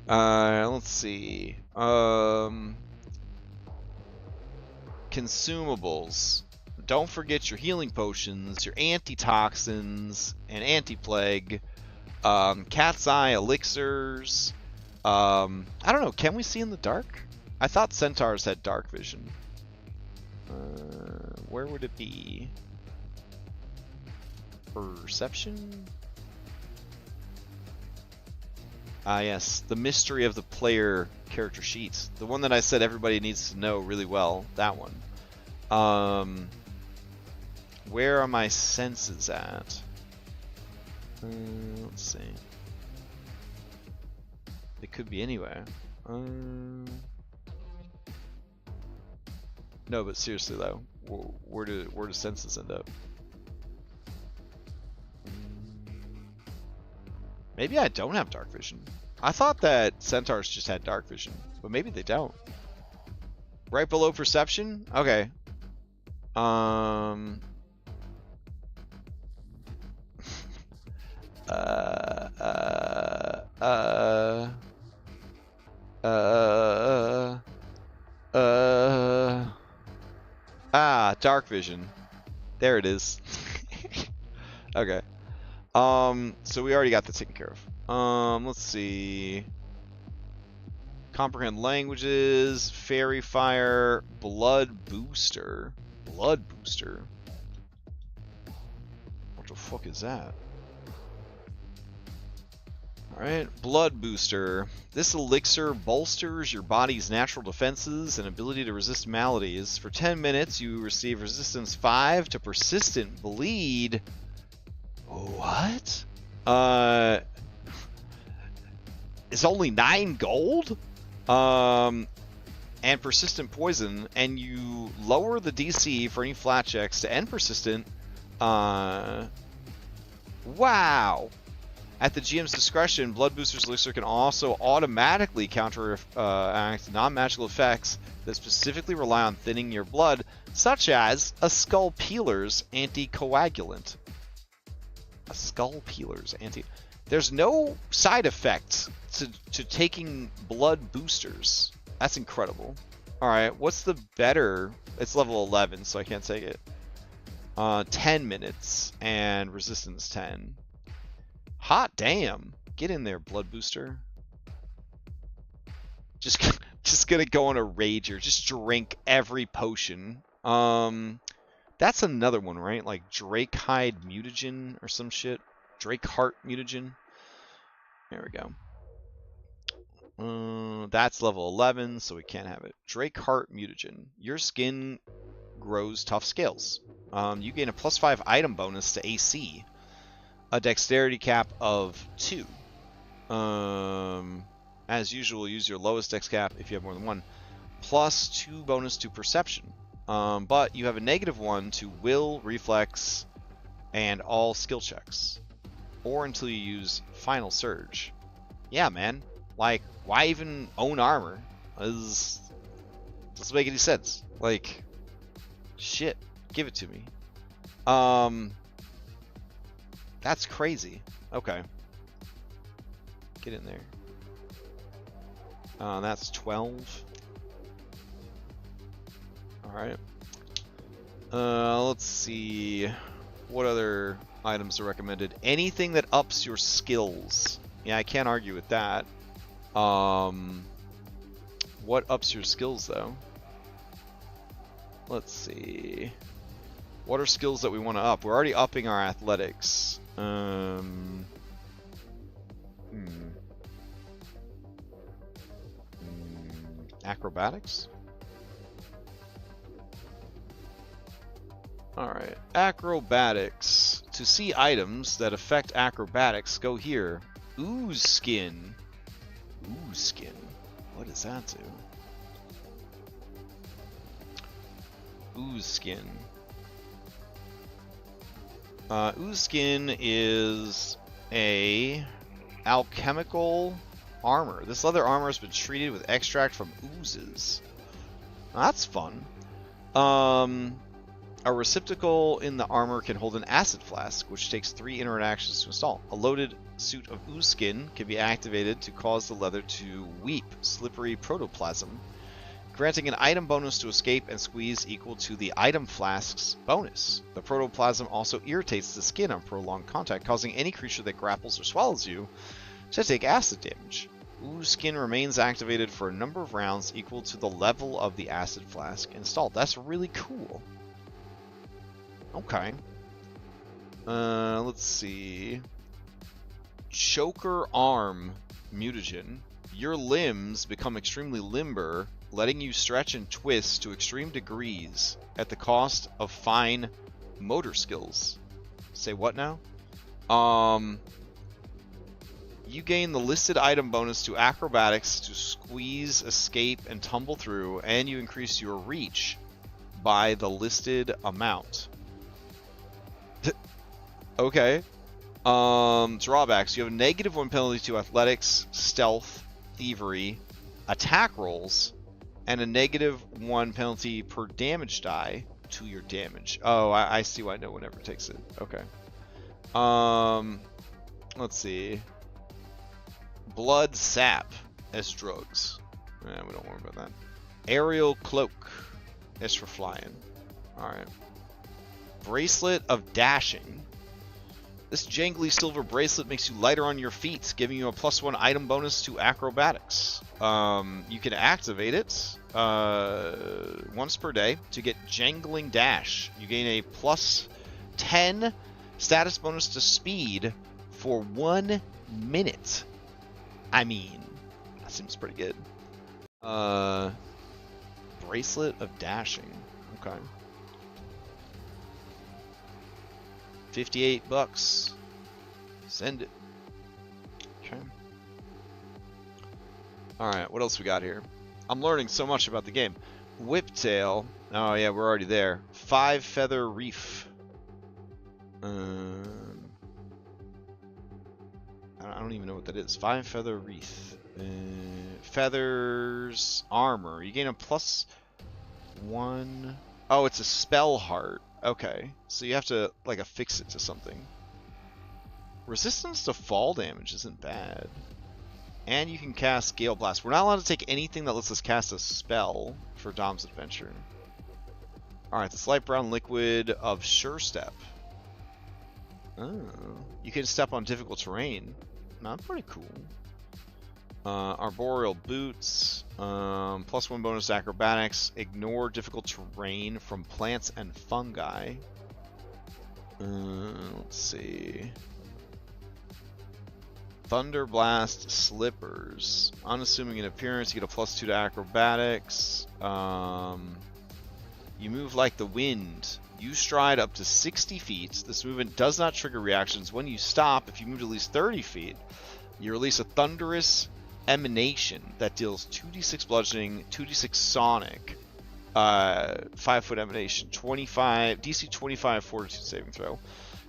Let's see. Consumables. Don't forget your healing potions, your antitoxins, and anti-plague. Cat's Eye elixirs. I don't know. Can we see in the dark? I thought centaurs had dark vision. Where would it be? Perception? Ah, yes. The mystery of the player character sheet. The one that I said everybody needs to know really well. That one. Where are my senses at? Let's see. It could be anywhere. No, but seriously though, where do senses end up? Maybe I don't have dark vision. I thought that centaurs just had dark vision, but maybe they don't. Right below perception? Okay. Dark Vision. There it is. Okay. So we already got that taken care of. Let's see. Comprehend languages, Fairy Fire, Blood Booster. Blood Booster? What the fuck is that? Alright, Blood Booster. This elixir bolsters your body's natural defenses and ability to resist maladies. For 10 minutes, you receive resistance 5 to persistent bleed. What? It's only 9 gold? And persistent poison, and you lower the DC for any flat checks to end persistent. Wow. At the GM's discretion, Blood Booster's Elixir can also automatically counteract non-magical effects that specifically rely on thinning your blood, such as a Skull Peeler's anticoagulant. A Skull Peeler's anti... There's no side effects to taking blood boosters. That's incredible. Alright, what's the better... It's level 11, so I can't take it. 10 minutes, and resistance 10. Hot damn. Get in there, blood booster. Just gonna go on a rager. Just drink every potion. That's another one, right? Like Drakehide Mutagen or some shit. Drakeheart Mutagen. There we go. That's level 11, so we can't have it. Drakeheart Mutagen. Your skin grows tough scales. You gain a +5 item bonus to AC. A dexterity cap of 2. As usual, use your lowest dex cap if you have more than one. +2 bonus to perception. But you have a -1 to will, reflex, and all skill checks. Or until you use Final Surge. Yeah, man. Like, why even own armor? Doesn't make any sense. Like, shit. Give it to me. That's crazy. Okay. Get in there. That's 12. Alright. Let's see. What other items are recommended? Anything that ups your skills. Yeah, I can't argue with that. What ups your skills, though? Let's see. What are skills that we want to up? We're already upping our athletics. Acrobatics? Alright. Acrobatics. To see items that affect acrobatics, go here. Ooze Skin. Ooze Skin. What does that do? Ooze Skin. Ooze Skin is a alchemical armor. This leather armor has been treated with extract from oozes. That's fun. A receptacle in the armor can hold an acid flask, which takes 3 interactions to install. A loaded suit of ooze skin can be activated to cause the leather to weep slippery protoplasm, granting an item bonus to escape and squeeze equal to the item flask's bonus. The protoplasm also irritates the skin on prolonged contact, causing any creature that grapples or swallows you to take acid damage. Ooze Skin remains activated for a number of rounds equal to the level of the acid flask installed. That's really cool. Okay. Let's see. Choker Arm Mutagen. Your limbs become extremely limber, letting you stretch and twist to extreme degrees at the cost of fine motor skills. Say what now? You gain the listed item bonus to acrobatics to squeeze, escape, and tumble through, and you increase your reach by the listed amount. Okay. Drawbacks. You have a -1 penalty to athletics, stealth, thievery, attack rolls, and a -1 penalty per damage die to your damage. Oh, I see why no one ever takes it. Okay. Let's see. Blood Sap as drugs. Yeah, we don't worry about that. Aerial Cloak is for flying. Alright. Bracelet of Dashing. This jangly silver bracelet makes you lighter on your feet, giving you a +1 item bonus to acrobatics. You can activate it once per day to get Jangling Dash. You gain a +10 status bonus to speed for 1 minute. I mean, that seems pretty good. Bracelet of Dashing. Okay. $58. Send it. Okay. Alright, what else we got here? I'm learning so much about the game. Whiptail. Oh yeah, we're already there. 5 Feather Reef. I don't even know what that is. 5 Feather Wreath. Feathers Armor. You gain a +1. Oh, it's a spell heart. Okay, so you have to like affix it to something. Resistance to fall damage isn't bad. And you can cast Gale Blast. We're not allowed to take anything that lets us cast a spell for Dom's Adventure. Alright, this light brown liquid of Sure Step. Oh, you can step on difficult terrain. Not pretty cool. Arboreal Boots. +1 bonus to acrobatics. Ignore difficult terrain from plants and fungi. Let's see. Thunderblast Slippers. Unassuming in appearance, you get a +2 to acrobatics. You move like the wind. You stride up to 60 feet. This movement does not trigger reactions. When you stop, if you move at least 30 feet, you release a thunderous emanation that deals 2d6 bludgeoning, 2d6 sonic, 5-foot emanation, 25 DC 25 fortitude saving throw.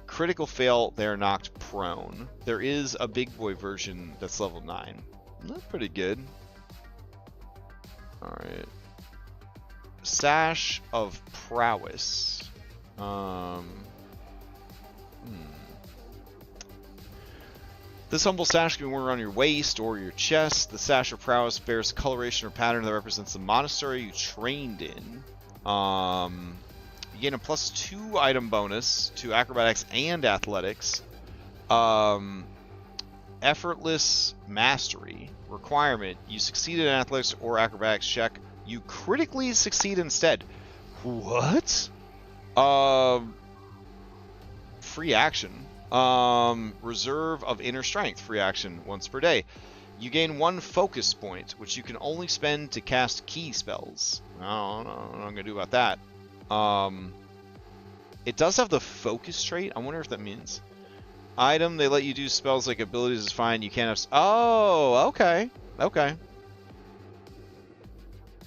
Critical fail, they're knocked prone. There is a big boy version that's level 9. That's pretty good. Alright. Sash of Prowess. This humble sash can be worn around your waist or your chest. The sash of prowess bears coloration or pattern that represents the monastery you trained in. You gain a +2 item bonus to acrobatics and athletics. Effortless mastery requirement. You succeed in an athletics or acrobatics check. You critically succeed instead. What? Free action. Reserve of Inner Strength, free action once per day. You gain 1 focus point, which you can only spend to cast key spells. I don't know what I'm going to do about that. It does have the focus trait. I wonder if that means. Item, they let you do spells like abilities is fine. You can't have... Oh, okay. Okay.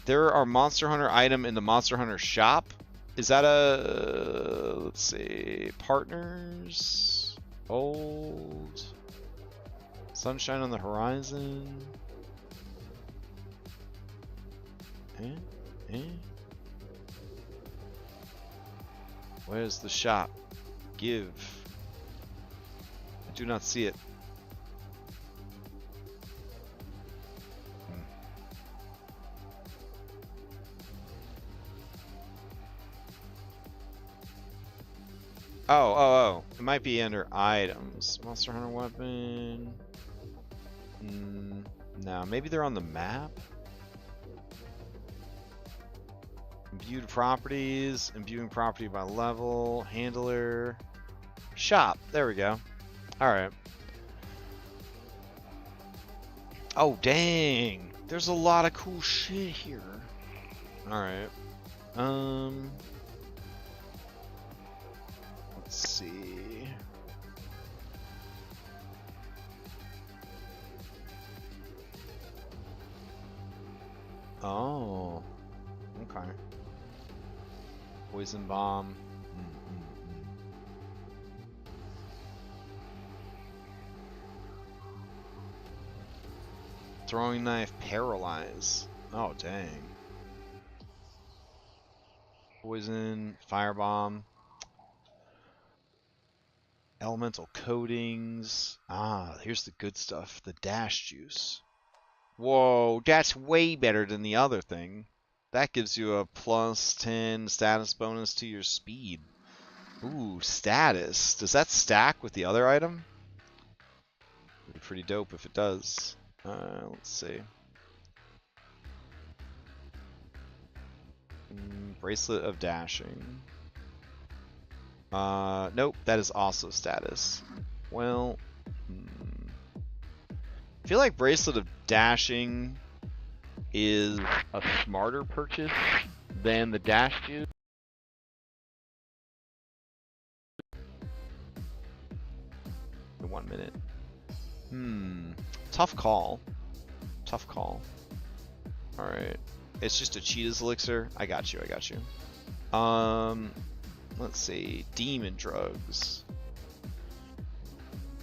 There are Monster Hunter item in the Monster Hunter shop. Is that a... Let's see... Partners... Old... Sunshine on the Horizon... Where's the shop? Give... I do not see it. Oh. It might be under items. Monster Hunter weapon. No, maybe they're on the map. Imbued properties. Imbuing property by level. Handler. Shop. There we go. Alright. Oh, dang. There's a lot of cool shit here. Alright. Let's see. Oh. Okay. Poison bomb. Throwing knife, paralyze. Oh, dang. Poison, firebomb. Elemental coatings. Ah, here's the good stuff. The dash juice. Whoa, that's way better than the other thing. That gives you a +10 status bonus to your speed. Ooh, status. Does that stack with the other item? Would be pretty dope if it does. Let's see. Bracelet of Dashing. Nope, that is also status. Well, I feel like Bracelet of Dashing is a smarter purchase than the Dash Juice. In 1 minute. Tough call. Tough call. Alright. It's just a Cheetah's Elixir. I got you, I got you. Let's see. Demon Drugs.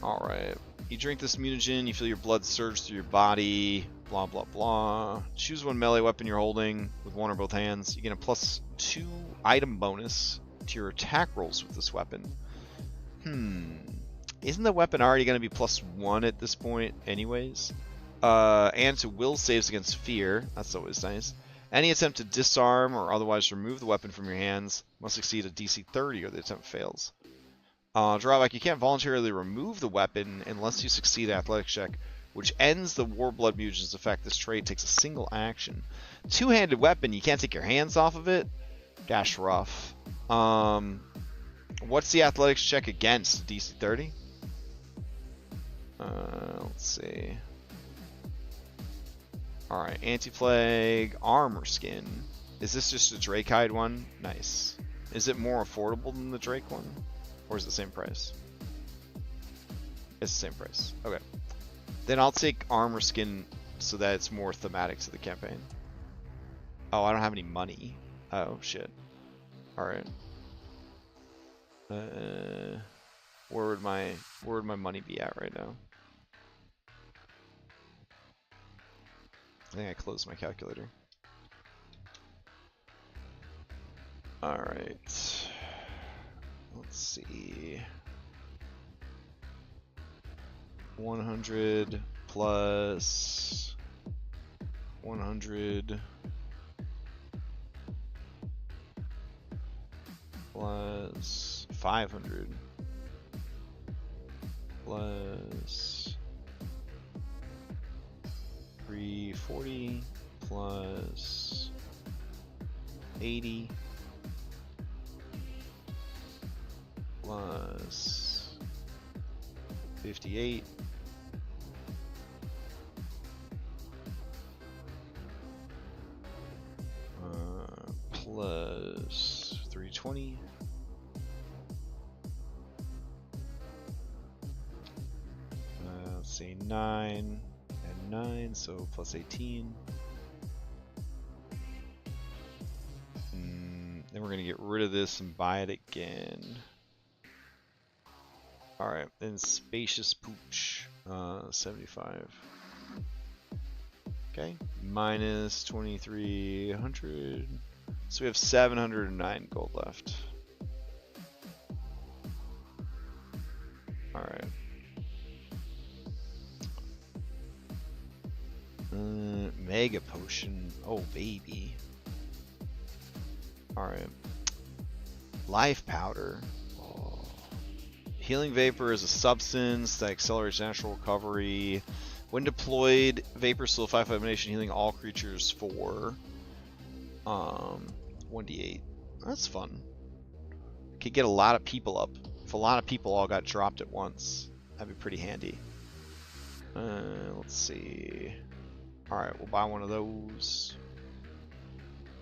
Alright. You drink this mutagen, you feel your blood surge through your body. Blah, blah, blah. Choose one melee weapon you're holding with one or both hands. You get a +2 item bonus to your attack rolls with this weapon. Isn't the weapon already going to be +1 at this point anyways? And to will saves against fear. That's always nice. Any attempt to disarm or otherwise remove the weapon from your hands must exceed a DC 30 or the attempt fails. Drawback, you can't voluntarily remove the weapon unless you succeed an athletics check, which ends the Warblood mutagen's effect. This trait takes a single action. Two-handed weapon, you can't take your hands off of it? Dash rough. What's the athletics check against? DC 30? Let's see. Alright, Anti-Plague, Armor Skin. Is this just a Drakehide one? Nice. Is it more affordable than the Drake one? Or is it the same price? It's the same price. Okay. Then I'll take Armor Skin so that it's more thematic to the campaign. Oh, I don't have any money. Oh, shit. Alright. Where would my money be at right now? I think I closed my calculator. Alright. Let's see. 100 plus 100 plus 500 plus 340 plus 80 plus 58 plus 320 let's see, 9 and 9, so plus 18. Then we're gonna get rid of this and buy it again. Alright, then Spacious Pooch, 75. Okay, minus 2,300. So we have 709 gold left. Alright. Mega Potion. Oh, baby. Alright. Life Powder. Oh. Healing Vapor is a substance that accelerates natural recovery. When deployed, Vapor solidifies elimination, healing all creatures for 1d8. That's fun. Could get a lot of people up. If a lot of people all got dropped at once, that'd be pretty handy. Let's see. Alright, we'll buy one of those.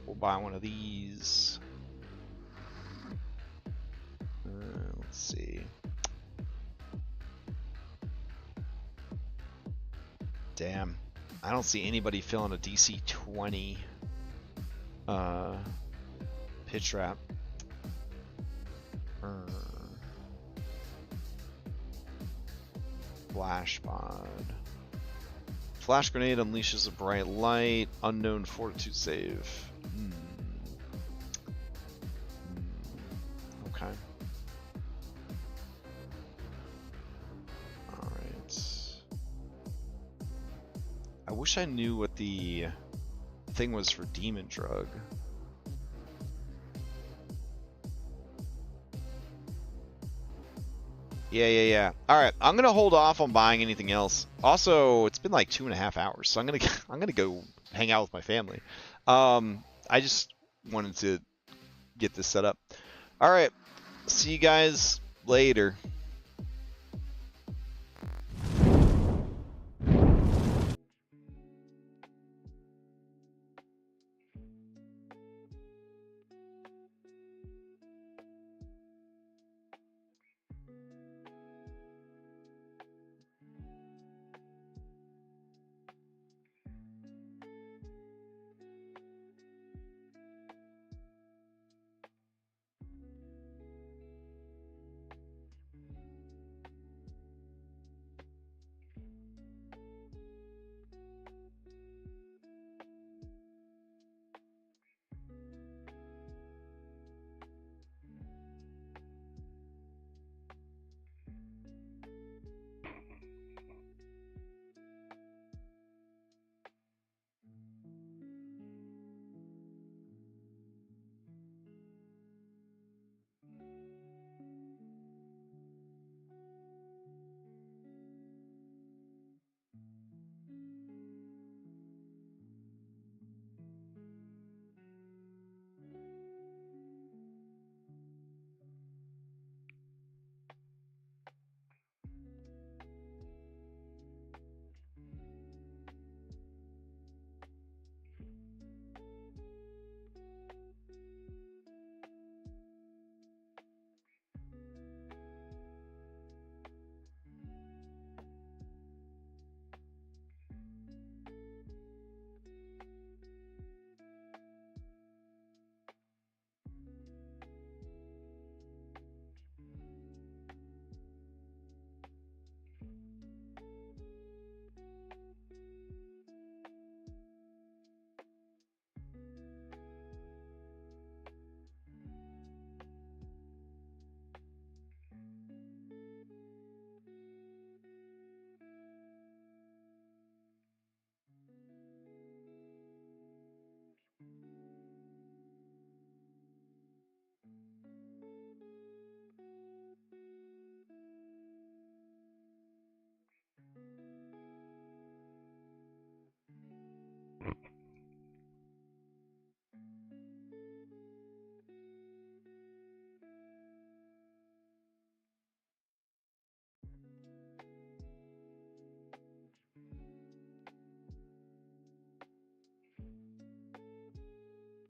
We'll buy one of these. Let's see. Damn. I don't see anybody filling a DC 20 pitch trap. Flash pod. Flash grenade unleashes a bright light. Unknown fortitude save. Okay. Alright. I wish I knew what the thing was for Demon Drug. Yeah. All right, I'm gonna hold off on buying anything else. Also, it's been like 2.5 hours, so I'm gonna go hang out with my family. I just wanted to get this set up. All right, see you guys later.